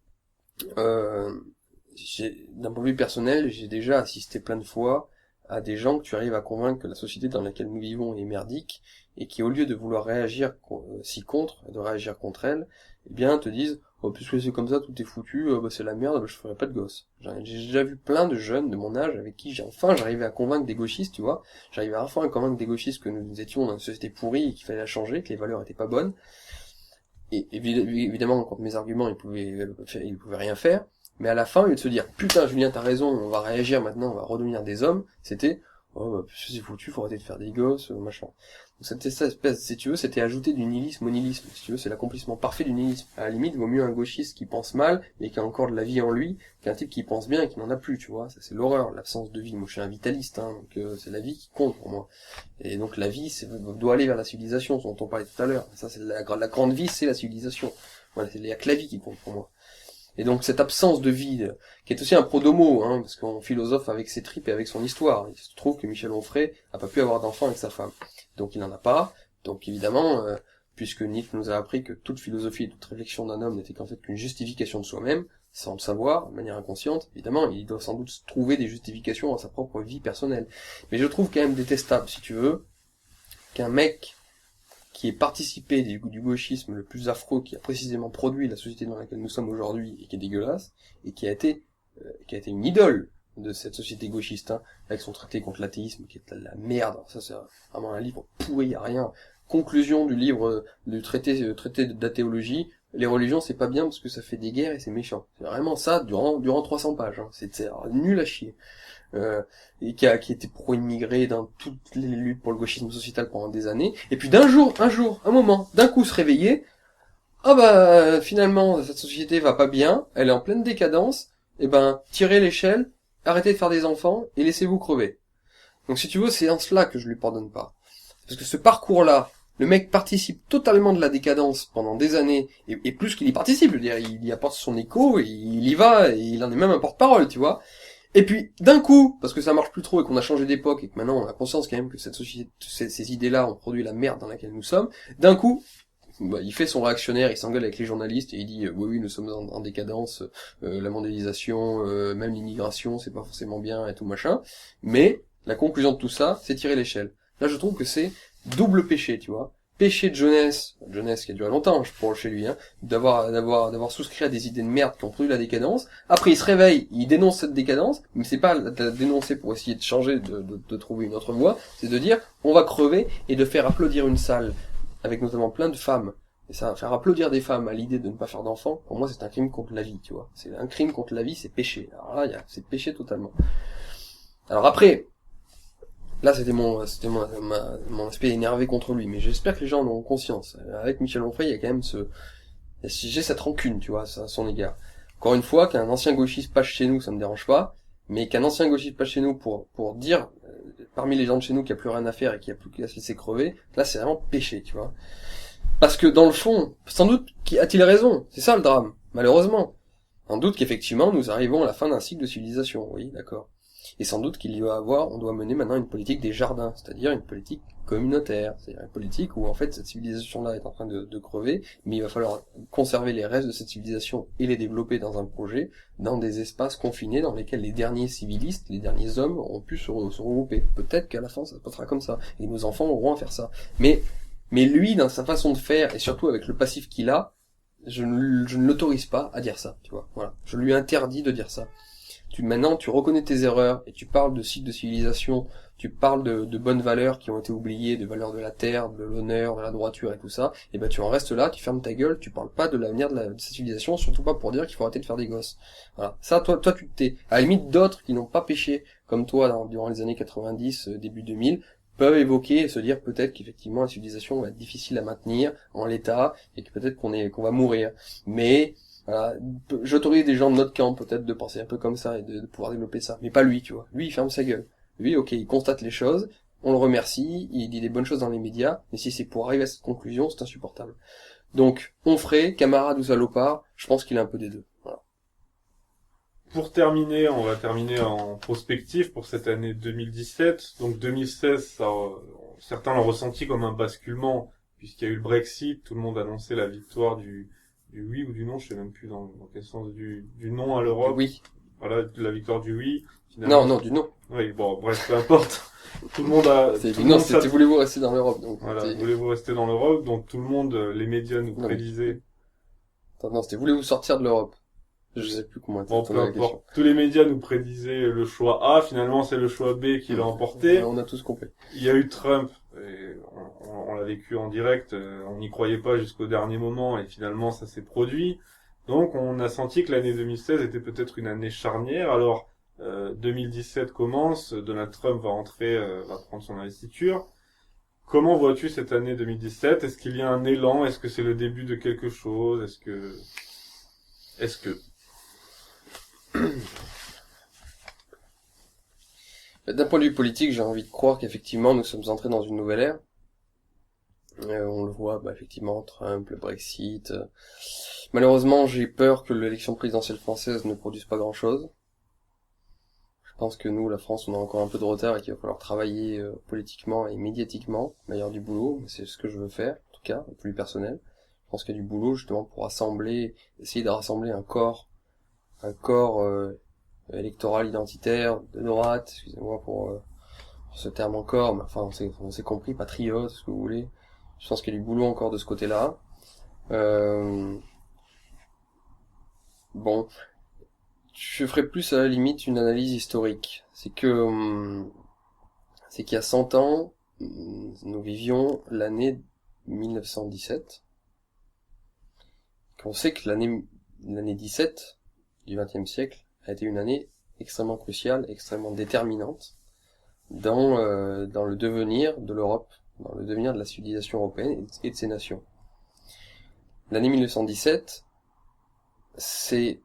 d'un point de vue personnel, j'ai déjà assisté plein de fois à des gens que tu arrives à convaincre que la société dans laquelle nous vivons est merdique, et qui, au lieu de vouloir réagir de réagir contre elle, eh bien, te disent, oh, puisque c'est comme ça, tout est foutu, bah, c'est la merde, bah, je ferai pas de gosse. J'ai déjà vu plein de jeunes de mon âge avec qui j'arrivais à convaincre des gauchistes, tu vois. J'arrivais enfin à convaincre des gauchistes que nous étions dans une société pourrie et qu'il fallait la changer, que les valeurs étaient pas bonnes. Et évidemment, contre mes arguments, ils pouvaient rien faire. Mais à la fin, au lieu de se dire, putain, Julien, t'as raison, on va réagir maintenant, on va redevenir des hommes, c'était, oh, bah, c'est foutu, faut arrêter de faire des gosses, machin. Donc c'était ça, espèce, si tu veux, c'était ajouter du nihilisme au nihilisme. Si tu veux, c'est l'accomplissement parfait du nihilisme. À la limite, vaut mieux un gauchiste qui pense mal, mais qui a encore de la vie en lui, qu'un type qui pense bien et qui n'en a plus, tu vois. Ça, c'est l'horreur, l'absence de vie. Moi, je suis un vitaliste, hein, donc c'est la vie qui compte pour moi. Et donc la vie, doit aller vers la civilisation, dont on parlait tout à l'heure. Ça, c'est la grande vie, c'est la civilisation. Voilà, il y a que la vie qui compte pour moi. Et donc cette absence de vie, qui est aussi un prodomo, hein, parce qu'on philosophe avec ses tripes et avec son histoire. Il se trouve que Michel Onfray a pas pu avoir d'enfant avec sa femme. Donc il n'en a pas. Donc évidemment, puisque Nietzsche nous a appris que toute philosophie et toute réflexion d'un homme n'était qu'en fait qu'une justification de soi-même, sans le savoir, de manière inconsciente, évidemment, il doit sans doute trouver des justifications à sa propre vie personnelle. Mais je trouve quand même détestable, si tu veux, qu'un mec qui ait participé du gauchisme le plus affreux, qui a précisément produit la société dans laquelle nous sommes aujourd'hui, et qui est dégueulasse, et qui a été une idole de cette société gauchiste, hein, avec son traité contre l'athéisme, qui est de la merde. Alors ça, c'est vraiment un livre pourri, y a rien. Conclusion du livre, du traité de la théologie, les religions, c'est pas bien parce que ça fait des guerres et c'est méchant. C'est vraiment ça, durant 300 pages, hein. C'est nul à chier. Et qui était pro-immigré dans toutes les luttes pour le gauchisme sociétal pendant des années, et puis un moment, d'un coup se réveiller, ah bah finalement cette société va pas bien, elle est en pleine décadence, et ben tirez l'échelle, arrêtez de faire des enfants et laissez-vous crever. Donc si tu veux, c'est en cela que je lui pardonne pas. Parce que ce parcours-là, le mec participe totalement de la décadence pendant des années, et plus qu'il y participe, je veux dire, il y apporte son écho, et il y va, et il en est même un porte-parole, tu vois. Et puis, d'un coup, parce que ça marche plus trop et qu'on a changé d'époque et que maintenant on a conscience quand même que cette société, ces idées-là ont produit la merde dans laquelle nous sommes, d'un coup, bah, il fait son réactionnaire, il s'engueule avec les journalistes et il dit oui, nous sommes en décadence, la mondialisation, même l'immigration, c'est pas forcément bien et tout machin. Mais, la conclusion de tout ça, c'est tirer l'échelle. Là, je trouve que c'est double péché, tu vois. Péché de jeunesse qui a duré longtemps pour chez lui, hein, d'avoir souscrit à des idées de merde qui ont produit la décadence. Après il se réveille, il dénonce cette décadence, mais c'est pas la dénoncer pour essayer de changer, de trouver une autre voie, c'est de dire on va crever et de faire applaudir une salle avec notamment plein de femmes. Et ça, faire applaudir des femmes à l'idée de ne pas faire d'enfants, pour moi c'est un crime contre la vie, tu vois. C'est un crime contre la vie, c'est péché. Alors là, c'est péché totalement. Alors après, là, c'était mon aspect énervé contre lui, mais j'espère que les gens en auront conscience. Avec Michel Onfray, il y a quand même j'ai cette rancune, tu vois, à son égard. Encore une fois, qu'un ancien gauchiste passe chez nous, ça me dérange pas, mais qu'un ancien gauchiste passe chez nous pour dire, parmi les gens de chez nous, qu'il n'y a plus rien à faire et qu'il n'y a plus qu'à se laisser crever, là, c'est vraiment péché, tu vois. Parce que, dans le fond, sans doute, a-t-il raison? C'est ça le drame, malheureusement. Sans doute qu'effectivement, nous arrivons à la fin d'un cycle de civilisation, oui, d'accord. Et sans doute on doit mener maintenant une politique des jardins, c'est-à-dire une politique communautaire, c'est-à-dire une politique où en fait cette civilisation-là est en train de crever, mais il va falloir conserver les restes de cette civilisation et les développer dans un projet, dans des espaces confinés dans lesquels les derniers civilistes, les derniers hommes auront pu se regrouper. Peut-être qu'à la fin ça se passera comme ça, et nos enfants auront à faire ça. Mais lui, dans sa façon de faire, et surtout avec le passif qu'il a, je ne l'autorise pas à dire ça, tu vois. Voilà. Je lui interdis de dire ça. Maintenant, tu reconnais tes erreurs et tu parles de cycle de civilisation, tu parles de bonnes valeurs qui ont été oubliées, des valeurs de la terre, de l'honneur, de la droiture et tout ça, et ben tu en restes là, tu fermes ta gueule, tu parles pas de l'avenir de cette civilisation, surtout pas pour dire qu'il faut arrêter de faire des gosses. Voilà. Ça, toi tu te tais. À la limite, d'autres qui n'ont pas péché, comme toi, durant les années 90, début 2000, peuvent évoquer et se dire peut-être qu'effectivement la civilisation va être difficile à maintenir en l'état, et que peut-être qu'on va mourir. Mais, voilà, j'autorise des gens de notre camp peut-être de penser un peu comme ça et de pouvoir développer ça, mais pas lui, tu vois. Lui, il ferme sa gueule. Lui, ok, il constate les choses, on le remercie, il dit des bonnes choses dans les médias, mais si c'est pour arriver à cette conclusion, c'est insupportable. Donc, Onfray, camarade ou salopard, je pense qu'il a un peu des deux. Voilà. pour terminer, on va terminer en prospective pour cette année 2017. Donc 2016, certains l'ont ressenti comme un basculement, puisqu'il y a eu le Brexit, tout le monde annonçait la victoire du oui ou du non, je sais même plus dans quel sens, du non à l'Europe. Oui. Voilà, la victoire du oui. Finalement, Non, du non. oui, bon, bref, peu importe. Tout le monde a... C'est tout du le non, monde c'était voulez-vous rester dans l'Europe, donc. Voilà, voulez-vous rester dans l'Europe? Donc tout le monde, les médias nous prédisaient... Attends, non, c'était voulez-vous sortir de l'Europe? Je sais plus comment était peu importe. Tous les médias nous prédisaient le choix A, finalement c'est le choix B qui l'a emporté. On a tous compris. Il y a eu Trump, et on l'a vécu en direct, on n'y croyait pas jusqu'au dernier moment, et finalement ça s'est produit. Donc on a senti que l'année 2016 était peut-être une année charnière. Alors 2017 commence, Donald Trump va entrer, va prendre son investiture. Comment vois-tu cette année 2017? Est-ce qu'il y a un élan? Est-ce que c'est le début de quelque chose? Est-ce que... D'un point de vue politique, j'ai envie de croire qu'effectivement nous sommes entrés dans une nouvelle ère. On le voit, effectivement, Trump, le Brexit. Malheureusement, j'ai peur que l'élection présidentielle française ne produise pas grand-chose. Je pense que nous, la France, on a encore un peu de retard et qu'il va falloir travailler politiquement et médiatiquement, d'ailleurs du boulot, mais c'est ce que je veux faire, en tout cas, au plus personnel. Je pense qu'il y a du boulot justement pour essayer de rassembler un corps électoral identitaire de droite, excusez-moi pour ce terme encore, mais enfin on s'est compris, patriote, ce que vous voulez. Je pense qu'il y a du boulot encore de ce côté-là. Bon, je ferai plus à la limite une analyse historique. C'est qu'il y a 100 ans, nous vivions l'année 1917. Qu'on sait que l'année 17 du XXe siècle a été une année extrêmement cruciale, extrêmement déterminante dans le devenir de l'Europe, dans le devenir de la civilisation européenne et de ses nations. L'année 1917, c'est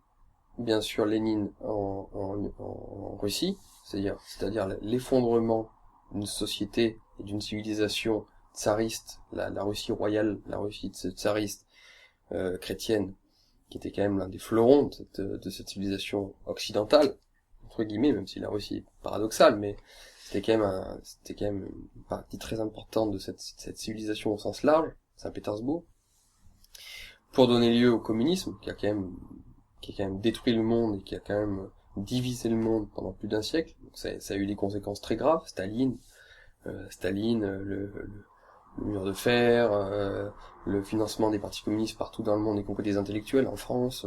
bien sûr Lénine en Russie, c'est-à-dire l'effondrement d'une société et d'une civilisation tsariste, la Russie royale, la Russie tsariste chrétienne, qui était quand même l'un des fleurons de cette civilisation occidentale, entre guillemets, même si la Russie est paradoxale, mais c'était quand même une partie très importante de cette civilisation au sens large, Saint-Pétersbourg, pour donner lieu au communisme, qui a quand même détruit le monde et qui a quand même divisé le monde pendant plus d'un siècle. Donc ça a eu des conséquences très graves. Staline, le mur de fer, le financement des partis communistes partout dans le monde, y compris des intellectuels en France.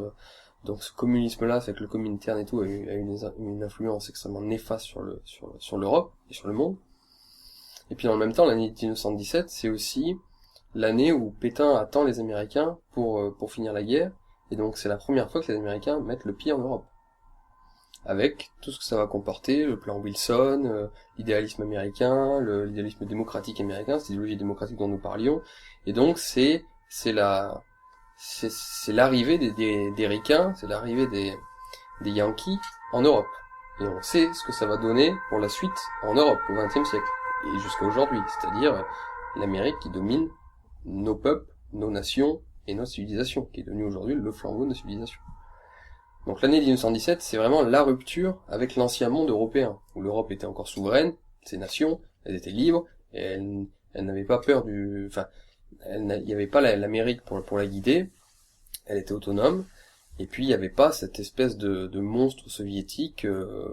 Donc ce communisme-là, c'est que le Comintern et tout a eu une influence extrêmement néfaste sur l'Europe et sur le monde. Et puis en même temps, l'année 1917, c'est aussi l'année où Pétain attend les Américains pour finir la guerre. Et donc c'est la première fois que les Américains mettent le pied en Europe. Avec tout ce que ça va comporter, le plan Wilson, l'idéalisme américain, l'idéalisme démocratique américain, cette idéologie démocratique dont nous parlions. Et donc c'est l'arrivée des ricains, c'est l'arrivée des Yankees en Europe. Et on sait ce que ça va donner pour la suite en Europe au XXe siècle. Et jusqu'à aujourd'hui. C'est-à-dire l'Amérique qui domine nos peuples, nos nations et notre civilisation, qui est devenue aujourd'hui le flambeau de notre civilisation. Donc l'année 1917, c'est vraiment la rupture avec l'ancien monde européen, où l'Europe était encore souveraine, ses nations, elles étaient libres, et elles n'avaient pas peur il n'y avait pas l'Amérique pour la guider, elle était autonome, et puis il n'y avait pas cette espèce de monstre soviétique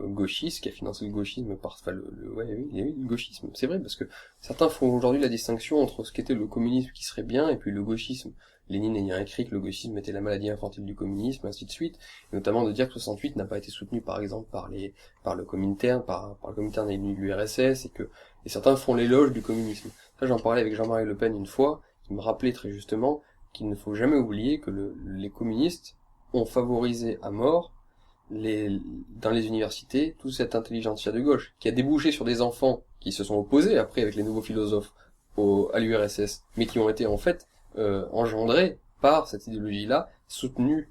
gauchiste qui a financé le gauchisme il y a eu le gauchisme, c'est vrai, parce que certains font aujourd'hui la distinction entre ce qu'était le communisme qui serait bien et puis le gauchisme. Lénine ayant écrit que le gauchisme était la maladie infantile du communisme, ainsi de suite, et notamment de dire que 68 n'a pas été soutenu par exemple par le Comintern, par le Comintern et l'URSS, et certains font l'éloge du communisme. Ça, j'en parlais avec Jean-Marie Le Pen une fois, qui me rappelait très justement qu'il ne faut jamais oublier que les communistes ont favorisé à mort dans les universités toute cette intelligentsia de gauche, qui a débouché sur des enfants qui se sont opposés après avec les nouveaux philosophes à l'URSS, mais qui ont été en fait engendrés par cette idéologie-là, soutenue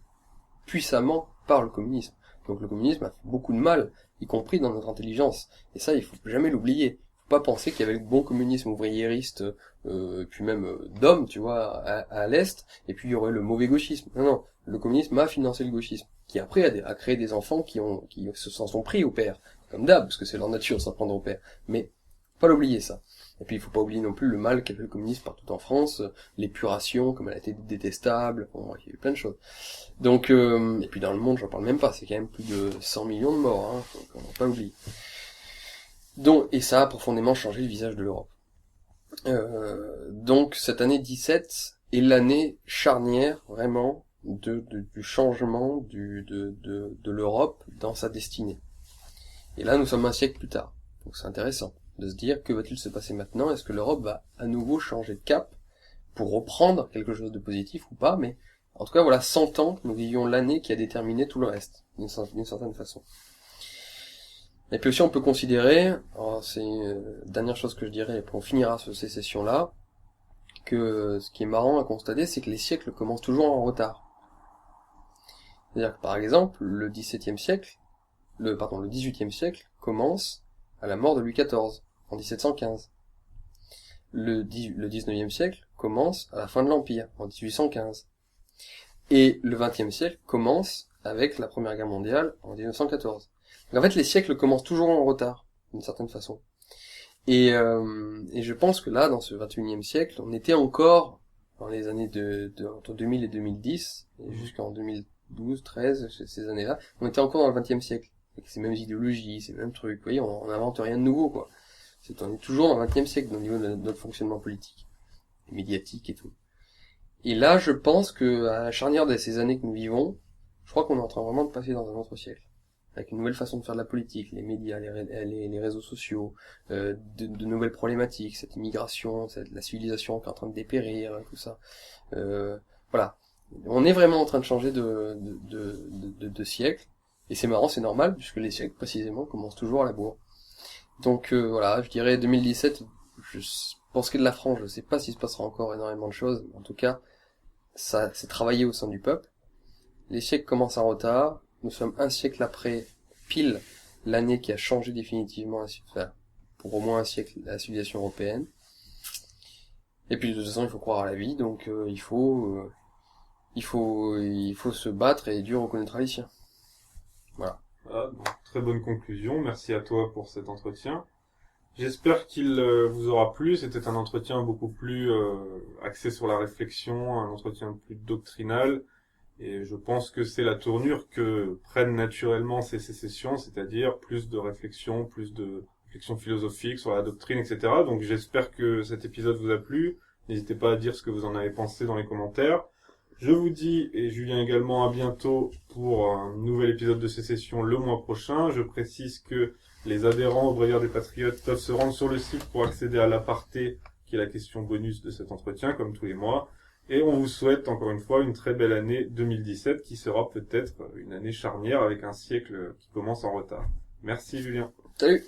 puissamment par le communisme. Donc le communisme a fait beaucoup de mal, y compris dans notre intelligence. Et ça, il faut jamais l'oublier. Faut pas penser qu'il y avait le bon communisme ouvriériste, puis même d'hommes, tu vois, à l'Est, et puis il y aurait le mauvais gauchisme. Non, le communisme a financé le gauchisme, qui après a créé des enfants qui s'en sont pris au père, comme d'hab, parce que c'est leur nature s'en prendre au père. Mais faut pas l'oublier ça. Et puis il faut pas oublier non plus le mal qu'a fait le communisme partout en France, l'épuration, comme elle a été détestable, bon, il y a eu plein de choses. Donc, et puis dans le monde, j'en parle même pas, c'est quand même plus de 100 millions de morts, hein, faut pas l'oublier. Donc, et ça a profondément changé le visage de l'Europe. Donc cette année 17 est l'année charnière, vraiment, du changement de l'Europe dans sa destinée. Et là, nous sommes un siècle plus tard. Donc c'est intéressant de se dire, que va-t-il se passer maintenant? Est-ce que l'Europe va à nouveau changer de cap pour reprendre quelque chose de positif ou pas? Mais en tout cas, voilà 100 ans que nous vivions l'année qui a déterminé tout le reste, d'une certaine façon. Et puis aussi, on peut considérer, c'est dernière chose que je dirais, et puis on finira ces sessions-là, que ce qui est marrant à constater, c'est que les siècles commencent toujours en retard. C'est-à-dire que, par exemple, le XVIIe siècle, le XVIIIe siècle commence à la mort de Louis XIV, en 1715. Le XIXe siècle commence à la fin de l'Empire, en 1815. Et le XXe siècle commence avec la Première Guerre mondiale, en 1914. Donc en fait, les siècles commencent toujours en retard, d'une certaine façon. Et je pense que là, dans ce 21e siècle, on était encore, dans les années entre 2000 et 2010, et jusqu'en 2012, 13, ces années-là, on était encore dans le 20e siècle. Avec ces mêmes idéologies, ces mêmes trucs, vous voyez, on n'invente rien de nouveau, quoi. On est toujours dans le 20e siècle, au niveau de notre fonctionnement politique, médiatique et tout. Et là, je pense que, à la charnière de ces années que nous vivons, je crois qu'on est en train vraiment de passer dans un autre siècle. Avec une nouvelle façon de faire de la politique, les médias, les réseaux sociaux, de nouvelles problématiques, cette immigration, la civilisation qui est en train de dépérir, tout ça. Voilà. On est vraiment en train de changer de siècle. Et c'est marrant, c'est normal, puisque les siècles, précisément, commencent toujours à la bourre. Donc voilà, je dirais 2017, pour ce qui est de la France, je sais pas s'il se passera encore énormément de choses, mais en tout cas, ça s'est travaillé au sein du peuple. Les siècles commencent en retard, nous sommes un siècle après, pile, l'année qui a changé définitivement, enfin, pour au moins un siècle, la civilisation européenne. Et puis de toute façon, il faut croire à la vie, donc il faut se battre et Dieu reconnaîtra les siens. Voilà. Ah, donc, très bonne conclusion. Merci à toi pour cet entretien. J'espère qu'il vous aura plu. C'était un entretien beaucoup plus axé sur la réflexion, un entretien plus doctrinal. Et je pense que c'est la tournure que prennent naturellement ces sessions, c'est-à-dire plus de réflexion philosophique sur la doctrine, etc. Donc j'espère que cet épisode vous a plu. N'hésitez pas à dire ce que vous en avez pensé dans les commentaires. Je vous dis, et Julien également, à bientôt pour un nouvel épisode de ces sessions le mois prochain. Je précise que les adhérents aux Brigades des Patriotes peuvent se rendre sur le site pour accéder à l'aparté, qui est la question bonus de cet entretien, comme tous les mois. Et on vous souhaite encore une fois une très belle année 2017, qui sera peut-être une année charnière avec un siècle qui commence en retard. Merci Julien. Salut!